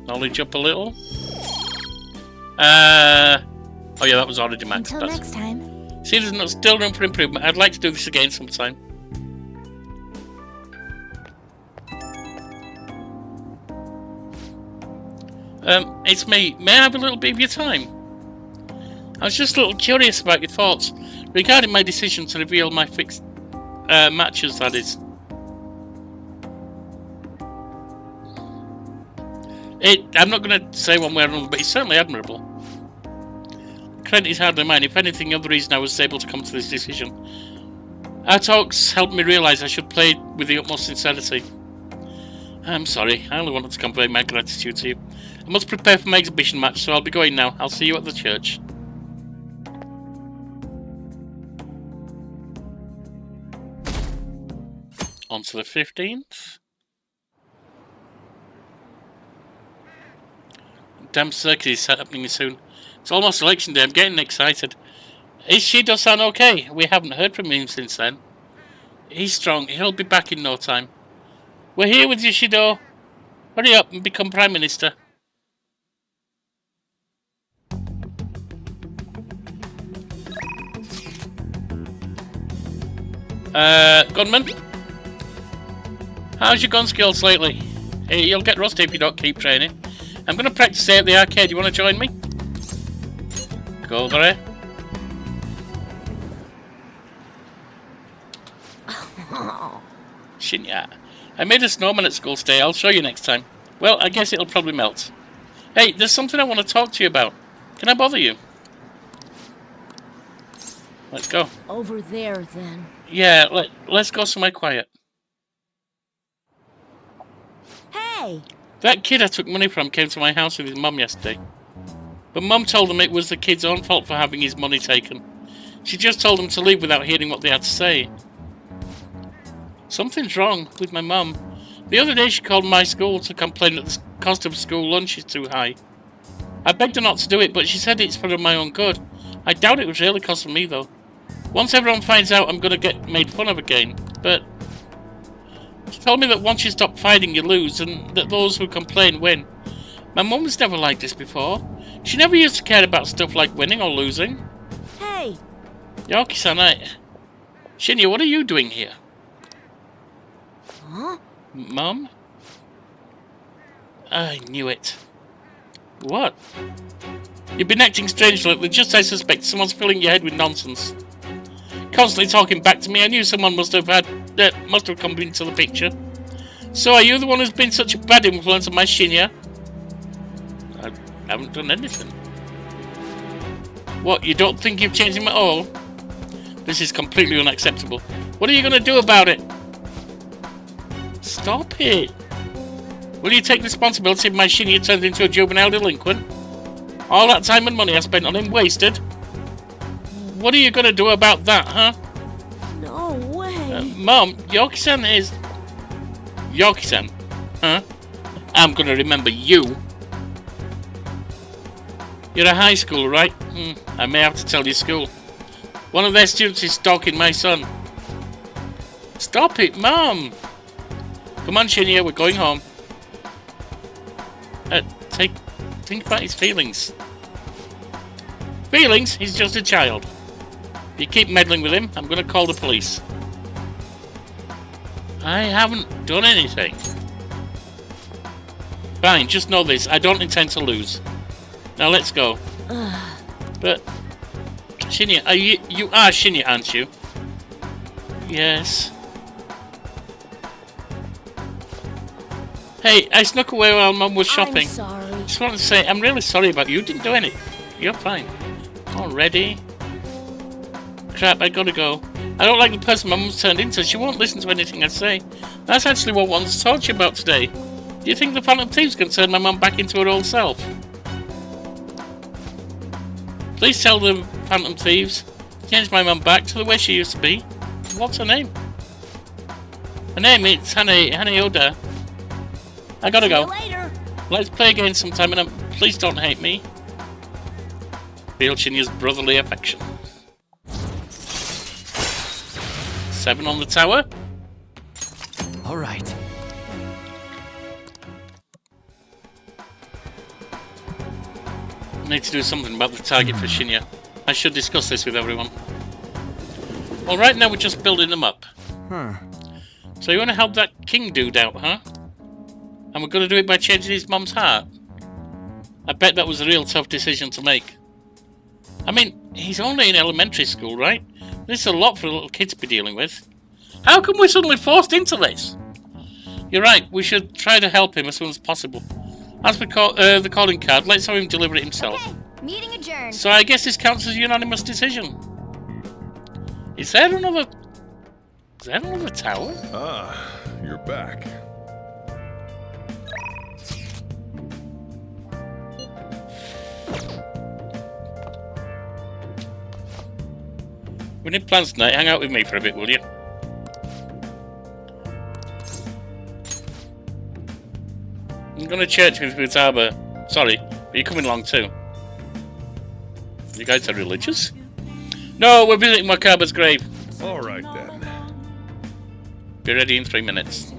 Knowledge up a little. Oh yeah, that was already maxed. Until next time. See, there's still room for improvement. I'd like to do this again sometime. It's me. May I have a little bit of your time? I was just a little curious about your thoughts regarding my decision to reveal my fixed matches, that is. I'm not going to say one way or another, but it's certainly admirable. Credit is hardly mine. If anything, the other reason I was able to come to this decision. Our talks helped me realise I should play with the utmost sincerity. I'm sorry, I only wanted to convey my gratitude to you. I must prepare for my exhibition match, so I'll be going now. I'll see you at the church. On to the 15th. Damn circuit is happening soon. It's almost election day. I'm getting excited. Is Shido-san okay? We haven't heard from him since then. He's strong. He'll be back in no time. We're here with you, Shido. Hurry up and become Prime Minister. Gunman? How's your gun skills lately? Hey, you'll get rusty if you don't keep training. I'm going to practice at the arcade. You want to join me? Go there. Shinya. I made a snowman at school today. I'll show you next time. Well, I guess it'll probably melt. Hey, there's something I want to talk to you about. Can I bother you? Let's go. Over there, then. Yeah, let's go somewhere quiet. Hey! That kid I took money from came to my house with his mum yesterday. But Mum told him it was the kid's own fault for having his money taken. She just told him to leave without hearing what they had to say. Something's wrong with my mum. The other day she called my school to complain that the cost of school lunch is too high. I begged her not to do it, but she said it's for my own good. I doubt it was really costing me, though. Once everyone finds out, I'm gonna get made fun of again. But she told me that once you stop fighting, you lose, and that those who complain win. My mum was never like this before. She never used to care about stuff like winning or losing. Hey! Yorkie-san, Shinya, what are you doing here? Huh? Mum? I knew it. What? You've been acting strange lately, just as I suspect someone's filling your head with nonsense. Constantly talking back to me, I knew someone must have come into the picture. So are you the one who's been such a bad influence on my Shinya? I haven't done anything. What, you don't think you've changed him at all? This is completely unacceptable. What are you going to do about it? Stop it. Will you take responsibility if my Shinya turns into a juvenile delinquent? All that time and money I spent on him wasted? What are you going to do about that, huh? No way. Mom, Yorkie-san is... Yorkie-san? Huh? I'm going to remember you. You're a high school, right? I may have to tell your school. One of their students is stalking my son. Stop it, Mom! Come on, Shinya, we're going home. Think about his feelings. Feelings? He's just a child. If you keep meddling with him, I'm going to call the police. I haven't done anything. Fine, just know this. I don't intend to lose. Now let's go. But... Shinya, you are Shinya, aren't you? Yes. Hey, I snuck away while Mum was shopping. I'm sorry. Just wanted to say, I'm really sorry about you. You didn't do anything. You're fine. Already? Crap, I gotta go. I don't like the person my mum's turned into. She won't listen to anything I say. That's actually what I wanted to talk to you about today. Do you think the Phantom Thieves can turn my mum back into her old self? Please tell the Phantom Thieves to change my mum back to the way she used to be. What's her name? Her name is Hane Oda. I gotta go. Let's play again sometime, and please don't hate me. Feel Shinya's brotherly affection. 7 on the tower. All right. I need to do something about the target for Shinya. I should discuss this with everyone. Well, right now we're just building them up. So you want to help that king dude out, huh? And we're going to do it by changing his mum's heart? I bet that was a real tough decision to make. I mean, he's only in elementary school, right? This is a lot for a little kid to be dealing with. How come we're suddenly forced into this? You're right, we should try to help him as soon as possible. As for the calling card, let's have him deliver it himself. Okay, meeting adjourned. So I guess this counts as a unanimous decision. Is there another tower? Ah, you're back. We need plans tonight. Hang out with me for a bit, will you? I'm going to church with Futaba. Sorry, but you're coming along too. You guys are religious? No, we're visiting Wakaba's grave. All right then. Be ready in 3 minutes.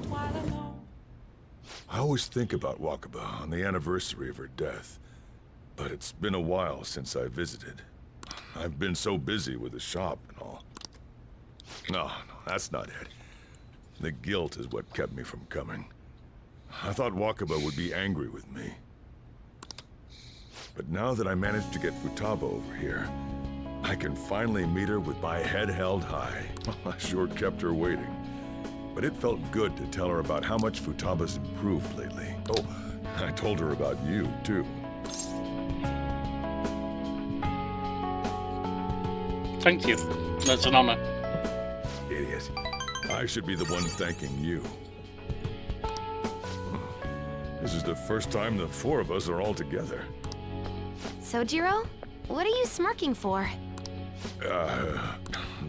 I always think about Wakaba on the anniversary of her death, but it's been a while since I visited. I've been so busy with the shop and all. No, that's not it. The guilt is what kept me from coming. I thought Wakaba would be angry with me. But now that I managed to get Futaba over here, I can finally meet her with my head held high. I sure kept her waiting. But it felt good to tell her about how much Futaba's improved lately. Oh, I told her about you, too. Thank you. That's an honor. Idiot. I should be the one thanking you. This is the first time the 4 of us are all together. Sojiro, what are you smirking for?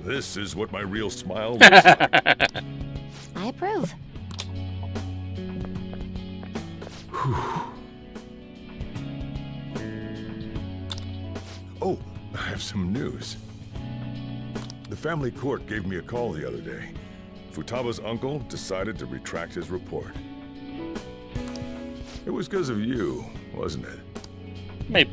This is what my real smile looks like. I approve. Oh, I have some news. The family court gave me a call the other day. Futaba's uncle decided to retract his report. It was because of you, wasn't it? Maybe.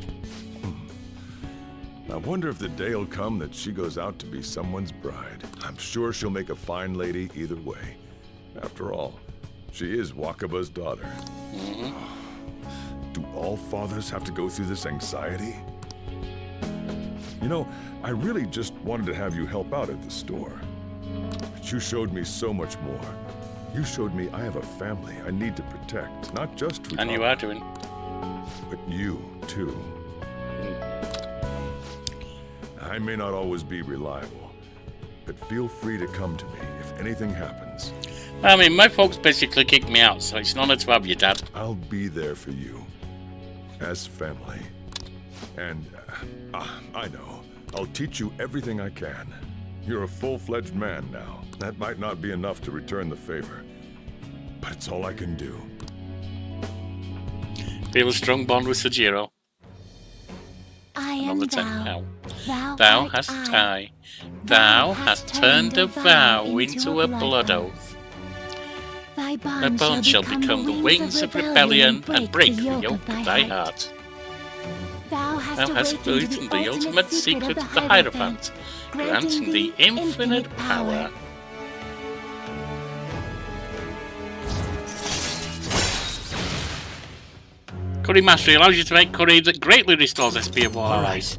I wonder if the day will come that she goes out to be someone's bride. I'm sure she'll make a fine lady either way. After all, she is Wakaba's daughter. Do all fathers have to go through this anxiety? You know, I really just wanted to have you help out at the store. But you showed me so much more. You showed me I have a family I need to protect, not just Futaba. And you are doing. But you, too. I may not always be reliable, but feel free to come to me if anything happens. I mean, my folks basically kicked me out, so it's an honor to have you, Dad. I'll be there for you, as family. And, I know, I'll teach you everything I can. You're a full-fledged man now. That might not be enough to return the favor, but it's all I can do. Feel a strong bond with Sojiro. I am thou. Thou hast tie. Thou hast turned a vow into a blood oath. Thy Thy bones shall become the wings of rebellion and break the yoke of thy heart. Thou hast awakened the ultimate secret of the Hierophant, granting thee infinite power. Curry Mastery allows you to make curry that greatly restores SP of all allies.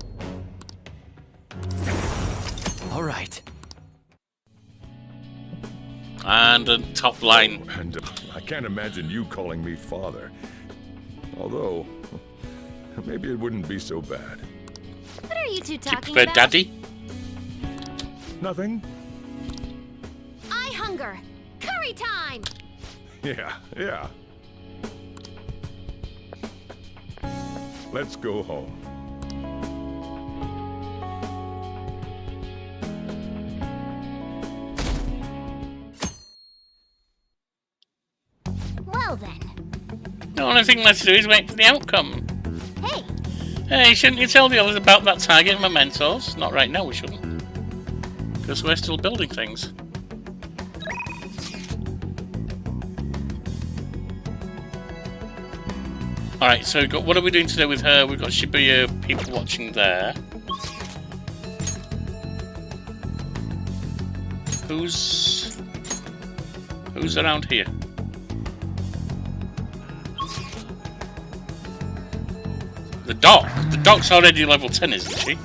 Alright. And the top line. And I can't imagine you calling me father. Although, maybe it wouldn't be so bad. What are you two talking about? Daddy? Nothing. I hunger. Curry time! Yeah. Let's go home. Well then. The only thing left to do is wait for the outcome. Hey, shouldn't you tell the others about that target and mementos? Not right now, we shouldn't. Because we're still building things. Alright, so what are we doing today with her? We've got Shibuya people watching there. Who's around here? The doc. The doc's already level 10, isn't she?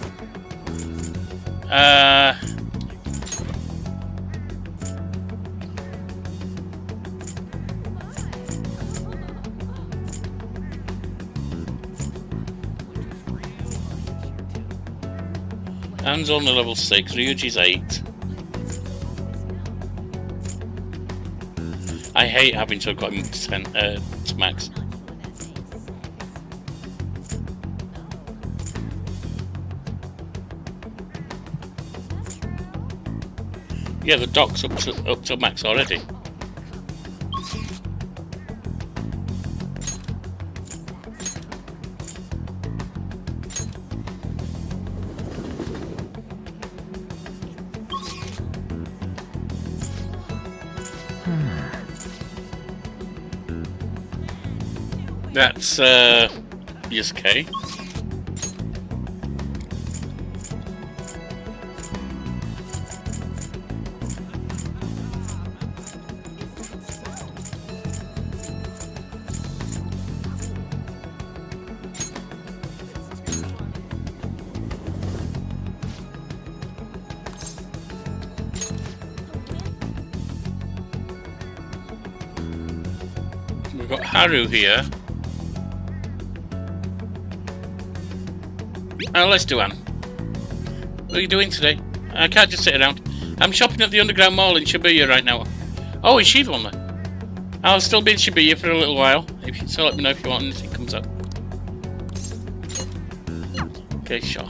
Anne's only level 6, Ryuji's 8. I hate having to have got him to max. Yeah, the doc's up to max already. That's Yusuke. We've got Haru here. Let's do Anne. What are you doing today? I can't just sit around. I'm shopping at the underground mall in Shibuya right now. Oh, is she the one then? I'll still be in Shibuya for a little while. So let me know if you want anything comes up. Okay, sure.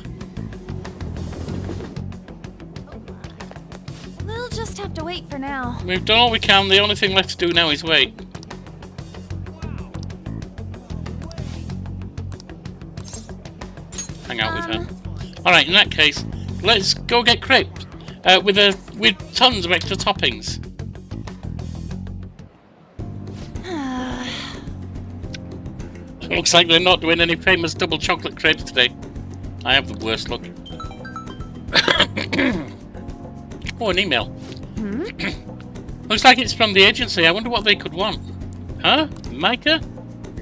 We'll just have to wait for now. We've done all we can. The only thing left to do now is wait. Hang out with her. Alright, in that case, let's go get crepes. with tons of extra toppings. Looks like they're not doing any famous double chocolate crepes today. I have the worst luck. Oh, an email. Looks like it's from the agency. I wonder what they could want. Huh? Micah?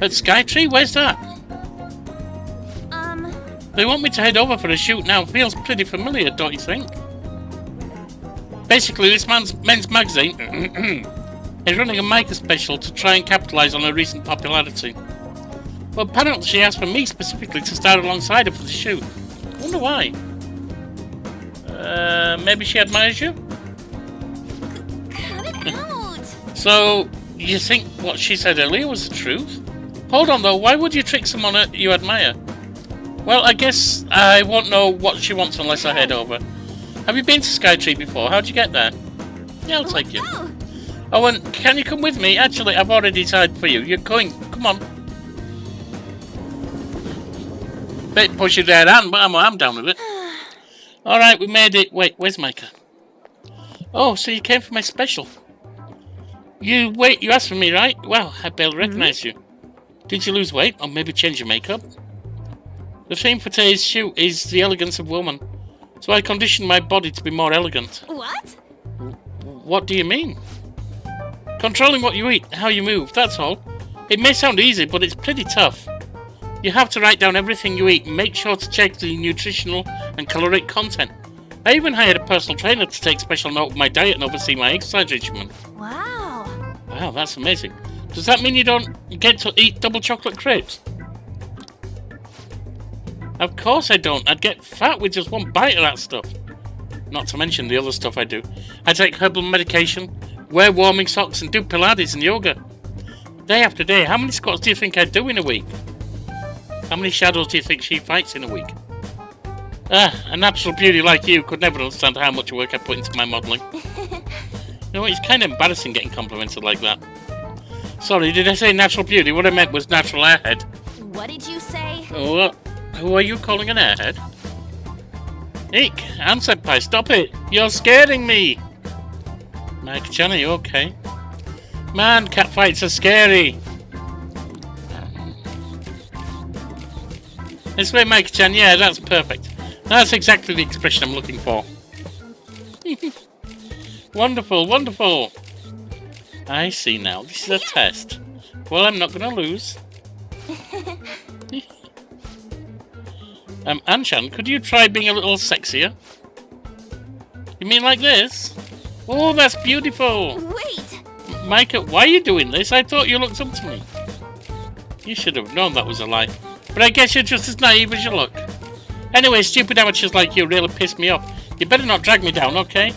At Skytree? Where's that? They want me to head over for a shoot now. Feels pretty familiar, don't you think? Basically, this men's magazine is running a Micah special to try and capitalise on her recent popularity. Well, apparently she asked for me specifically to star alongside her for the shoot. I wonder why. Maybe she admires you? Cut it out! So, you think what she said earlier was the truth? Hold on though, why would you trick someone you admire? Well, I guess I won't know what she wants unless I head over. Have you been to Skytree before? How'd you get there? Yeah, I'll take you. Oh, and can you come with me? Actually, I've already decided for you. You're going. Come on. Bit pushy there, Anne, but I'm down with it. Alright, we made it. Wait, where's Micah? Oh, so you came for my special. You asked for me, right? Well, I barely recognise you. Did you lose weight, or maybe change your makeup? The theme for today's shoot is the elegance of woman. So I conditioned my body to be more elegant. What? What do you mean? Controlling what you eat, how you move, that's all. It may sound easy, but it's pretty tough. You have to write down everything you eat and make sure to check the nutritional and caloric content. I even hired a personal trainer to take special note of my diet and oversee my exercise regimen. Wow. Wow, that's amazing. Does that mean you don't get to eat double chocolate crepes? Of course I don't. I'd get fat with just one bite of that stuff. Not to mention the other stuff I do. I take herbal medication, wear warming socks and do Pilates and yoga. Day after day, how many squats do you think I do in a week? How many shadows do you think she fights in a week? A natural beauty like you could never understand how much work I put into my modelling. You know, it's kind of embarrassing getting complimented like that. Sorry, did I say natural beauty? What I meant was natural airhead. What did you say? Oh, who are you calling an airhead? Eek, Anne Senpai, stop it! You're scaring me! Mike-chan, are you okay? Man, cat fights are scary! This way, Mike-chan, yeah, that's perfect. That's exactly the expression I'm looking for. Wonderful, wonderful! I see now, this is a test. Well, I'm not gonna lose. Anshan, could you try being a little sexier? You mean like this? Oh, that's beautiful! Wait! Micah, why are you doing this? I thought you looked up to me. You should have known that was a lie. But I guess you're just as naive as you look. Anyway, stupid amateurs like you really piss me off. You better not drag me down, okay?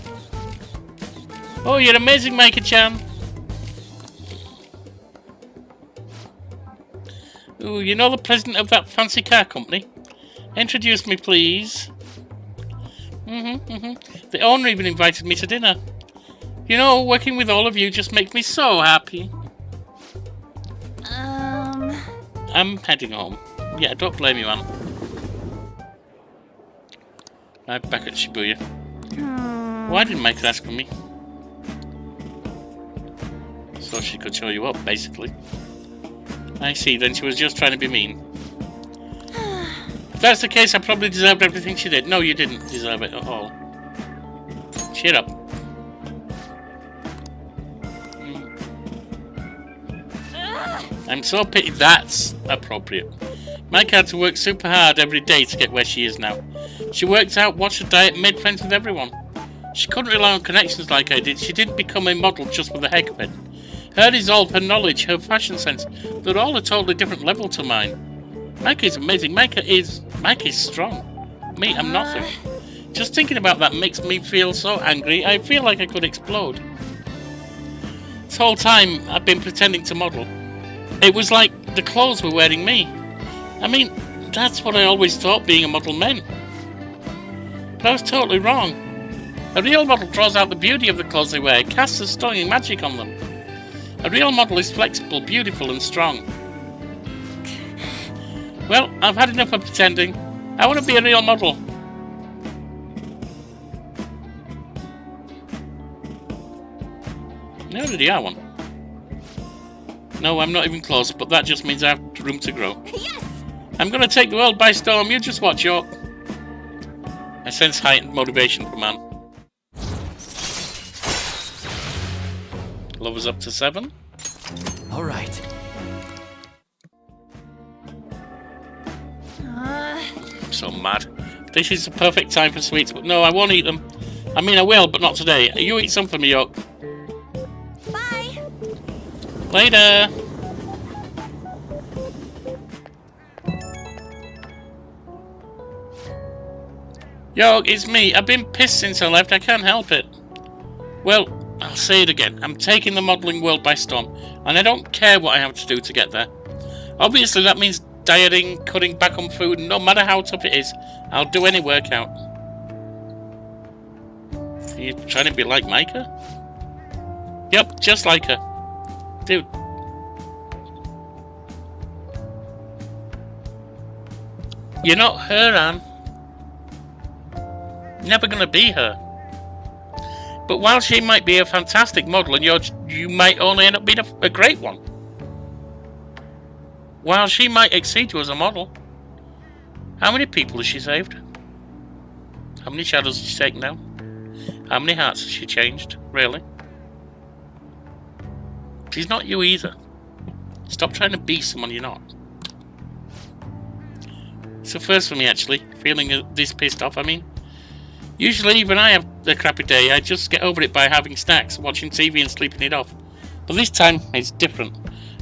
Oh, you're amazing, Micah-chan. Ooh, you know the president of that fancy car company? Introduce me, please. The owner even invited me to dinner. You know, working with all of you just makes me so happy. I'm heading home. Yeah, don't blame you, Anne. I'm back at Shibuya. Why didn't Micah ask for me? So she could show you up, basically. I see, then she was just trying to be mean. If that's the case, I probably deserved everything she did. No, you didn't deserve it at all. Cheer up. I'm so pity that's appropriate. Mike had to work super hard every day to get where she is now. She worked out, watched her diet, and made friends with everyone. She couldn't rely on connections like I did. She didn't become a model just for the heck of it. Her resolve, her knowledge, her fashion sense, they're all a totally different level to mine. Micah is amazing. Micah is strong. Me, I'm nothing. Just thinking about that makes me feel so angry. I feel like I could explode. This whole time, I've been pretending to model. It was like the clothes were wearing me. I mean, that's what I always thought being a model meant. But I was totally wrong. A real model draws out the beauty of the clothes they wear, casts a stunning magic on them. A real model is flexible, beautiful, and strong. Well, I've had enough of pretending. I want to be a real model. I already are one. No, I'm not even close, but that just means I have room to grow. Yes! I'm gonna take the world by storm, you just watch, York. I sense heightened motivation for man. Love is up to 7. All right. I'm so mad. This is the perfect time for sweets, but no, I won't eat them. I mean, I will, but not today. You eat some for me, York. Bye! Later! York, it's me. I've been pissed since I left. I can't help it. Well, I'll say it again. I'm taking the modelling world by storm, and I don't care what I have to do to get there. Obviously, that means dieting, cutting back on food, and no matter how tough it is, I'll do any workout. Are you trying to be like Micah? Yep, just like her. Dude. You're not her, Anne. Never gonna be her. But while she might be a fantastic model and you might only end up being a great one. While she might exceed you as a model. How many people has she saved? How many shadows has she taken down? How many hearts has she changed? Really? She's not you either. Stop trying to be someone you're not. It's the first for me actually, feeling this pissed off. I mean, usually when I have a crappy day, I just get over it by having snacks, watching TV and sleeping it off. But this time, it's different.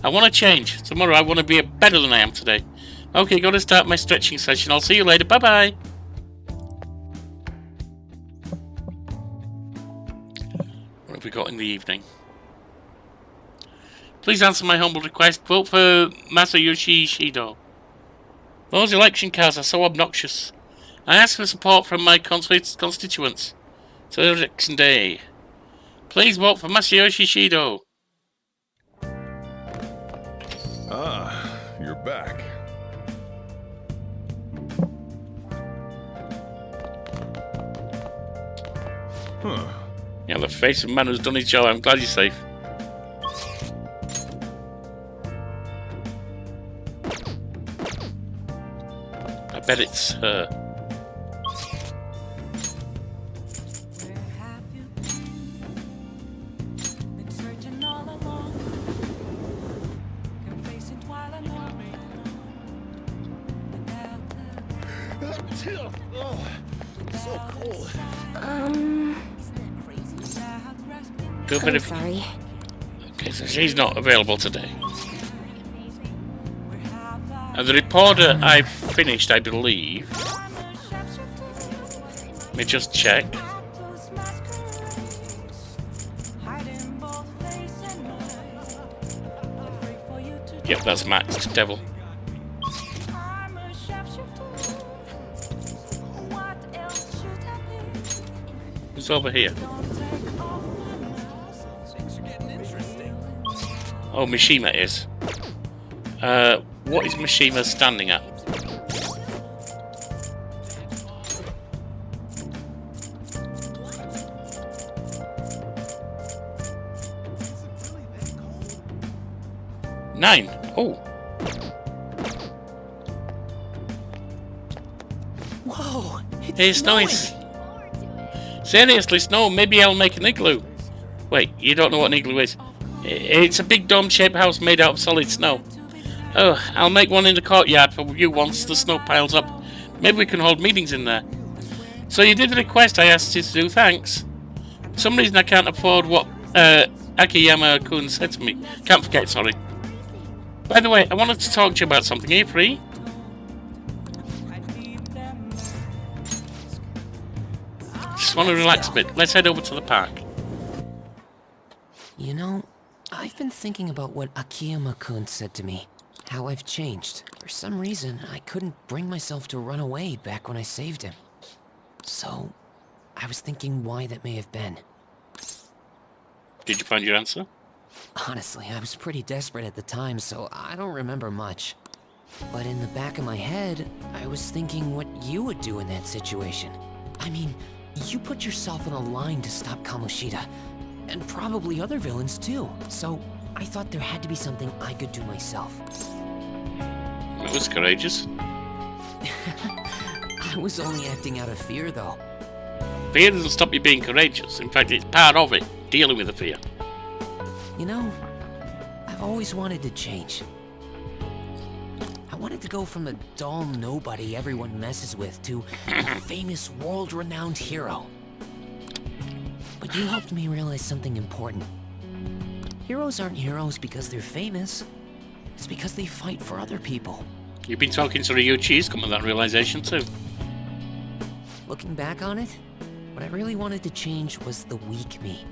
I want to change. Tomorrow I want to be better than I am today. Okay, gotta start my stretching session. I'll see you later. Bye-bye. What have we got in the evening? Please answer my humble request. Vote for Masayoshi Shido. Those election cards are so obnoxious. I ask for support from my constituents. It's election day. Please vote for Masayoshi Shido. Ah, you're back. Huh. Yeah, the face of man who's done his job. I'm glad he's safe. I bet it's her. So cold. I'm sorry. Okay, so she's not available today. And the reporter I've finished, I believe. Let me just check. Yep, that's Max Devil. Who's over here? Oh, Mishima is. What is Mishima standing at? Nine. Oh. Whoa! Hey, Snowy. Seriously, Snow, maybe I'll make an igloo. Wait, you don't know what an igloo is? It's a big dome-shaped house made out of solid snow. Oh, I'll make one in the courtyard for you once the snow piles up. Maybe we can hold meetings in there. So you did the request I asked you to do, thanks. For some reason I can't afford what Akiyama-kun said to me. Can't forget, sorry. By the way, I wanted to talk to you about something. Are you free? Just want to relax a bit. Let's head over to the park. You know, I've been thinking about what Akiyama-kun said to me. How I've changed. For some reason, I couldn't bring myself to run away back when I saved him. So, I was thinking why that may have been. Did you find your answer? Honestly, I was pretty desperate at the time, so I don't remember much. But in the back of my head, I was thinking what you would do in that situation. I mean, you put yourself on the line to stop Kamoshida. and probably other villains too. So I thought there had to be something I could do myself. It was courageous. I was only acting out of fear, though. Fear doesn't stop you being courageous. In fact, it's part of it, dealing with the fear. You know, I've always wanted to change. I wanted to go from a dull nobody everyone messes with to a famous world-renowned hero. But you helped me realize something important. Heroes aren't heroes because they're famous. It's because they fight for other people. You've been talking to Ryuichi, he's come to that realization too. Looking back on it, what I really wanted to change was the weak me.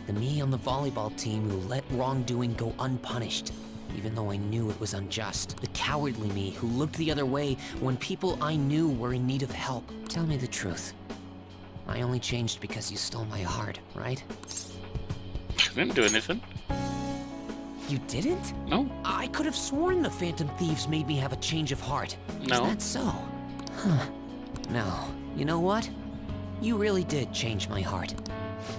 The me on the volleyball team who let wrongdoing go unpunished, even though I knew it was unjust. The cowardly me who looked the other way when people I knew were in need of help. Tell me the truth. I only changed because you stole my heart, right? I didn't do anything. You didn't? No. I could have sworn the Phantom Thieves made me have a change of heart. No. Is that so? Huh. No. You know what? You really did change my heart.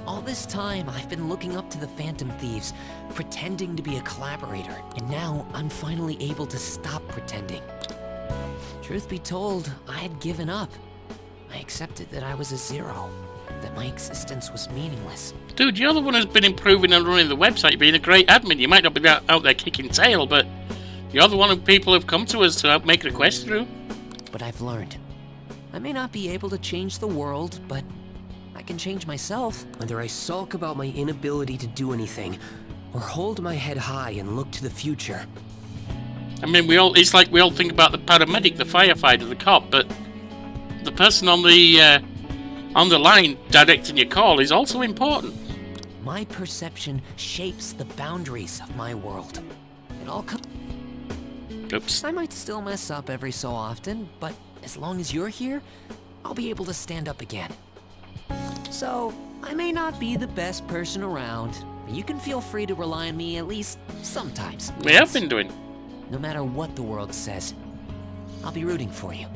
All this time, I've been looking up to the Phantom Thieves, pretending to be a collaborator, and now I'm finally able to stop pretending. Truth be told, I had given up. I accepted that I was a zero, that my existence was meaningless. Dude, you're the one who's been improving and running the website, being a great admin. You might not be out there kicking tail, but you're the one of people who've come to us to help make requests through. But I've learned. I may not be able to change the world, but I can change myself. Whether I sulk about my inability to do anything, or hold my head high and look to the future. I mean, it's like we all think about the paramedic, the firefighter, the cop, but the person on the line directing your call is also important. My perception shapes the boundaries of my world. It all comes... Oops. I might still mess up every so often, but as long as you're here, I'll be able to stand up again. So, I may not be the best person around, but you can feel free to rely on me at least sometimes. We have been doing. No matter what the world says, I'll be rooting for you.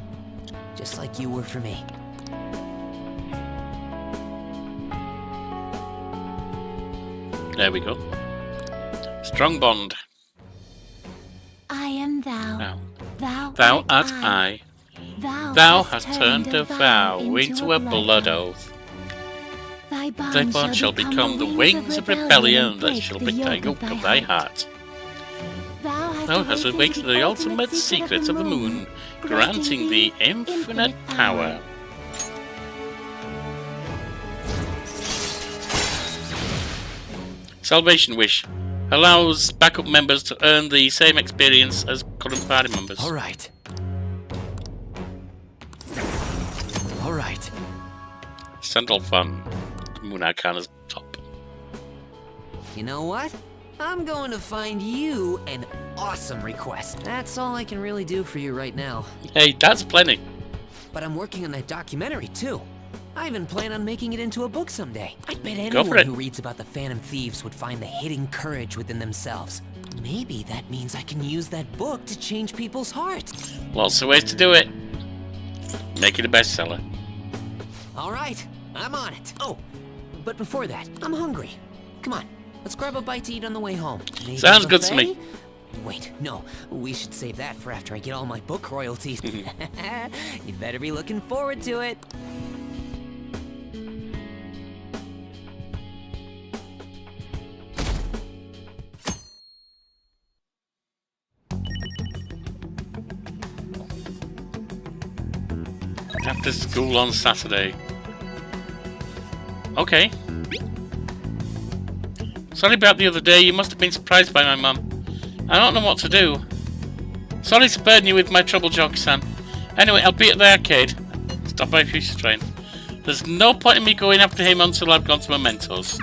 Just like you were for me. There we go. Strong bond. I am thou. Thou art I. Thou hast turned a vow into a blood oath. Thy Thy bond shall become the wings of rebellion that shall break the yoke of thy heart. Thou hast awakened the ultimate secret of the moon, granting thee infinite power. Salvation Wish allows backup members to earn the same experience as current party members. Alright. Alright. Sandalfan, Moon Arcana's top. You know what? I'm going to find you an awesome request. That's all I can really do for you right now. Hey, that's plenty. But I'm working on that documentary too. I even plan on making it into a book someday. I bet Go for anyone it. who reads about the Phantom Thieves would find the hidden courage within themselves. Maybe that means I can use that book to change people's hearts. Lots of ways to do it. Make it a bestseller. All right, I'm on it. Oh, but before that, I'm hungry. Come on, let's grab a bite to eat on the way home. Maybe Sounds a good to me. buffet? Wait, no, we should save that for after I get all my book royalties. You better be looking forward to it. After school on Saturday. Okay. Sorry about the other day, you must have been surprised by my mum. I don't know what to do. Sorry to burden you with my trouble, Yorkie-san. Anyway, I'll be at the arcade. Stop by Future Train. There's no point in me going after him until I've gone to Mementos.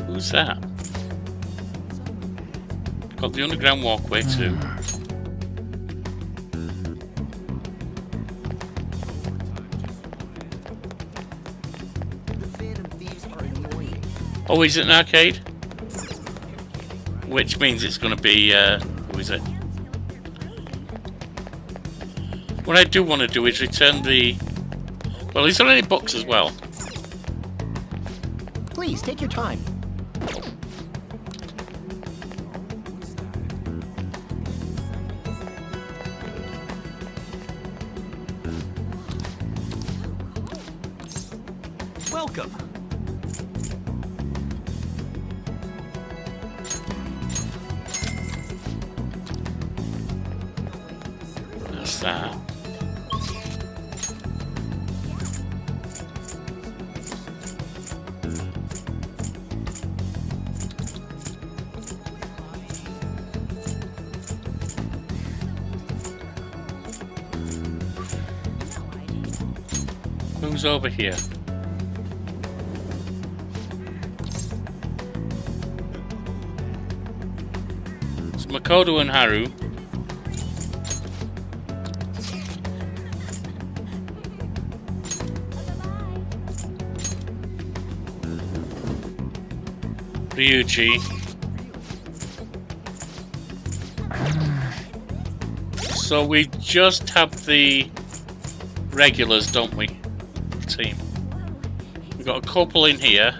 Who's that? Got the underground walkway too. Oh, is it an arcade? Which means it's going to be, who is it? What I do want to do is return the... Well, is there any books as well? Please, take your time. Welcome. That's that. Who's over here? It's Makoto and Haru. Ryuji. So we just have the regulars, don't we? Team. We've got a couple in here.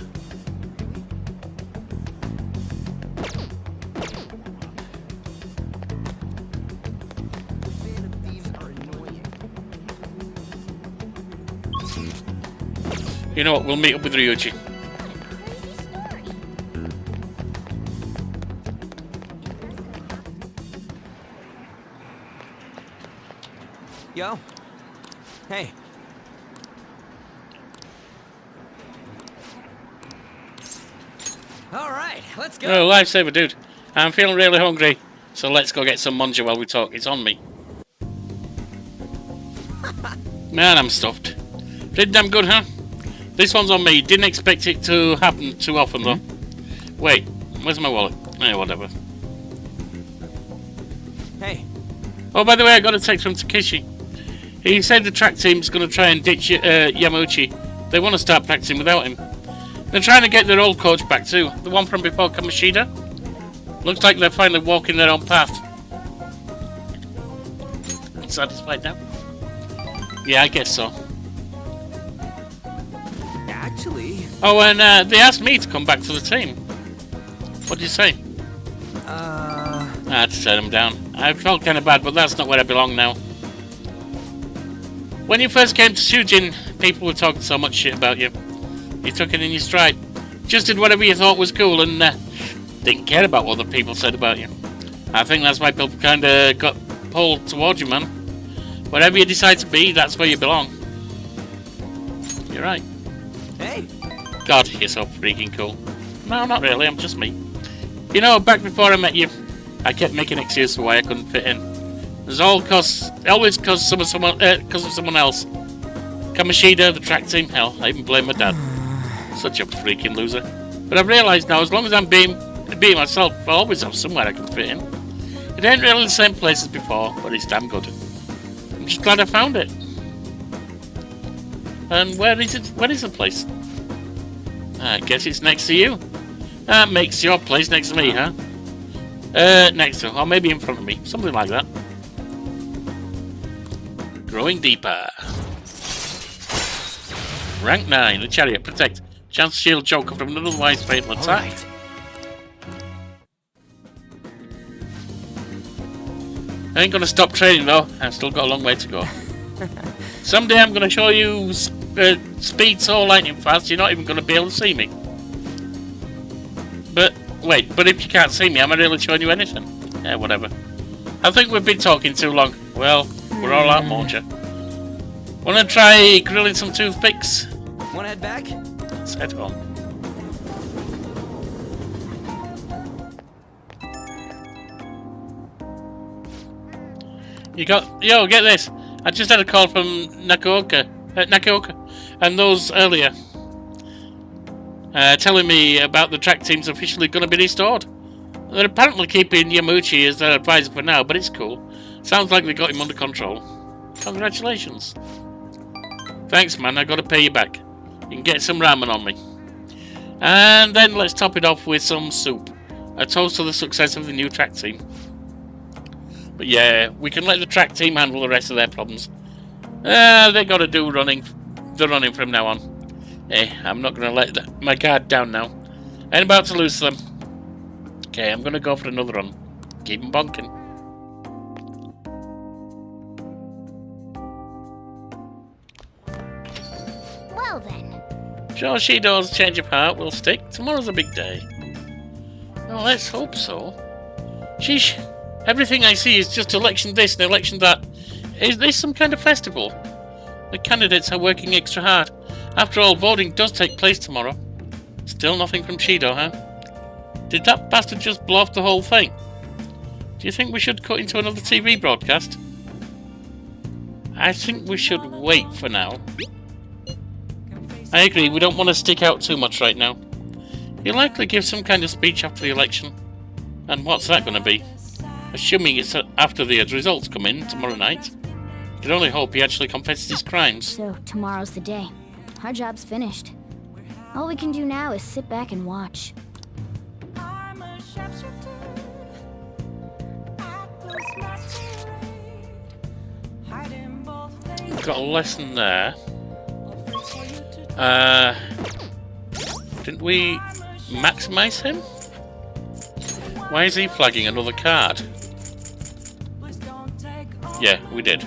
You know what? We'll meet up with Ryuji. Yo. Hey. All right, let's go. Oh, lifesaver, dude. I'm feeling really hungry, so let's go get some munja while we talk. It's on me. Man, I'm stuffed. Did damn good, huh? This one's on me. Didn't expect it to happen too often, though. Wait, where's my wallet? Eh, whatever. Hey. Oh, by the way, I got a text from Takeshi. He said the track team's going to try and ditch Yamauchi. They want to start practicing without him. They're trying to get their old coach back too. The one from before Kamishida. Looks like they're finally walking their own path. Satisfied now? Yeah, I guess so. Actually... Oh, and they asked me to come back to the team. What did you say? I had to turn them down. I felt kind of bad, but that's not where I belong now. When you first came to Shujin, people were talking so much shit about you. You took it in your stride. Just did whatever you thought was cool and didn't care about what the people said about you. I think that's why people kind of got pulled towards you, man. Whatever you decide to be, that's where you belong. You're right. Hey. God, you're so freaking cool. No, not really. I'm just me. You know, back before I met you, I kept making excuses for why I couldn't fit in. It was always because of someone else. Kamishida, the track team, hell, I even blame my dad. Such a freaking loser. But I've realised now, as long as I'm being myself, I always have somewhere I can fit in. It ain't really the same place as before, but it's damn good. I'm just glad I found it. And where is it? Where is the place? I guess it's next to you. That makes your place next to me, huh? Next to, or maybe in front of me. Something like that. Growing deeper. Rank 9, the chariot, protect. Chance to shield Joker from an otherwise fatal attack. Right. I ain't gonna stop training though, I've still got a long way to go. Someday I'm gonna show you speed so lightning fast you're not even gonna be able to see me. But, wait, but if you can't see me, am I really showing you anything? Yeah, whatever. I think we've been talking too long. Well, we're all out, Monja. Wanna try grilling some toothpicks? Wanna head back? Let's head home. Yo, get this. I just had a call from Nakoka, and those earlier. Telling me about the track team's officially gonna be restored. They're apparently keeping Yamuchi as their advisor for now, but it's cool. Sounds like they got him under control. Congratulations. Thanks, man. I gotta pay you back. You can get some ramen on me. And then let's top it off with some soup. A toast to the success of the new track team. But yeah, we can let the track team handle the rest of their problems. They gotta do the running from now on. I'm not gonna let my guard down now. I'm about to lose them. Okay, I'm gonna go for another run. Keep them bonking. Well then. Sure, Shido's change of heart will stick. Tomorrow's a big day. Oh, let's hope so. Sheesh. Everything I see is just election this and election that. Is this some kind of festival? The candidates are working extra hard. After all, voting does take place tomorrow. Still nothing from Shido, huh? Did that bastard just blow off the whole thing? Do you think we should cut into another TV broadcast? I think we should wait for now. I agree, we don't want to stick out too much right now. He'll likely give some kind of speech after the election. And what's that going to be? Assuming it's after the results come in tomorrow night. You can only hope he actually confesses his crimes. So, tomorrow's the day. Our job's finished. All we can do now is sit back and watch. We've got a lesson there. Didn't we maximize him? Why is he flagging another card? Yeah, we did.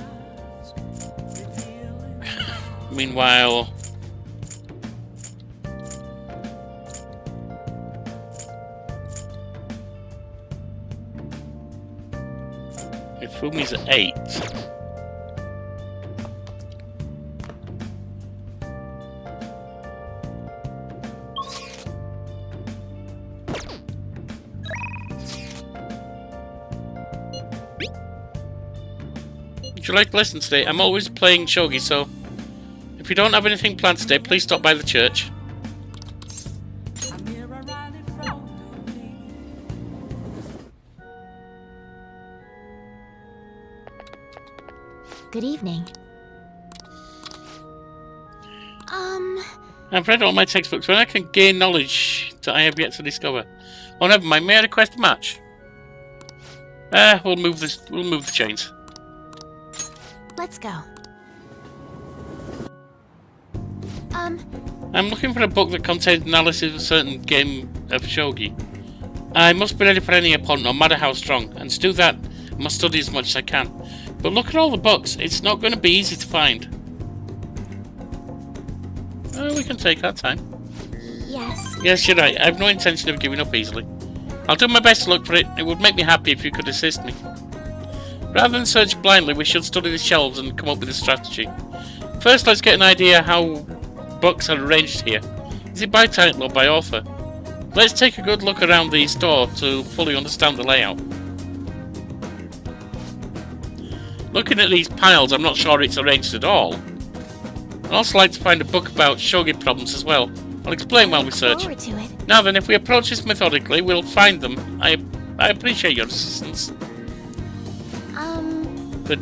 Meanwhile... if Fumi's at 8... Would you like to listen today? I'm always playing shogi, so if you don't have anything planned today, please stop by the church. Good evening. I've read all my textbooks, but I can gain knowledge that I have yet to discover. Oh, never mind. May I request a match? We'll move the chains. Let's go. I'm looking for a book that contains analysis of a certain game of shogi. I must be ready for any opponent, no matter how strong, and to do that, I must study as much as I can. But look at all the books, it's not going to be easy to find. We can take our time. Yes. Yes, you're right, I have no intention of giving up easily. I'll do my best to look for it, it would make me happy if you could assist me. Rather than search blindly, we should study the shelves and come up with a strategy. First, let's get an idea how books are arranged here. Is it by title or by author? Let's take a good look around the store to fully understand the layout. Looking at these piles, I'm not sure it's arranged at all. I'd also like to find a book about shogi problems as well. I'll explain while we search. Now then, if we approach this methodically, we'll find them. I appreciate your assistance. The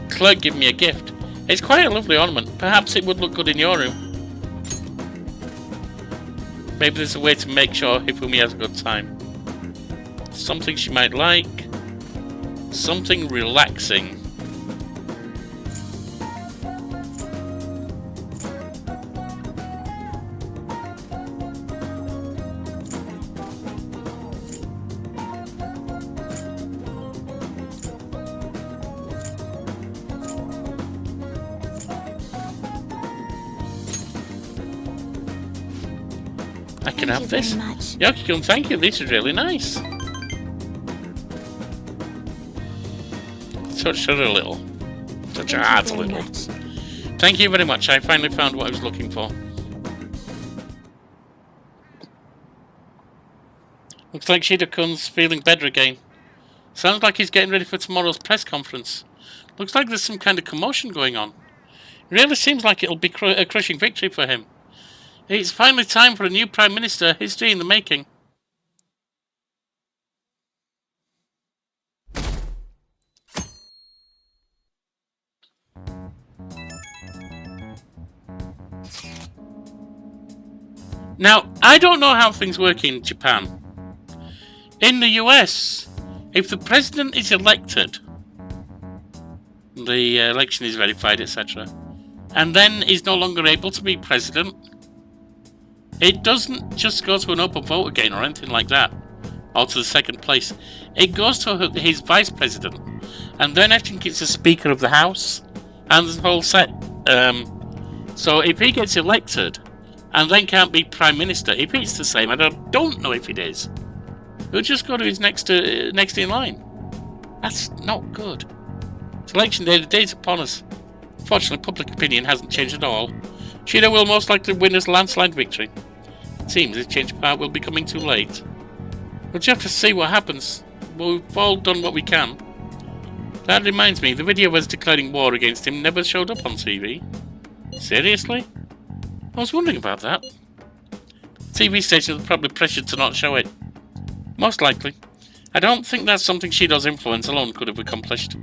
clerk gave me a gift. It's quite a lovely ornament. Perhaps it would look good in your room. Maybe there's a way to make sure Hifumi has a good time. Something she might like. Something relaxing. I can have this. Yorkie, thank you. This is really nice. Touch her a little. Touch her heart a little. Thank you very much. I finally found what I was looking for. Looks like Shido-kun's feeling better again. Sounds like he's getting ready for tomorrow's press conference. Looks like there's some kind of commotion going on. It really seems like it'll be a crushing victory for him. It's finally time for a new Prime Minister, history in the making. Now, I don't know how things work in Japan. In the US, if the president is elected, the election is verified, etc., and then is no longer able to be president, it doesn't just go to an open vote again or anything like that, or to the second place. It goes to his vice president, and then I think it's the Speaker of the House, and the whole set. So if he gets elected, and then can't be Prime Minister, if it's the same, and I don't know if it is, he'll just go to his next in line. That's not good. It's election day, the day's upon us. Fortunately, public opinion hasn't changed at all. Shido will most likely win a landslide victory. It seems this change of heart will be coming too late. We'll just have to see what happens. We've all done what we can. That reminds me, the video of us declaring war against him never showed up on TV. Seriously? I was wondering about that. TV stations are probably pressured to not show it. Most likely. I don't think that's something Shido's influence alone could have accomplished.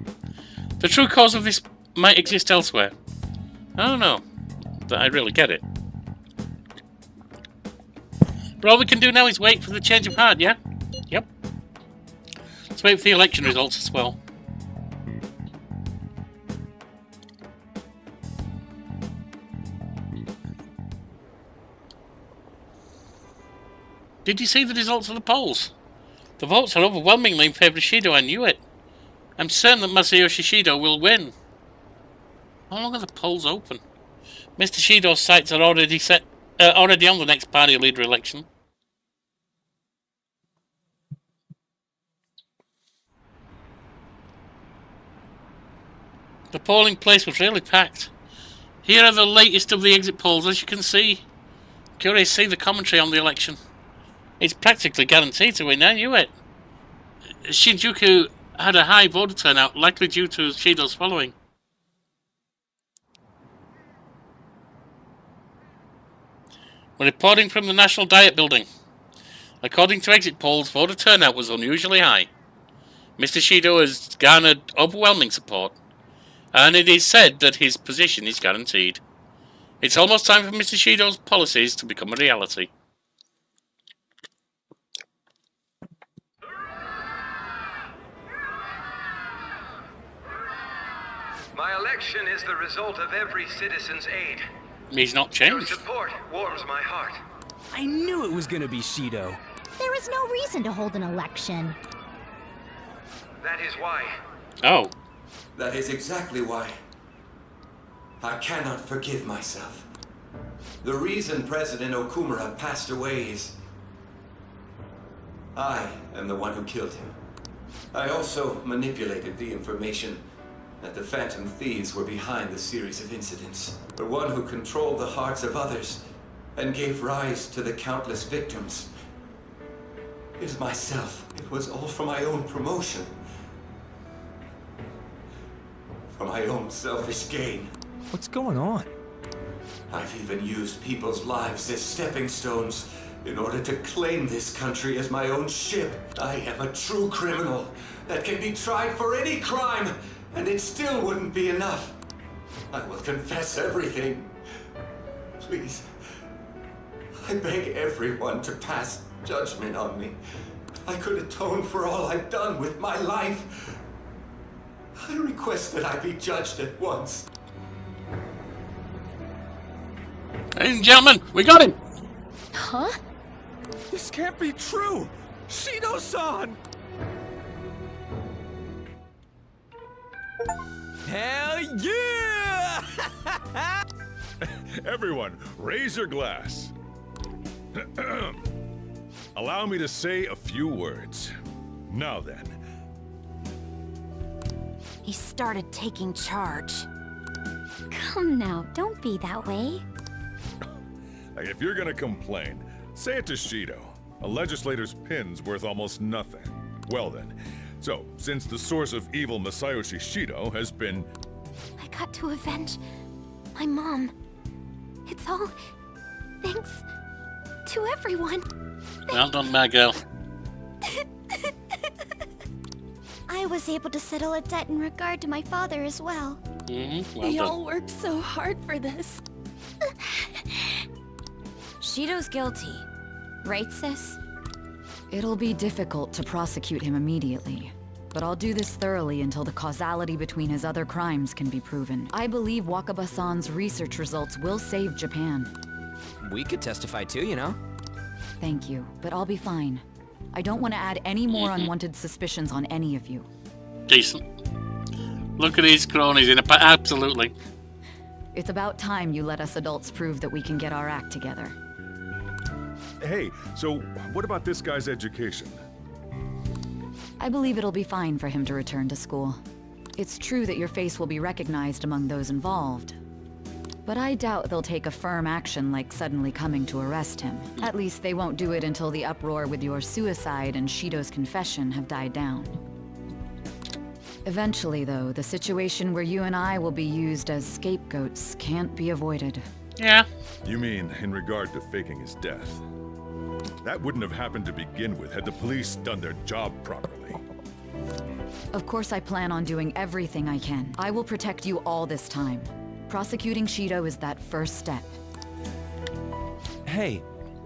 The true cause of this might exist elsewhere. I don't know that I really get it. But all we can do now is wait for the change of heart, yeah? Yep. Let's wait for the election results as well. Did you see the results of the polls? The votes are overwhelmingly in favour of Shido, I knew it. I'm certain that Masayoshi Shido will win. How long are the polls open? Mr. Shido's sights are already set, already on the next party leader election. The polling place was really packed. Here are the latest of the exit polls, as you can see. Curious to see the commentary on the election. It's practically guaranteed to win, I knew it. Shinjuku had a high voter turnout, likely due to Shido's following. We're reporting from the National Diet Building. According to exit polls, voter turnout was unusually high. Mr. Shido has garnered overwhelming support, and it is said that his position is guaranteed. It's almost time for Mr. Shido's policies to become a reality. My election is the result of every citizen's aid. He's not changed. Your support warms my heart. I knew it was gonna be Shido. There is no reason to hold an election. That is why. Oh. That is exactly why. I cannot forgive myself. The reason President Okumura passed away is... I am the one who killed him. I also manipulated the information that the Phantom Thieves were behind the series of incidents. The one who controlled the hearts of others and gave rise to the countless victims. It is myself. It was all for my own promotion. For my own selfish gain. What's going on? I've even used people's lives as stepping stones in order to claim this country as my own ship. I am a true criminal that can be tried for any crime, and it still wouldn't be enough. I will confess everything. Please, I beg everyone to pass judgment on me. I could atone for all I've done with my life. I request that I be judged at once. Ladies and gentlemen, we got him! Huh? This can't be true! Shido-san! Hell yeah! Everyone, raise your glass. Allow me to say a few words. Now then. He started taking charge. Come now, don't be that way. If you're gonna complain, say it to Shido. A legislator's pin's worth almost nothing. Well then, so, since the source of evil Masayoshi Shido has been... I got to avenge my mom. It's all thanks to everyone. Well done, my girl. I was able to settle a debt in regard to my father as well. Well we done. all worked so hard for this. Shido's guilty. Right, sis? It'll be difficult to prosecute him immediately, but I'll do this thoroughly until the causality between his other crimes can be proven. I believe Wakaba-san's research results will save Japan. We could testify too, you know? Thank you, but I'll be fine. I don't want to add any more unwanted suspicions on any of you. Decent. Look at these cronies in a absolutely. It's about time you let us adults prove that we can get our act together. Hey, so what about this guy's education? I believe it'll be fine for him to return to school. It's true that your face will be recognized among those involved, but I doubt they'll take a firm action like suddenly coming to arrest him. At least they won't do it until the uproar with your suicide and Shido's confession have died down. Eventually, though, the situation where you and I will be used as scapegoats can't be avoided. Yeah. You mean in regard to faking his death? That wouldn't have happened to begin with had the police done their job properly. Of course I plan on doing everything I can. I will protect you all this time. Prosecuting Shido is that first step. Hey,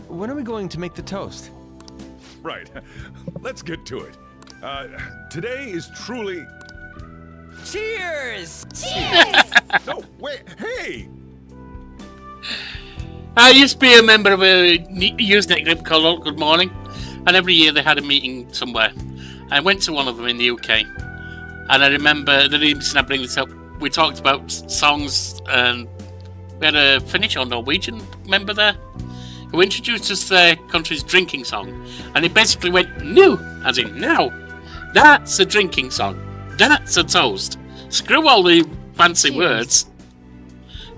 when are we going to make the toast? Right. Let's get to it. Today is truly... Cheers! Cheers! No, wait, hey! I used to be a member of a Usenet group called Good Morning, and every year they had a meeting somewhere. I went to one of them in the UK, and I remember the reason I bring this up, we talked about songs, and we had a Finnish or Norwegian member there who introduced us their country's drinking song, and he basically went, "Nu," as in now. That's a drinking song. That's a toast. Screw all the fancy words.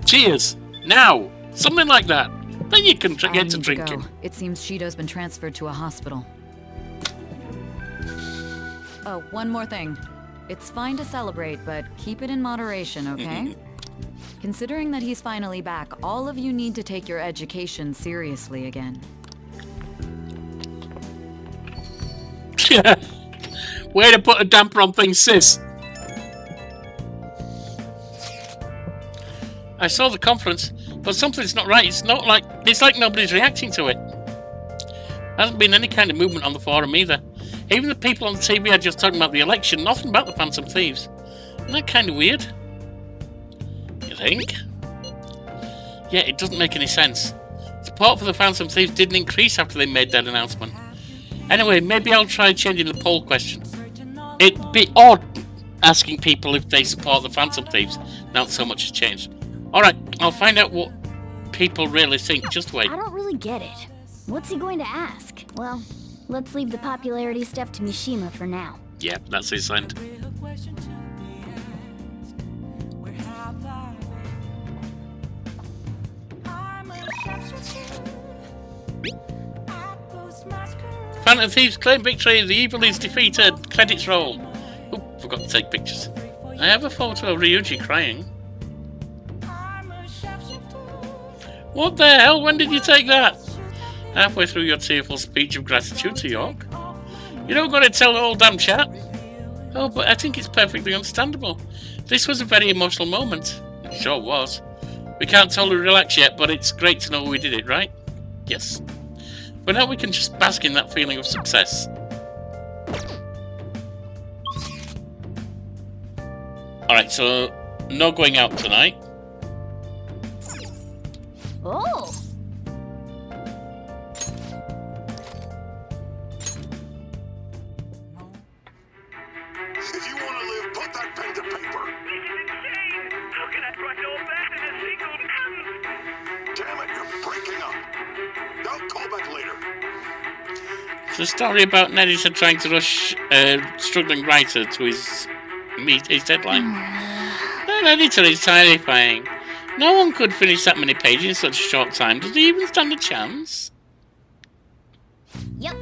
Cheers. Now. Something like that. Then you can get to drinking. It seems Shido's been transferred to a hospital. Oh, one more thing. It's fine to celebrate, but keep it in moderation, okay? Considering that he's finally back, all of you need to take your education seriously again. Way to put a damper on things, sis. I saw the conference, but something's not right. It's like nobody's reacting to it. There hasn't been any kind of movement on the forum either. Even the people on the TV are just talking about the election, nothing about the Phantom Thieves. Isn't that kind of weird? You think? Yeah, it doesn't make any sense. Support for the Phantom Thieves didn't increase after they made that announcement. Anyway, maybe I'll try changing the poll question. It'd be odd asking people if they support the Phantom Thieves. Not so much has changed. Alright, I'll find out what people really think. Just wait. I don't really get it. What's he going to ask? Well, let's leave the popularity stuff to Mishima for now. Yep, that's his end. Phantom Thieves claim victory. The evil is defeated. Credits roll. Oop, forgot to take pictures. I have a photo of Ryuji crying. What the hell? When did you take that? Halfway through your tearful speech of gratitude to York? You don't got to tell the whole damn chat. Oh, but I think it's perfectly understandable. This was a very emotional moment. It sure was. We can't totally relax yet, but it's great to know we did it, right? Yes. But now we can just bask in that feeling of success. Alright, so no going out tonight. Oh! If you want to live, put that pen to paper. This is insane! How can I write all that in a single sentence? Damn it, you're breaking up. I'll call back later. It's a story about an editor trying to rush a struggling writer to his deadline. An editor is terrifying. No one could finish that many pages in such a short time. Does he even stand a chance? Yep.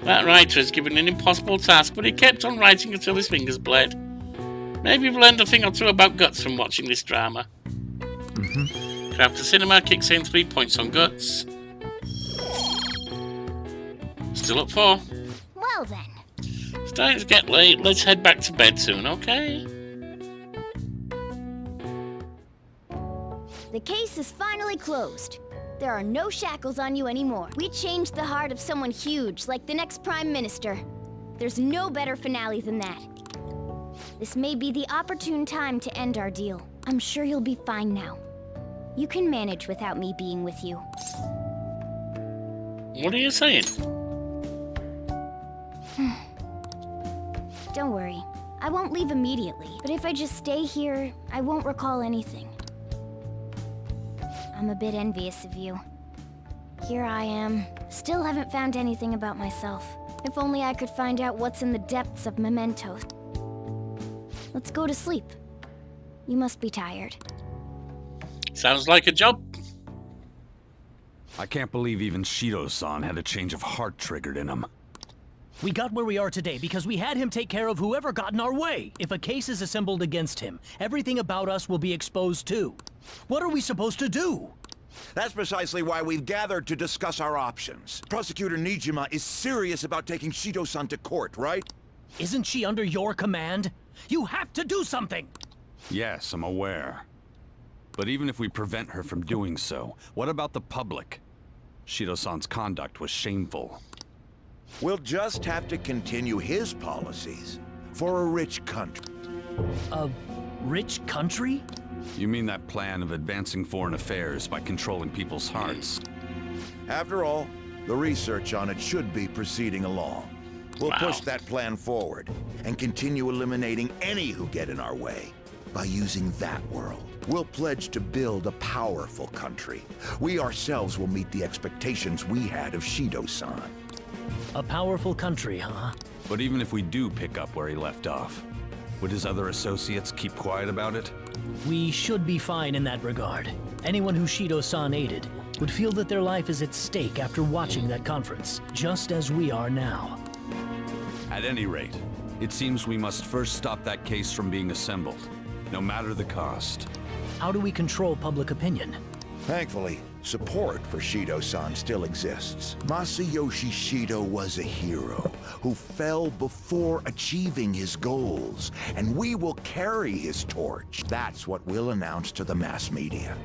That writer is given an impossible task, but he kept on writing until his fingers bled. Maybe you've learned a thing or two about guts from watching this drama. Craft the Cinema kicks in 3 points on guts. Still up 4. Well then. Starting to get late. Let's head back to bed soon, okay? The case is finally closed. There are no shackles on you anymore. We changed the heart of someone huge, like the next Prime Minister. There's no better finale than that. This may be the opportune time to end our deal. I'm sure you'll be fine now. You can manage without me being with you. What are you saying? Don't worry. I won't leave immediately, but if I just stay here, I won't recall anything. I'm a bit envious of you. Here I am, still haven't found anything about myself. If only I could find out what's in the depths of mementos. Let's go to sleep. You must be tired. Sounds like a job. I can't believe even Shido-san had a change of heart triggered in him. We got where we are today because we had him take care of whoever got in our way. If a case is assembled against him, everything about us will be exposed too. What are we supposed to do? That's precisely why we've gathered to discuss our options. Prosecutor Nijima is serious about taking Shido-san to court, right? Isn't she under your command? You have to do something! Yes, I'm aware. But even if we prevent her from doing so, what about the public? Shido-san's conduct was shameful. We'll just have to continue his policies for a rich country. A rich country? You mean that plan of advancing foreign affairs by controlling people's hearts? After all, the research on it should be proceeding along. We'll push that plan forward and continue eliminating any who get in our way by using that world. We'll pledge to build a powerful country. We ourselves will meet the expectations we had of Shido-san. A powerful country, huh? But even if we do pick up where he left off, would his other associates keep quiet about it? We should be fine in that regard. Anyone who Shido-san aided would feel that their life is at stake after watching that conference, just as we are now. At any rate, it seems we must first stop that case from being assembled, no matter the cost. How do we control public opinion? Thankfully, support for Shido-san still exists. Masayoshi Shido was a hero who fell before achieving his goals, and we will carry his torch. That's what we'll announce to the mass media.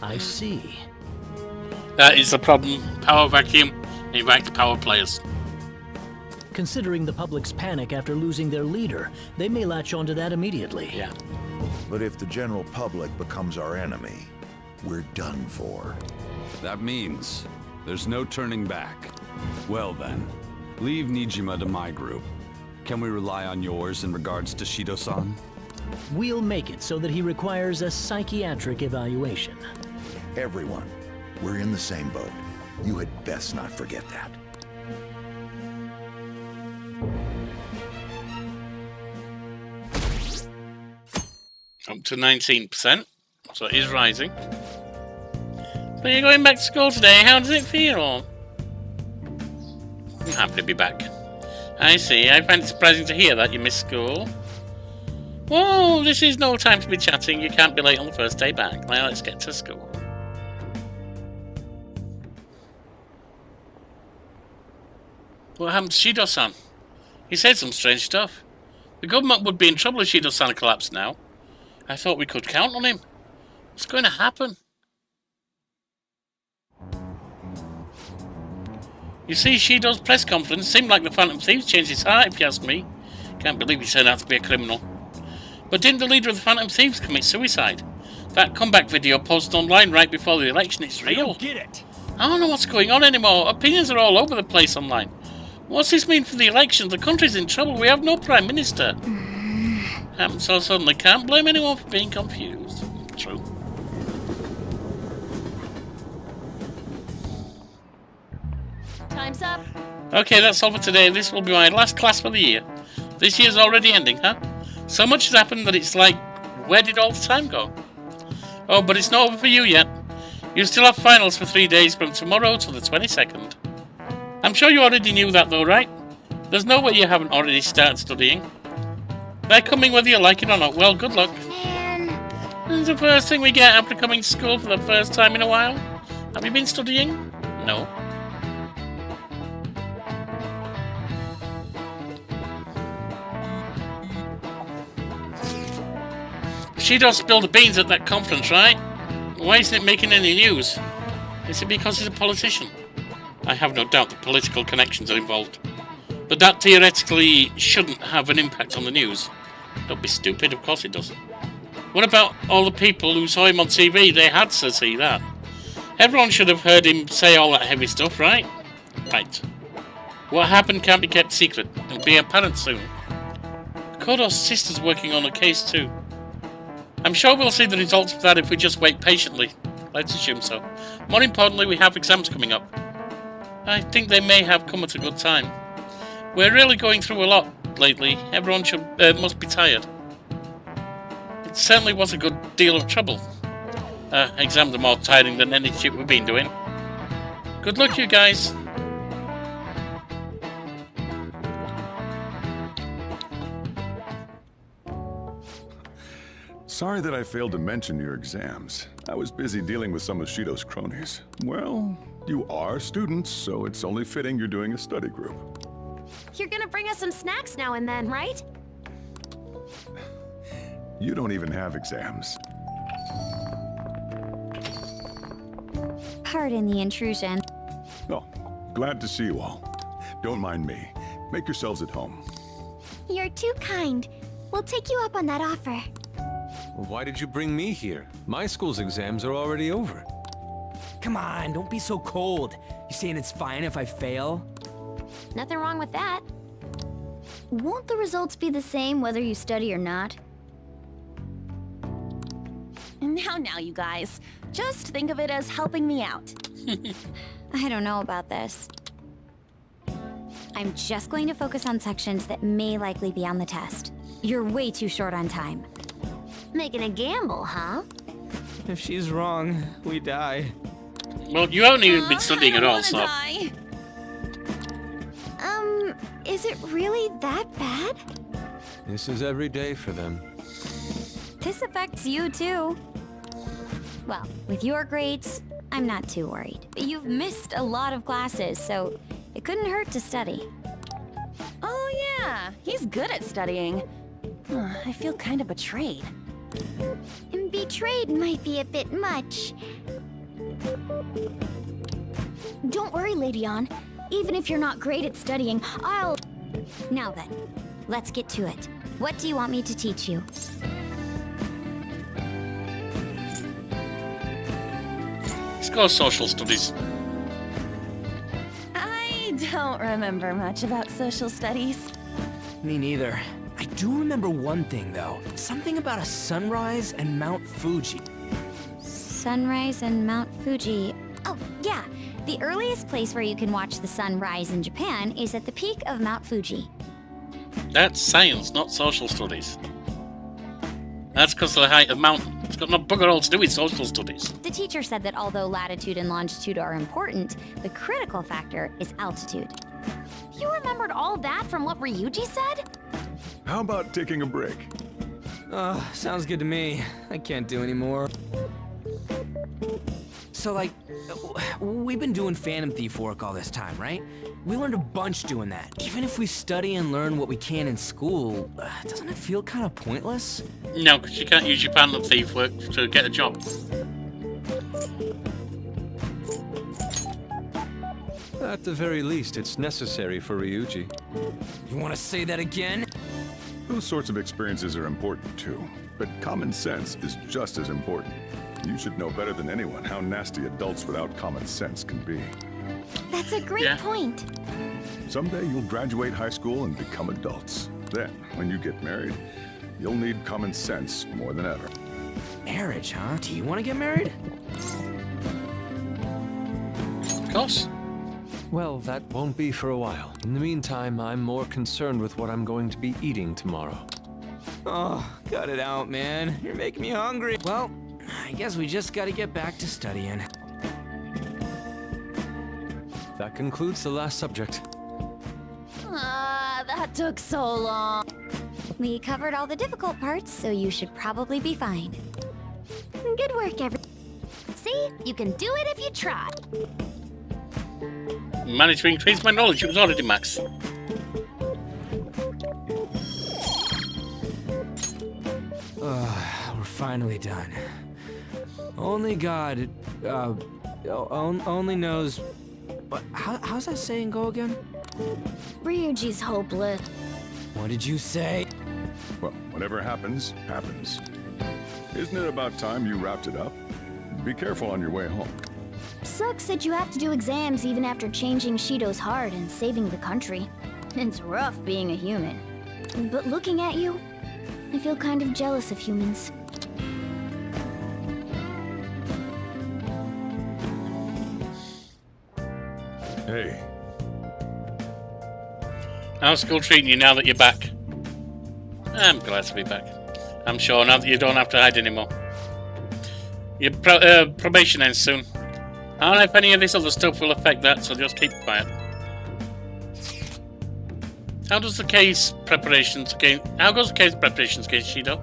I see. That is the problem. Power vacuum. Invite power players. Considering the public's panic after losing their leader, they may latch onto that immediately. Yeah. But if the general public becomes our enemy, we're done for. That means there's no turning back. Well then, leave Nijima to my group. Can we rely on yours in regards to Shido-san? We'll make it so that he requires a psychiatric evaluation. Everyone, we're in the same boat. You had best not forget that. Up to 19%, so it is rising. So you're going back to school today, how does it feel? I'm happy to be back. I see, I find it surprising to hear that you missed school. Whoa, this is no time to be chatting, you can't be late on the first day back. Now let's get to school. What happened to Shido-san? He said some strange stuff. The government would be in trouble if Shido-san collapsed now. I thought we could count on him. What's going to happen? You see, Shido's press conference seemed like the Phantom Thieves changed his heart, if you ask me. Can't believe he turned out to be a criminal. But didn't the leader of the Phantom Thieves commit suicide? That comeback video posted online right before the election is real. I don't get it. I don't know what's going on anymore. Opinions are all over the place online. What's this mean for the election? The country's in trouble. We have no Prime Minister. Happened so suddenly. Can't blame anyone for being confused. True. Time's up. Okay, that's all for today. This will be my last class for the year. This year's already ending, huh? So much has happened that it's like, where did all the time go? Oh, but it's not over for you yet. You still have finals for 3 days from tomorrow to the 22nd. I'm sure you already knew that though, right? There's no way you haven't already started studying. They're coming whether you like it or not. Well, good luck. This is the first thing we get after coming to school for the first time in a while. Have you been studying? No. Shido spilled the beans at that conference, right? Why isn't it making any news? Is it because he's a politician? I have no doubt the political connections are involved. But that theoretically shouldn't have an impact on the news. Don't be stupid, of course it does. What about all the people who saw him on TV? They had to see that. Everyone should have heard him say all that heavy stuff, right? Right. What happened can't be kept secret. It'll be apparent soon. Kodo's sister's working on a case too. I'm sure we'll see the results of that if we just wait patiently. Let's assume so. More importantly, we have exams coming up. I think they may have come at a good time. We're really going through a lot lately. Everyone must be tired. It certainly was a good deal of trouble. Exams are more tiring than any shit we've been doing. Good luck, you guys. Sorry that I failed to mention your exams. I was busy dealing with some of Shido's cronies. Well, you are students, so it's only fitting you're doing a study group. You're gonna bring us some snacks now and then, right? You don't even have exams. Pardon the intrusion. Oh, glad to see you all. Don't mind me. Make yourselves at home. You're too kind. We'll take you up on that offer. Well, why did you bring me here? My school's exams are already over. Come on, don't be so cold. You saying it's fine if I fail? Nothing wrong with that. Won't the results be the same whether you study or not? Now, you guys. Just think of it as helping me out. I don't know about this. I'm just going to focus on sections that may likely be on the test. You're way too short on time. Making a gamble, huh? If she's wrong, we die. Well, you haven't even been studying at all, so... Is it really that bad? This is every day for them. This affects you too. Well, with your grades, I'm not too worried. You've missed a lot of classes, so it couldn't hurt to study. Oh yeah, he's good at studying. I feel kind of betrayed. Betrayed might be a bit much. Don't worry, Lady Ann. Even if you're not great at studying, I'll... Now then, let's get to it. What do you want me to teach you? Let's go social studies. I don't remember much about social studies. Me neither. I do remember one thing, though. Something about a sunrise and Mount Fuji. Sunrise and Mount Fuji. Oh, yeah. The earliest place where you can watch the sun rise in Japan is at the peak of Mount Fuji. That's science, not social studies. That's because of the height of mountain. It's got no bugger all to do with social studies. The teacher said that although latitude and longitude are important, the critical factor is altitude. You remembered all that from what Ryuji said? How about taking a break? Sounds good to me. I can't do anymore. So, like, we've been doing Phantom Thief work all this time, right? We learned a bunch doing that. Even if we study and learn what we can in school, doesn't it feel kind of pointless? No, because you can't use your Phantom Thief work to get a job. At the very least, it's necessary for Ryuji. You want to say that again? Those sorts of experiences are important too, but common sense is just as important. You should know better than anyone how nasty adults without common sense can be. That's a great point. Someday you'll graduate high school and become adults. Then, when you get married, you'll need common sense more than ever. Marriage, huh? Do you want to get married? Of course. Well, that won't be for a while. In the meantime, I'm more concerned with what I'm going to be eating tomorrow. Oh, cut it out, man. You're making me hungry. Well, I guess we just gotta get back to studying. That concludes the last subject. That took so long. We covered all the difficult parts, so you should probably be fine. Good work, everyone. See? You can do it if you try. Managed to increase my knowledge. It was already max. We're finally done. Only God, only knows... But how's that saying go again? Ryuji's hopeless. What did you say? Well, whatever happens, happens. Isn't it about time you wrapped it up? Be careful on your way home. Sucks that you have to do exams even after changing Shido's heart and saving the country. It's rough being a human. But looking at you, I feel kind of jealous of humans. Hey. How's school treating you now that you're back? I'm glad to be back. I'm sure now that you don't have to hide anymore. Your probation ends soon. I don't know if any of this other stuff will affect that, so just keep quiet. How goes the case preparations against Shido?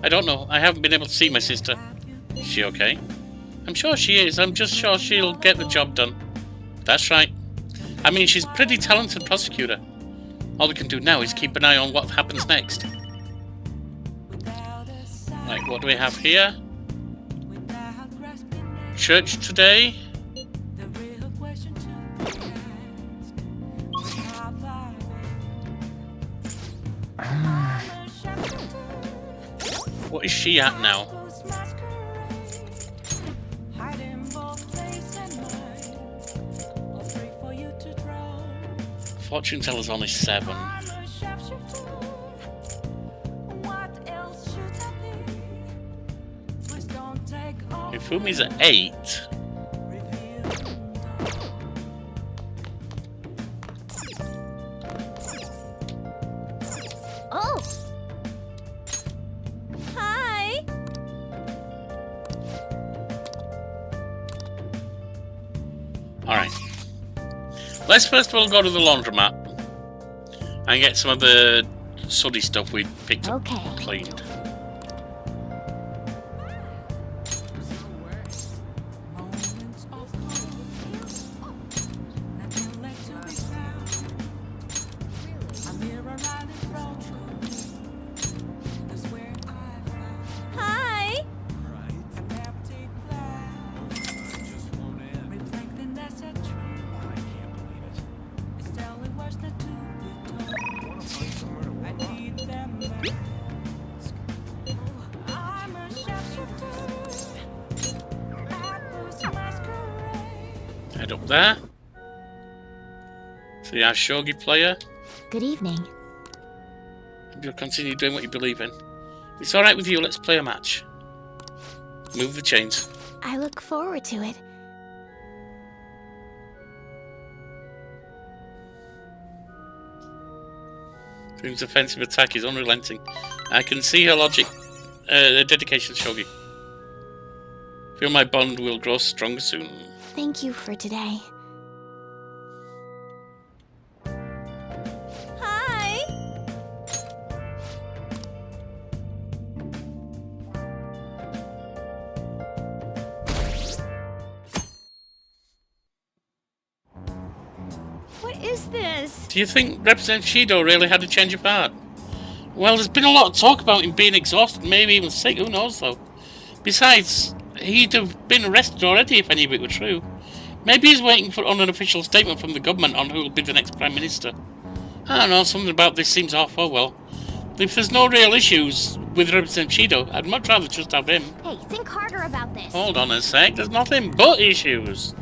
I don't know. I haven't been able to see my sister. Is she okay? I'm sure she is. I'm just sure she'll get the job done. That's right. I mean, she's a pretty talented prosecutor. All we can do now is keep an eye on what happens next. Right, what do we have here? Church today. What is she at now? Fortune teller's only 7. If Fumi's at 8. Oh! Hi! Alright. Let's first of all go to the laundromat and get some of the soddy stuff we picked up cleaned. Hi! Head up there. See our shogi player. Good evening. You'll continue doing what you believe in. If it's alright with you, let's play a match. Move the chains. I look forward to it. Dream's offensive attack is unrelenting. I can see her logic, dedication to shogi. Feel my bond will grow stronger soon. Thank you for today. Hi! What is this? Do you think Representative Shido really had a change of heart? Well, there's been a lot of talk about him being exhausted, maybe even sick, who knows though. Besides, he'd have been arrested already if any of it were true. Maybe he's waiting for an unofficial statement from the government on who will be the next Prime Minister. I don't know, something about this seems off, oh well. If there's no real issues with Representative Shido, I'd much rather just have him. Hey, think harder about this. Hold on a sec, there's nothing but issues.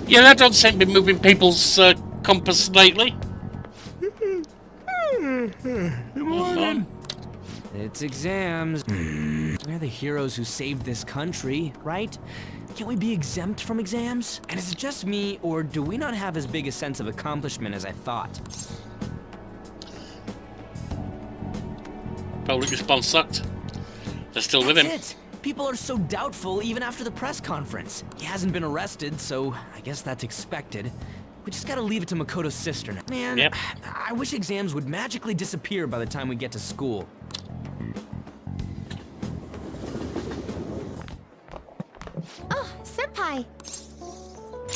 Yeah, that don't seem to be moving people's compass lately. Good morning. It's exams. We're the heroes who saved this country, right? Can't we be exempt from exams? And is it just me, or do we not have as big a sense of accomplishment as I thought? Public response sucked. They're still with him. That's it. People are so doubtful even after the press conference. He hasn't been arrested, so I guess that's expected. We just gotta leave it to Makoto's sister now. Man, yep. I wish exams would magically disappear by the time we get to school. Oh, Senpai!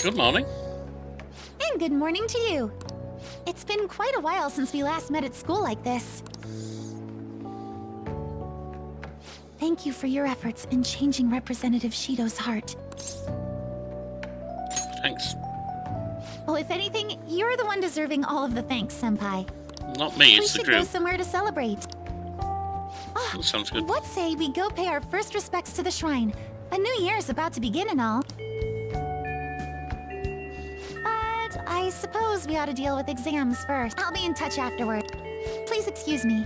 Good morning. And good morning to you. It's been quite a while since we last met at school like this. Thank you for your efforts in changing Representative Shido's heart. Thanks. Oh, if anything, you're the one deserving all of the thanks, Senpai. Not me, it's the We should go crew. somewhere to celebrate. That sounds good. What say we go pay our first respects to the shrine? A new year is about to begin and all. But I suppose we ought to deal with exams first. I'll be in touch afterward. Please excuse me.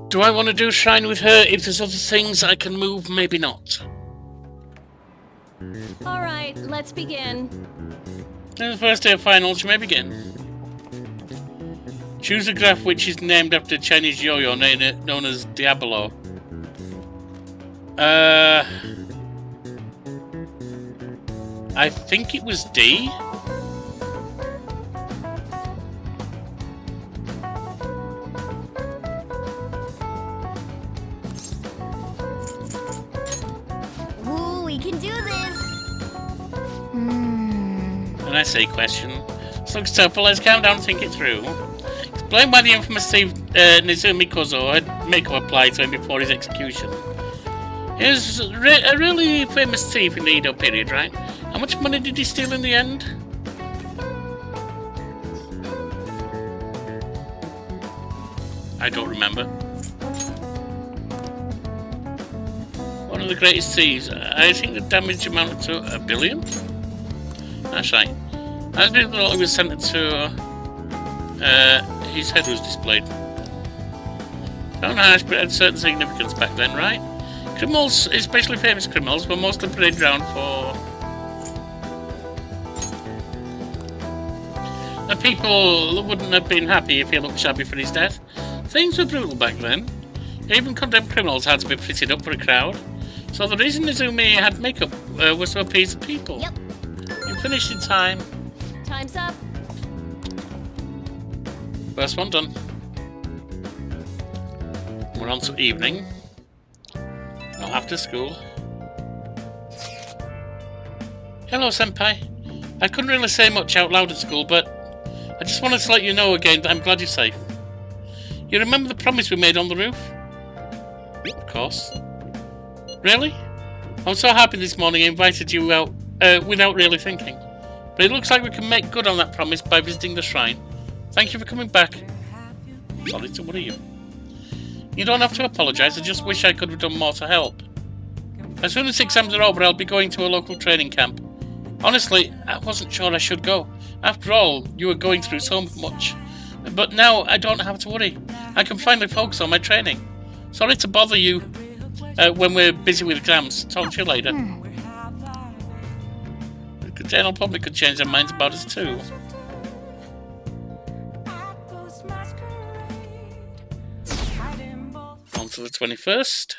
Do I want to do shrine with her? If there's other things I can move, maybe not. Alright, let's begin. The first day of finals, you may begin. Choose a graph which is named after a Chinese yo-yo known as Diablo. I think it was D. Ooh, we can do this. An essay question. This looks tough, but let's calm down and think it through. Explain why the infamous thief Nizumi Kozo had Mako applied to him before his execution. He was a really famous thief in the Edo period, right? How much money did he steal in the end? I don't remember. One of the greatest thieves. I think the damage amounted to $1 billion. That's right. As people he was sent to, his head was displayed. Don't ask, but it had certain significance back then, right? Criminals, especially famous criminals, were mostly paraded around for the people wouldn't have been happy if he looked shabby for his death. Things were brutal back then. Even condemned criminals had to be fitted up for a crowd. So the reason Nizumi had makeup was to appease the people. Yep. You finished in time. Time's up. First one done. We're on to evening. Not after school. Hello, Senpai. I couldn't really say much out loud at school, but I just wanted to let you know again that I'm glad you're safe. You remember the promise we made on the roof? Of course. Really? I'm so happy this morning I invited you out without really thinking. But it looks like we can make good on that promise by visiting the shrine. Thank you for coming back. Sorry to worry you. You don't have to apologise, I just wish I could have done more to help. As soon as exams are over, I'll be going to a local training camp. Honestly, I wasn't sure I should go. After all, you were going through so much. But now I don't have to worry. I can finally focus on my training. Sorry to bother you when we're busy with exams. Talk to you later. The general public could change their minds about us too. On to the 21st.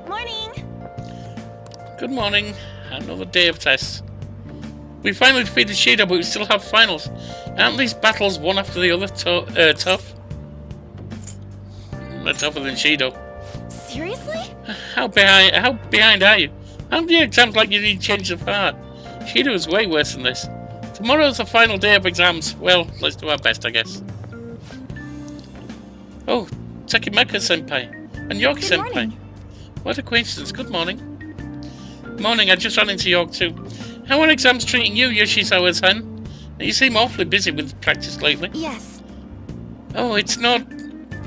Morning. Good morning. Another day of tests. We finally defeated Shido, but we still have finals. Aren't these battles one after the other tough? They're tougher than Shido. Seriously? How behind are you? How do your exams like you need change of heart? Shido is way worse than this. Tomorrow's the final day of exams. Well, let's do our best, I guess. Oh, Takimaka Senpai. And Yorkie Senpai. What a coincidence. Good morning. Morning, I just ran into York too. How are exams treating you, Yoshizawa-san? You seem awfully busy with practice lately. Yes. Oh, it's not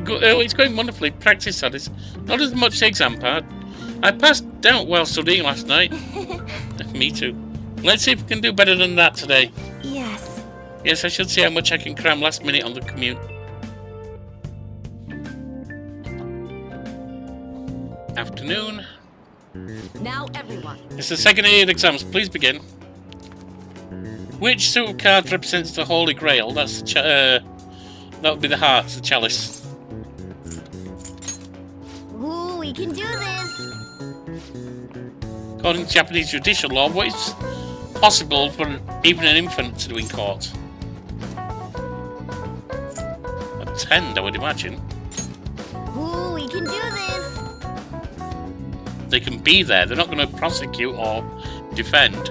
good. Oh, it's going wonderfully. Practice, that is. Not as much the exam part. I passed out while studying last night. Me too. Let's see if we can do better than that today. Yes. Yes, I should see how much I can cram last minute on the commute. Afternoon. Now everyone. It's the second year exams. Please begin. Which suit card represents the Holy Grail? That's the that would be the heart, the chalice. Ooh, we can do this. According to Japanese judicial law, what is possible for even an infant to do in court? Attend, I would imagine. Ooh, we can do this. They can be there. They're not going to prosecute or defend.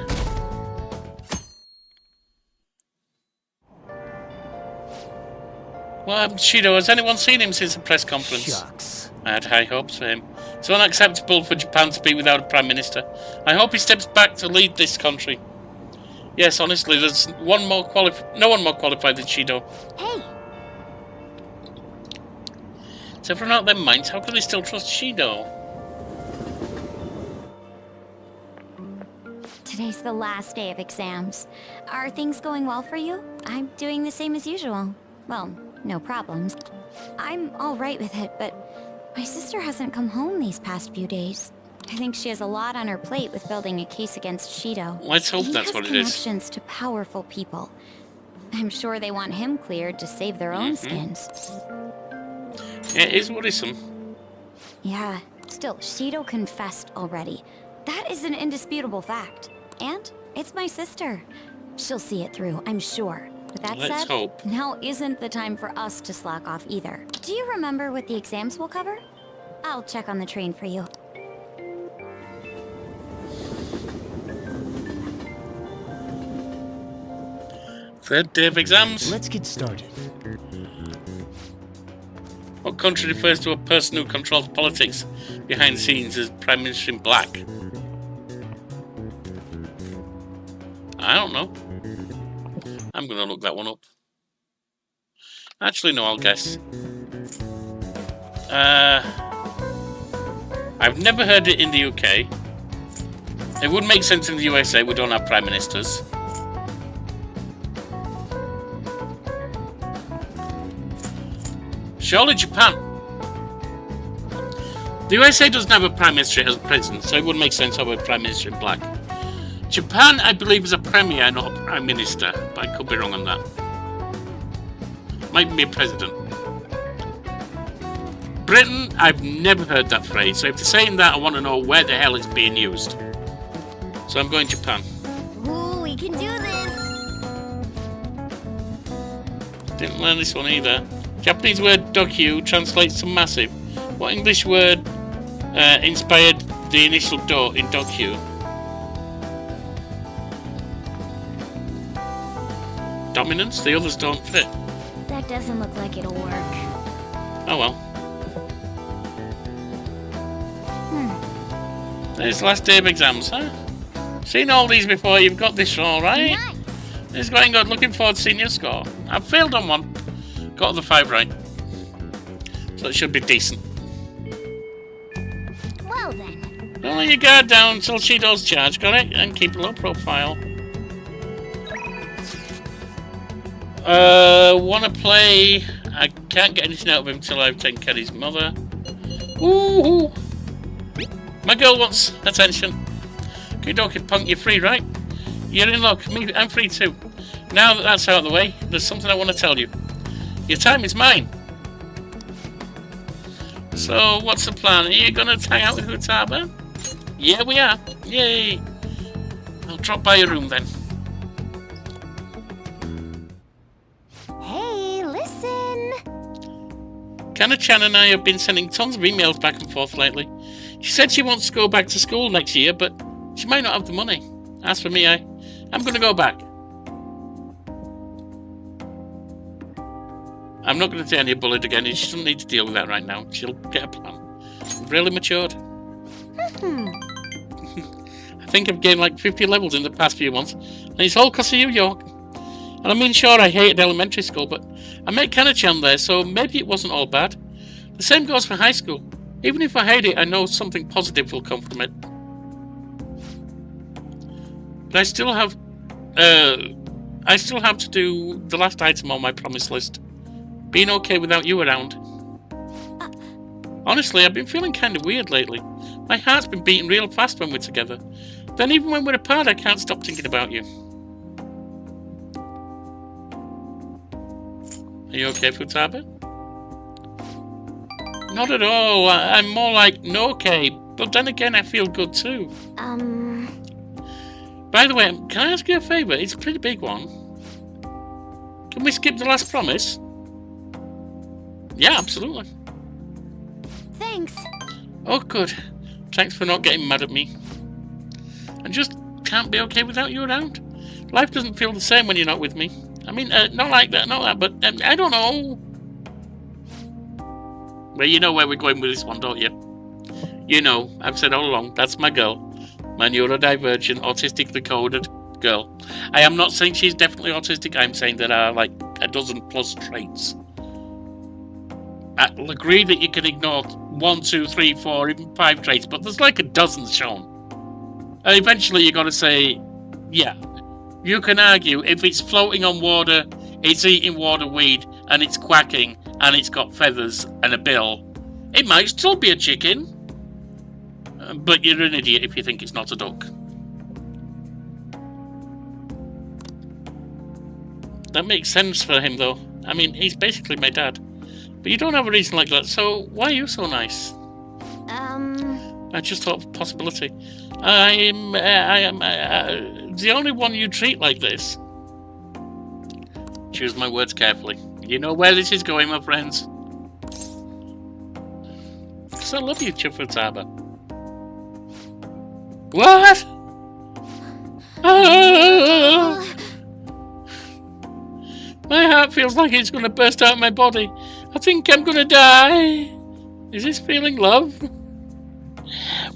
What happened to Shido? Has anyone seen him since the press conference? Shucks. I had high hopes for him. It's unacceptable for Japan to be without a Prime Minister. I hope he steps back to lead this country. Yes, honestly, there's no one more qualified than Shido. Hey! So if we're not their minds, how can they still trust Shido? Today's the last day of exams. Are things going well for you? I'm doing the same as usual. Well, no problems. I'm all right with it, but my sister hasn't come home these past few days. I think she has a lot on her plate with building a case against Shido. Let's hope that's what it is. He has connections to powerful people. I'm sure they want him cleared to save their own skins. Yeah, it is worrisome. Yeah, still, Shido confessed already. That is an indisputable fact. And it's my sister. She'll see it through, I'm sure. With that Let's said, hope. now isn't the time for us to slack off either. Do you remember what the exams will cover? I'll check on the train for you. Third day of exams. Let's get started. What country refers to a person who controls politics behind the scenes as Prime Minister in Black? I don't know. I'm going to look that one up. Actually, no, I'll guess. I've never heard it in the UK. It would make sense in the USA. We don't have Prime Ministers. Surely Japan. The USA doesn't have a Prime Minister, it has a President, so it wouldn't make sense to have a Prime Minister in Black. Japan, I believe, is a Premier, not a Prime Minister, but I could be wrong on that. Might be a President. Britain, I've never heard that phrase, so if they're saying that, I want to know where the hell it's being used. So I'm going Japan. Ooh, we can do this! Didn't learn this one either. Japanese word dokyu translates to massive. What English word inspired the initial do in dokyu? Dominance? The others don't fit. That doesn't look like it'll work. Oh well. There's the last day of exams, huh? Seen all these before, you've got this all right. Nice. This is going good, looking forward to seeing your score. I've failed on one. Got the 5 right. So it should be decent. Well then. Don't let your guard down until Shido's charged, got it? And keep a low profile. Wanna play? I can't get anything out of him until I've taken care of his mother. Ooh! My girl wants attention. Kidoki Punk, you're free, right? You're in luck. Me, I'm free too. Now that that's out of the way, there's something I want to tell you. Your time is mine. So, what's the plan? Are you gonna hang out with Futaba? Yeah, we are. Yay! I'll drop by your room then. Hey, listen! Kana-chan and I have been sending tons of emails back and forth lately. She said she wants to go back to school next year, but she might not have the money. As for me, I'm gonna go back. I'm not going to turn you bullied again. She doesn't need to deal with that right now. She'll get a plan. Really matured. I think I've gained like 50 levels in the past few months. And it's all because of you, York. And I mean, sure, I hated elementary school, but I met Kana-chan there, so maybe it wasn't all bad. The same goes for high school. Even if I hate it, I know something positive will come from it. But I still have to do the last item on my promise list. Being okay without you around. Honestly, I've been feeling kind of weird lately. My heart's been beating real fast when we're together. Then even when we're apart, I can't stop thinking about you. Are you okay, Futaba? Not at all. I'm more like no okay. But then again, I feel good too. By the way, can I ask you a favour? It's a pretty big one. Can we skip the last promise? Yeah, absolutely. Thanks. Oh, good. Thanks for not getting mad at me. I just can't be okay without you around. Life doesn't feel the same when you're not with me. I mean, not like that, but I don't know. Well, you know where we're going with this one, don't you? You know, I've said all along, that's my girl. My neurodivergent, autistically coded girl. I am not saying she's definitely autistic. I'm saying there are like a dozen plus traits. I'll agree that you can ignore 1, 2, 3, 4, even 5 traits, but there's like a dozen shown. And eventually you got to say, yeah, you can argue if it's floating on water, it's eating water weed, and it's quacking, and it's got feathers and a bill. It might still be a chicken, but you're an idiot if you think it's not a duck. That makes sense for him, though. I mean, he's basically my dad. But you don't have a reason like that, so why are you so nice? I just thought of a possibility. I am the only one you treat like this. Choose my words carefully. You know where this is going, my friends. Because I love you, Futaba. What? Oh! My heart feels like it's going to burst out of my body. I think I'm going to die. Is this feeling love?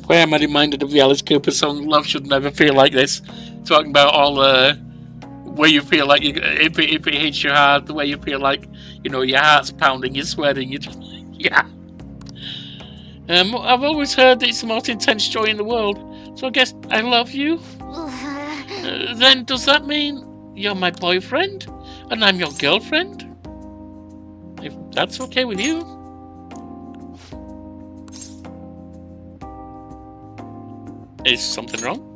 Why am I reminded of the Alice Cooper song, Love Should Never Feel Like This? Talking about all where you feel like if it hits your heart, the way you feel like, you know, your heart's pounding, you're sweating, you're just, yeah. I've always heard that it's the most intense joy in the world, so I guess I love you. Then does that mean you're my boyfriend and I'm your girlfriend? If that's okay with you. Is something wrong?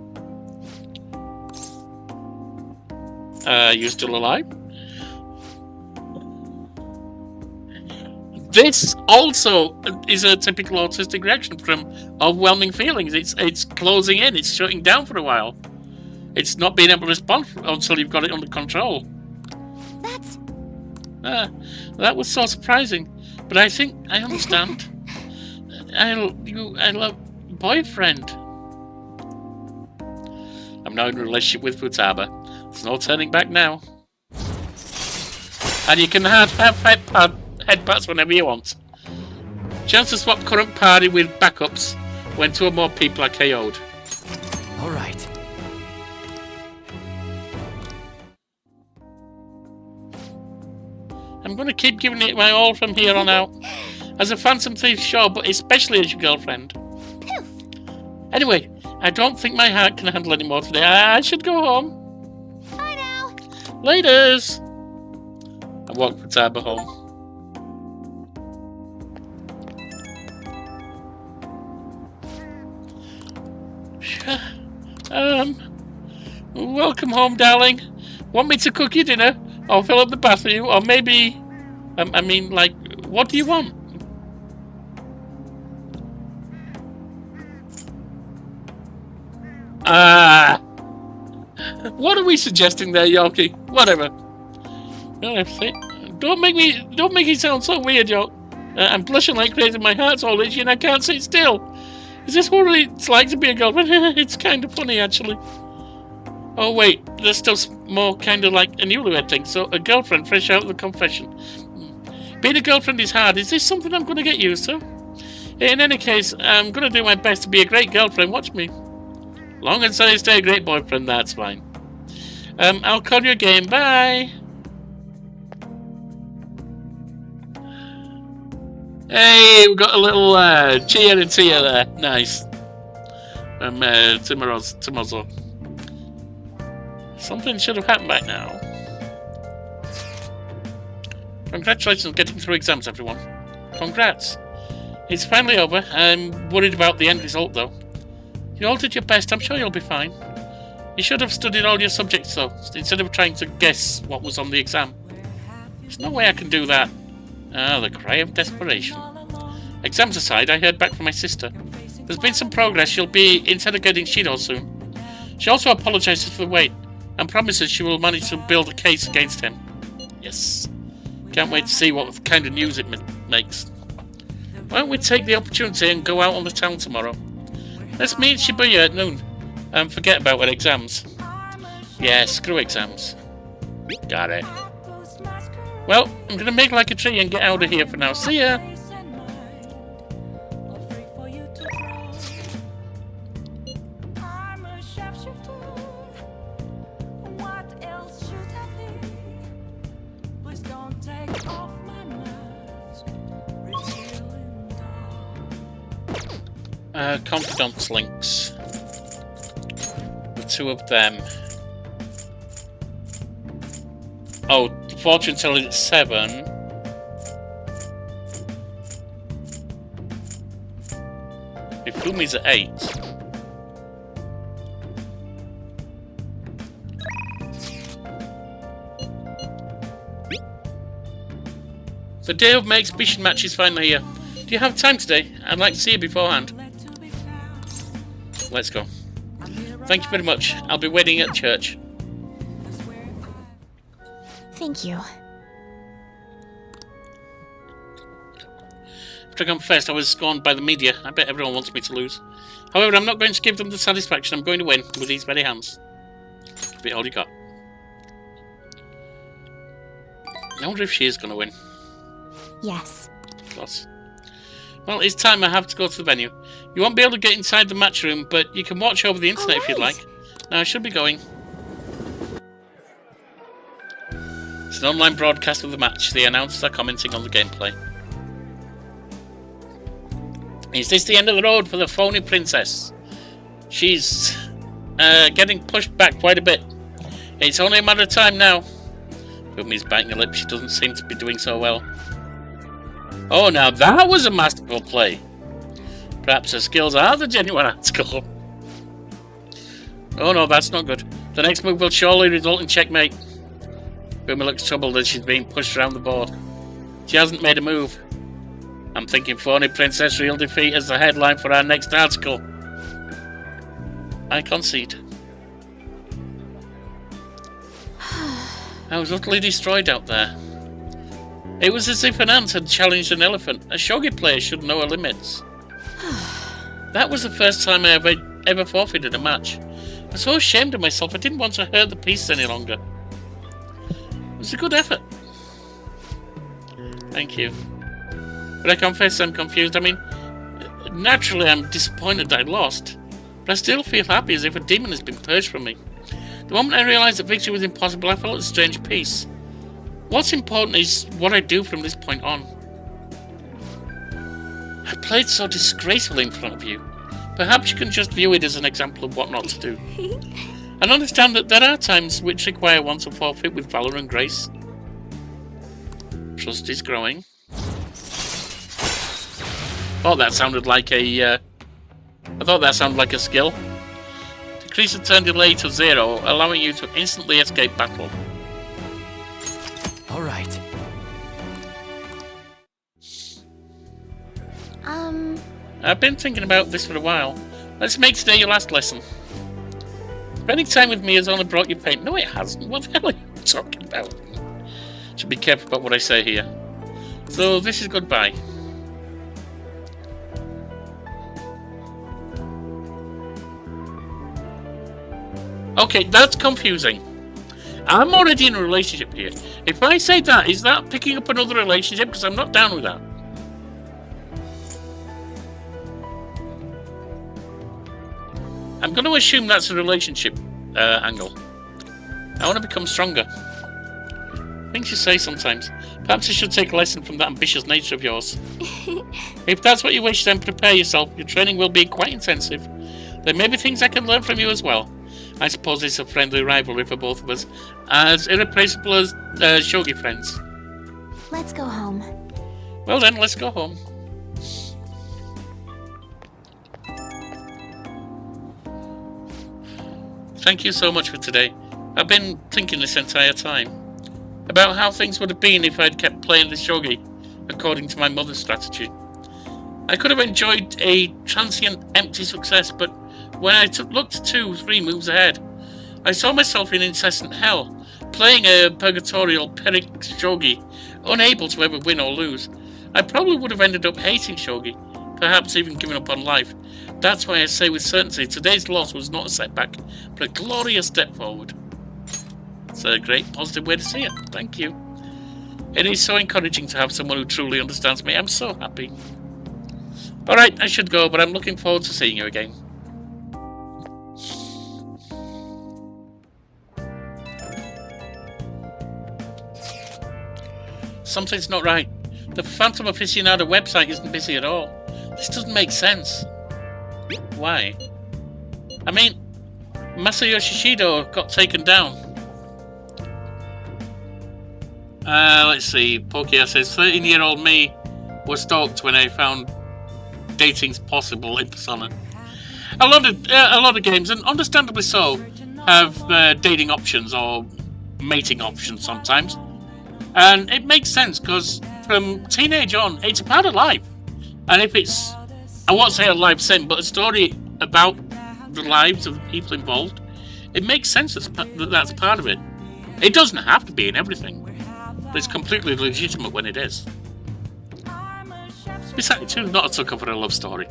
You still alive? This also is a typical autistic reaction from overwhelming feelings. It's closing in, it's shutting down for a while. It's not being able to respond until you've got it under control. That's... that was so surprising. But I think I understand. I love boyfriend. I'm now in a relationship with Futaba. There's no turning back now. And you can have headpats whenever you want. Chance to swap current party with backups when 2 or more people are KO'd. Alright. I'm going to keep giving it my all from here on out. As a phantom thief, sure, but especially as your girlfriend. Anyway, I don't think my heart can handle any more today. I should go home. Bye now. Laters. I walked Futaba home. Welcome home, darling. Want me to cook you dinner? Or fill up the bath for you? Or maybe... I mean, like, what do you want? What are we suggesting there, Yorkie? Whatever. Don't make it sound so weird, York. I'm blushing like crazy. My heart's all itchy and I can't sit still. Is this what it's like to be a girlfriend? It's kind of funny, actually. Oh wait, there's still more kind of like a newlywed thing. So a girlfriend fresh out of the confession. Being a girlfriend is hard. Is this something I'm going to get used to? In any case, I'm going to do my best to be a great girlfriend. Watch me. Long as I stay a great boyfriend, that's fine. I'll call you again. Bye. Hey, we've got a little cheer and tear there. Nice. Timozo. Something should have happened by now. Congratulations on getting through exams, everyone. Congrats. It's finally over. I'm worried about the end result, though. You all did your best. I'm sure you'll be fine. You should have studied all your subjects, though, instead of trying to guess what was on the exam. There's no way I can do that. Ah, the cry of desperation. Exams aside, I heard back from my sister. There's been some progress. She'll be interrogating Shido soon. She also apologizes for the wait and promises she will manage to build a case against him. Yes. Can't wait to see what kind of news it makes. Why don't we take the opportunity and go out on the town tomorrow? Let's meet Shibuya at noon and forget about our exams. Yeah, screw exams. Got it. Well, I'm gonna make like a tree and get out of here for now. See ya! Confidence links. The two of them. Oh, fortune telling at 7. Ifumi's at 8. The day of my exhibition match is finally here. Do you have time today? I'd like to see you beforehand. Let's go. Thank you very much. I'll be waiting at church. Thank you. To confess, I was scorned by the media. I bet everyone wants me to lose. However, I'm not going to give them the satisfaction. I'm going to win with these very hands. Be all you got. I wonder if she is going to win. Yes. Of course. Well, it's time I have to go to the venue. You won't be able to get inside the match room, but you can watch over the internet if you'd like. Now, I should be going. It's an online broadcast of the match. The announcers are commenting on the gameplay. Is this the end of the road for the phony princess? She's getting pushed back quite a bit. It's only a matter of time now. Fumi's biting her lip. She doesn't seem to be doing so well. Oh, now that was a masterful play. Perhaps her skills are the genuine article. Oh no, that's not good. The next move will surely result in checkmate. Fumi looks troubled as she's being pushed around the board. She hasn't made a move. I'm thinking phony princess real defeat as the headline for our next article. I concede. I was utterly destroyed out there. It was as if an ant had challenged an elephant. A shogi player should know her limits. That was the first time I ever forfeited a match. I was so ashamed of myself I didn't want to hurt the pieces any longer. It was a good effort. Thank you. But I confess I'm confused. I mean, naturally I'm disappointed I lost, but I still feel happy as if a demon has been purged from me. The moment I realised that victory was impossible, I felt a strange peace. What's important is what I do from this point on. I played so disgracefully in front of you. Perhaps you can just view it as an example of what not to do. And understand that there are times which require one to forfeit with valour and grace. Trust is growing. Oh, that sounded like a... I thought that sounded like a skill. Decrease the turn delay to 0, allowing you to instantly escape battle. Alright. I've been thinking about this for a while. Let's make today your last lesson. Spending time with me has only brought you pain. No, it hasn't. What the hell are you talking about? Should be careful about what I say here. So, this is goodbye. Okay, that's confusing. I'm already in a relationship here. If I say that, is that picking up another relationship? Because I'm not down with that. I'm going to assume that's a relationship angle. I want to become stronger. Things you say sometimes. Perhaps I should take a lesson from that ambitious nature of yours. If that's what you wish, then prepare yourself. Your training will be quite intensive. There may be things I can learn from you as well. I suppose it's a friendly rivalry for both of us, as irreplaceable as shogi friends. Let's go home. Well then, let's go home. Thank you so much for today. I've been thinking this entire time about how things would have been if I'd kept playing the shogi according to my mother's strategy. I could have enjoyed a transient empty success, but when I looked 2-3 moves ahead, I saw myself in incessant hell, playing a purgatorial Pyrrhic shogi, unable to ever win or lose. I probably would have ended up hating shogi, perhaps even giving up on life. That's why I say with certainty today's loss was not a setback, but a glorious step forward. It's a great positive way to see it. Thank you. It is so encouraging to have someone who truly understands me. I'm so happy. Alright, I should go, but I'm looking forward to seeing you again. Something's not right. The Phantom Aficionado website isn't busy at all. This doesn't make sense. Why? I mean, Masayoshi Shido got taken down. Let's see. Pokia says 13-year-old me was stalked when I found dating's possible in Persona. A lot of games, and understandably so, have dating options or mating options sometimes, and it makes sense because from teenage on, it's a part of life. And if it's, I won't say a life sim, but a story about the lives of the people involved, it makes sense that that's part of it. It doesn't have to be in everything, but it's completely legitimate when it is. Besides, who's not a sucker for a love story?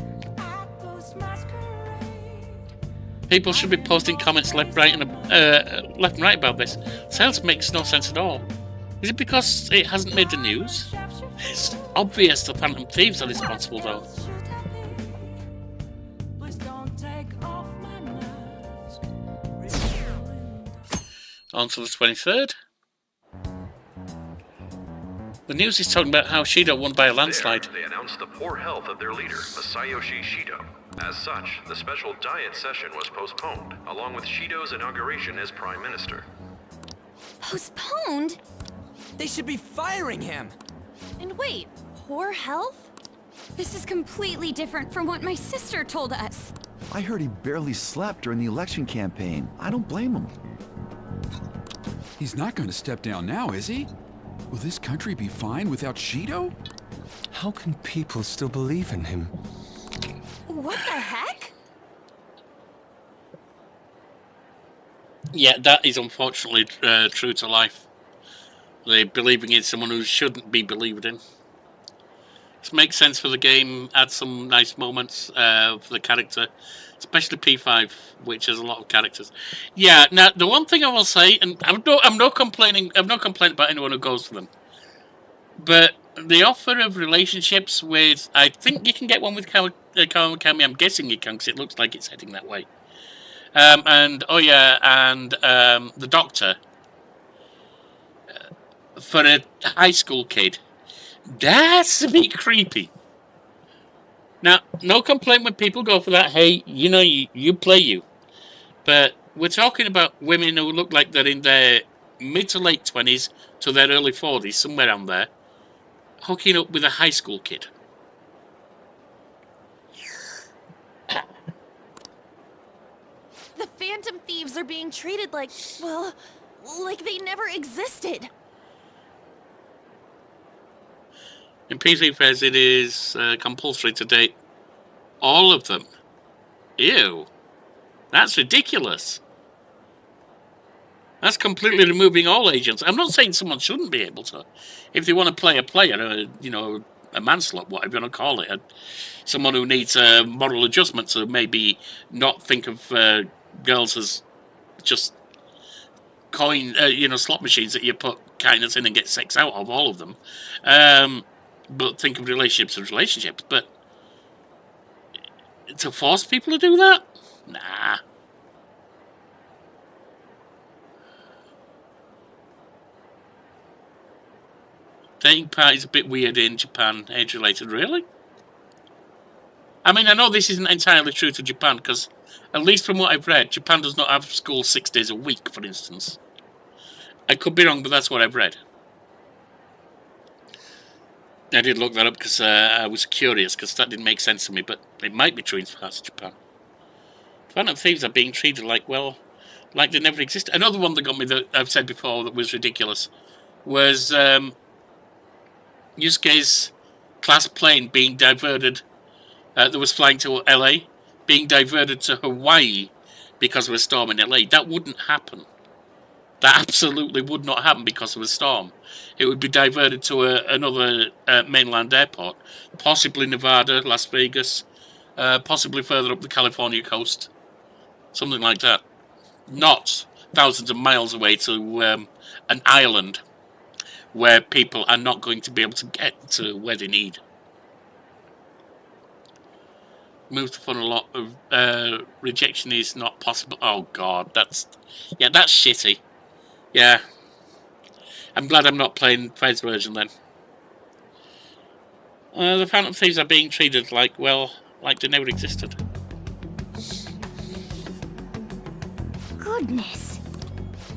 People should be posting comments left, right, left and right about this. Sales makes no sense at all. Is it because it hasn't made the news? It's obvious the Phantom Thieves are responsible, though. On to the 23rd. The news is talking about how Shido won by a landslide. There, they announced the poor health of their leader, Masayoshi Shido. As such, the special diet session was postponed, along with Shido's inauguration as Prime Minister. Postponed? They should be firing him! And wait, poor health? This is completely different from what my sister told us. I heard he barely slept during the election campaign. I don't blame him. He's not going to step down now, is he? Will this country be fine without Shido? How can people still believe in him? What the heck? Yeah, that is unfortunately true to life. They're believing in someone who shouldn't be believed in. This makes sense for the game, adds some nice moments for the character, especially P5, which has a lot of characters. Yeah, now the one thing I will say, and I'm not complaining about anyone who goes for them, but the offer of relationships with, I think you can get one with Kawakami. I'm guessing you can because it looks like it's heading that way. The doctor for a high school kid. That's a bit creepy. Now, no complaint when people go for that. Hey, you know, you play you. But we're talking about women who look like they're in their mid to late 20s to their early 40s, somewhere around there, hooking up with a high school kid. The Phantom Thieves are being treated like, well, like they never existed. In PC Fairs, it is compulsory to date all of them. Ew. That's ridiculous. That's completely removing all agents. I'm not saying someone shouldn't be able to. If they want to play a player, a manslut, whatever you want to call it, someone who needs a moral adjustment to maybe not think of girls as just slot machines that you put kindness in and get sex out of, all of them. But think of relationships as relationships. But to force people to do that? Nah. Dating party's a bit weird in Japan, age-related, really? I mean, I know this isn't entirely true to Japan, because, at least from what I've read, Japan does not have school 6 days a week, for instance. I could be wrong, but that's what I've read. I did look that up because I was curious, because that didn't make sense to me, but it might be true in parts of Japan. Phantom Thieves are being treated like they never existed. Another one that got me, that I've said before, that was ridiculous, was Yusuke's class plane being diverted, that was flying to LA, being diverted to Hawaii because of a storm in LA. That wouldn't happen. That absolutely would not happen because of a storm. It would be diverted to another mainland airport, possibly Nevada, Las Vegas, possibly further up the California coast. Something like that. Not thousands of miles away to an island where people are not going to be able to get to where they need. Move the fun a lot of rejection is not possible. Oh god, that's shitty. Yeah. I'm glad I'm not playing Fred's version then. The Phantom Thieves are being treated like they never existed. Goodness.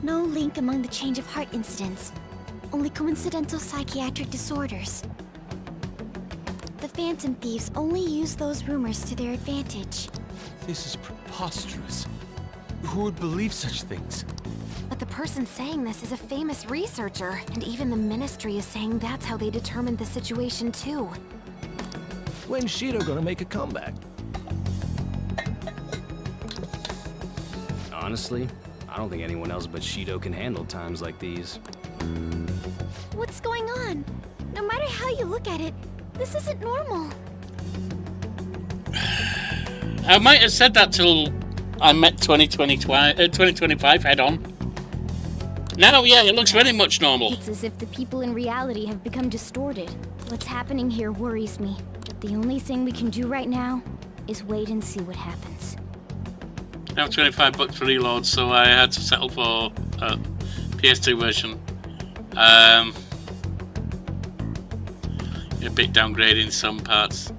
No link among the change of heart incidents. Only coincidental psychiatric disorders. The Phantom Thieves only use those rumors to their advantage. This is preposterous. Who would believe such things? But the person saying this is a famous researcher, and even the Ministry is saying that's how they determined the situation too. When's Shido gonna make a comeback? Honestly, I don't think anyone else but Shido can handle times like these. What's going on? No matter how you look at it, this isn't normal. I might have said that till I met 2025 head on. Now, yeah, it looks very much normal. It's as if the people in reality have become distorted. What's happening here worries me. The only thing we can do right now is wait and see what happens. I have $25 for reload, so I had to settle for PS2 version. A bit downgrading some parts.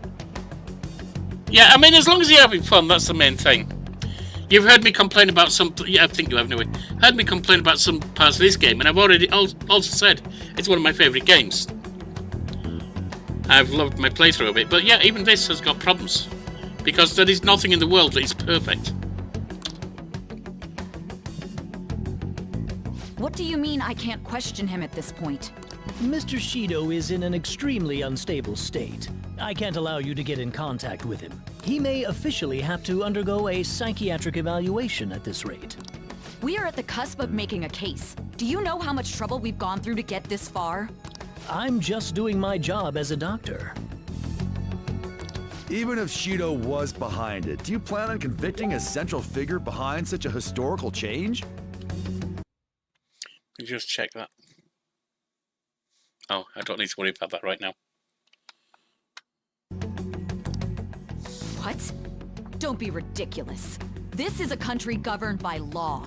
Yeah, I mean, as long as you're having fun, that's the main thing. You've heard me complain about some... Yeah, I think you have anyway. Heard me complain about some parts of this game, and I've already also said it's one of my favourite games. I've loved my playthrough of it, but yeah, even this has got problems. Because there is nothing in the world that is perfect. What do you mean I can't question him at this point? Mr. Shido is in an extremely unstable state. I can't allow you to get in contact with him. He may officially have to undergo a psychiatric evaluation at this rate. We are at the cusp of making a case. Do you know how much trouble we've gone through to get this far? I'm just doing my job as a doctor. Even if Shido was behind it, do you plan on convicting a central figure behind such a historical change? Let me just check that. Oh, I don't need to worry about that right now. What? Don't be ridiculous. This is a country governed by law.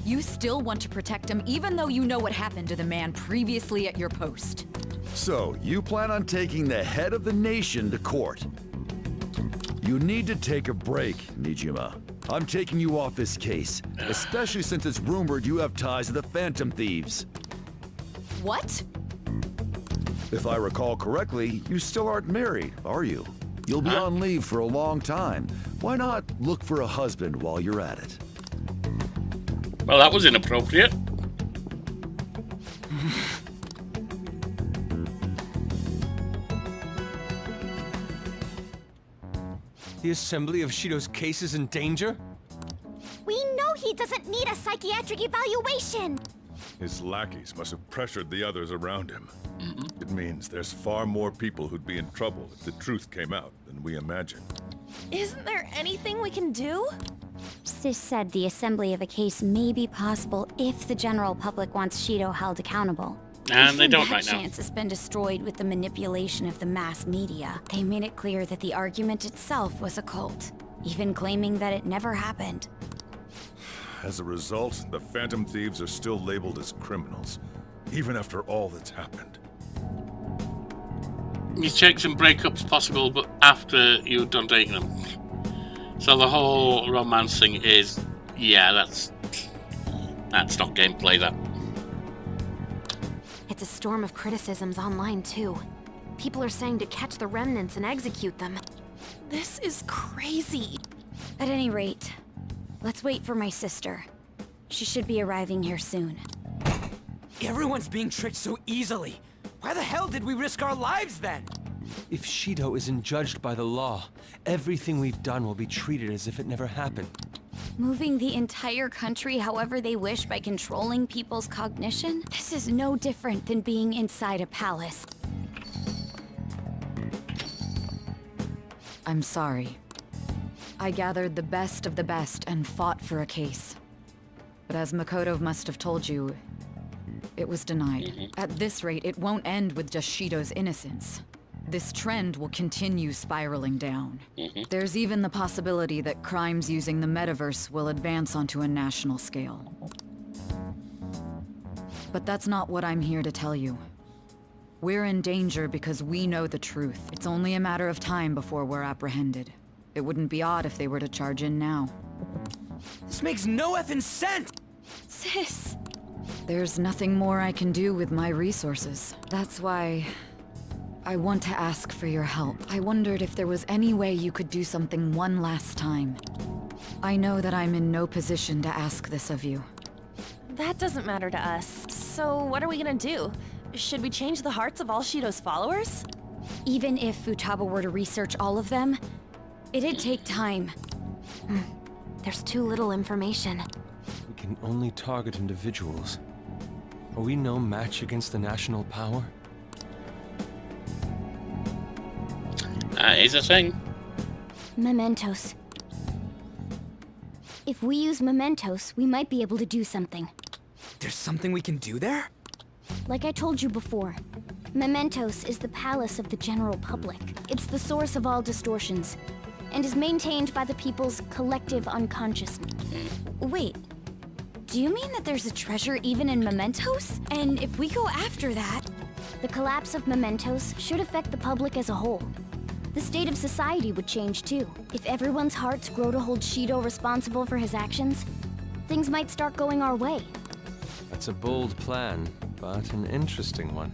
You still want to protect him even though you know what happened to the man previously at your post. So, you plan on taking the head of the nation to court? You need to take a break, Nijima. I'm taking you off this case, especially since it's rumored you have ties to the Phantom Thieves. What? If I recall correctly, you still aren't married, are you? You'll be on leave for a long time. Why not look for a husband while you're at it? Well, that was inappropriate. The assembly of Shido's case is in danger? We know he doesn't need a psychiatric evaluation! His lackeys must have pressured the others around him. It means there's far more people who'd be in trouble if the truth came out than we imagined. Isn't there anything we can do? Sis said the assembly of a case may be possible if the general public wants Shido held accountable. And they don't that right now. chance has been destroyed with the manipulation of the mass media. They made it clear that the argument itself was a cult, even claiming that it never happened. As a result, the Phantom Thieves are still labeled as criminals, even after all that's happened. These checks and breakups possible, but after you've done dating them. So the whole romance thing is, yeah, that's not gameplay, that. It's a storm of criticisms online, too. People are saying to catch the remnants and execute them. This is crazy. At any rate, let's wait for my sister. She should be arriving here soon. Everyone's being tricked so easily. Why the hell did we risk our lives then? If Shido isn't judged by the law, everything we've done will be treated as if it never happened. Moving the entire country however they wish by controlling people's cognition? This is no different than being inside a palace. I'm sorry. I gathered the best of the best and fought for a case. But as Makoto must have told you, it was denied. At this rate, it won't end with just Shido's innocence. This trend will continue spiraling down. There's even the possibility that crimes using the metaverse will advance onto a national scale. But that's not what I'm here to tell you. We're in danger because we know the truth. It's only a matter of time before we're apprehended. It wouldn't be odd if they were to charge in now. This makes no effing sense! Sis. There's nothing more I can do with my resources. That's why I want to ask for your help. I wondered if there was any way you could do something one last time. I know that I'm in no position to ask this of you. That doesn't matter to us. So what are we gonna do? Should we change the hearts of all Shido's followers? Even if Futaba were to research all of them, it'd take time. There's too little information. We can only target individuals. Are we no match against the national power? That is a thing. Mementos. If we use mementos, we might be able to do something. There's something we can do there? Like I told you before, mementos is the palace of the general public. It's the source of all distortions, and is maintained by the people's collective unconsciousness. Wait, do you mean that there's a treasure even in mementos? And if we go after that... The collapse of mementos should affect the public as a whole. The state of society would change too. If everyone's hearts grow to hold Shido responsible for his actions, things might start going our way. That's a bold plan, but an interesting one.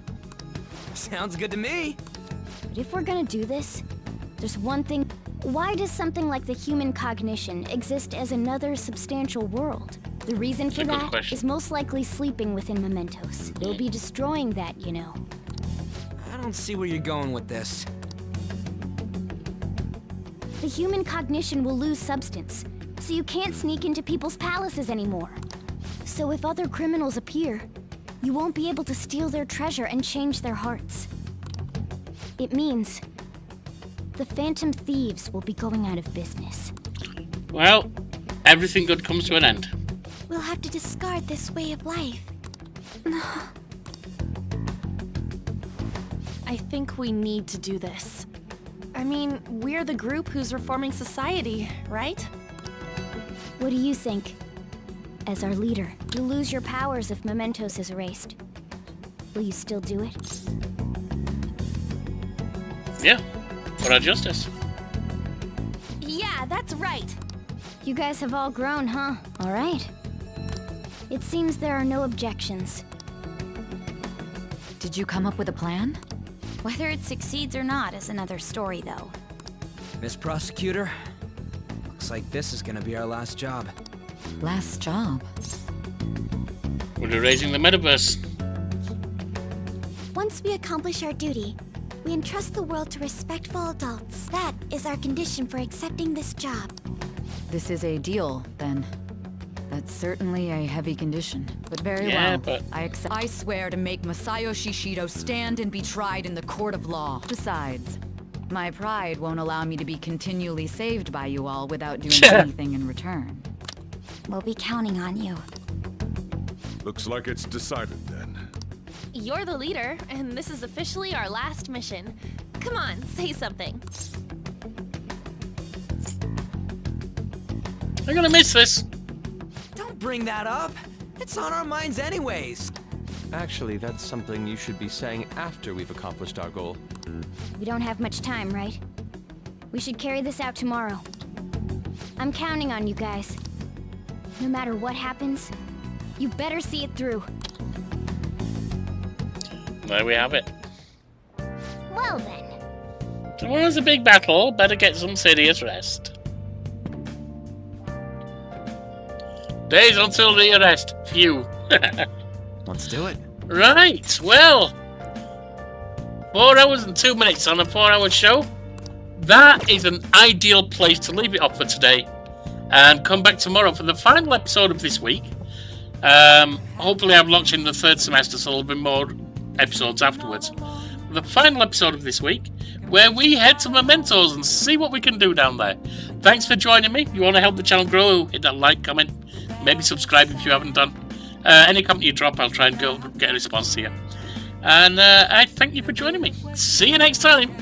Sounds good to me. But if we're gonna do this, there's one thing. Why does something like the human cognition exist as another substantial world? The reason for that is most likely sleeping within mementos. They'll be destroying that, you know. I don't see where you're going with this. The human cognition will lose substance, so you can't sneak into people's palaces anymore. So if other criminals appear, you won't be able to steal their treasure and change their hearts. It means the Phantom Thieves will be going out of business. Well, everything good comes to an end. We'll have to discard this way of life. I think we need to do this. I mean, we're the group who's reforming society, right? What do you think? As our leader, you'll lose your powers if mementos is erased. Will you still do it? Yeah, for our justice. Yeah, that's right. You guys have all grown, huh? All right. It seems there are no objections. Did you come up with a plan? Whether it succeeds or not is another story, though. Miss Prosecutor, looks like this is gonna be our last job. Last job? We're erasing the metaverse. Once we accomplish our duty, we entrust the world to respectful adults. That is our condition for accepting this job. This is a deal, then. That's certainly a heavy condition, but very Yeah, well. but- I accept. I swear to make Masayoshi Shido stand and be tried in the court of law. Besides, my pride won't allow me to be continually saved by you all without doing anything in return. We'll be counting on you. Looks like it's decided then. You're the leader, and this is officially our last mission. Come on, say something. I'm gonna miss this. Don't bring that up. It's on our minds anyways. Actually, that's something you should be saying after we've accomplished our goal. We don't have much time, right? We should carry this out tomorrow. I'm counting on you guys. No matter what happens, you better see it through. There we have it. Well then. Tomorrow's a big battle. Better get some serious rest. Days until the arrest. Phew. Let's do it. Right, well. 4 hours and 2 minutes on a 4-hour show. That is an ideal place to leave it off for today. And come back tomorrow for the final episode of this week. Hopefully I'm launching the 3rd semester, so there'll be more episodes afterwards. The final episode of this week, where we head to Mementos and see what we can do down there. Thanks for joining me. If you want to help the channel grow, hit that like, comment, maybe subscribe if you haven't done. Any comment you drop, I'll try and get a response to you. And I thank you for joining me. See you next time.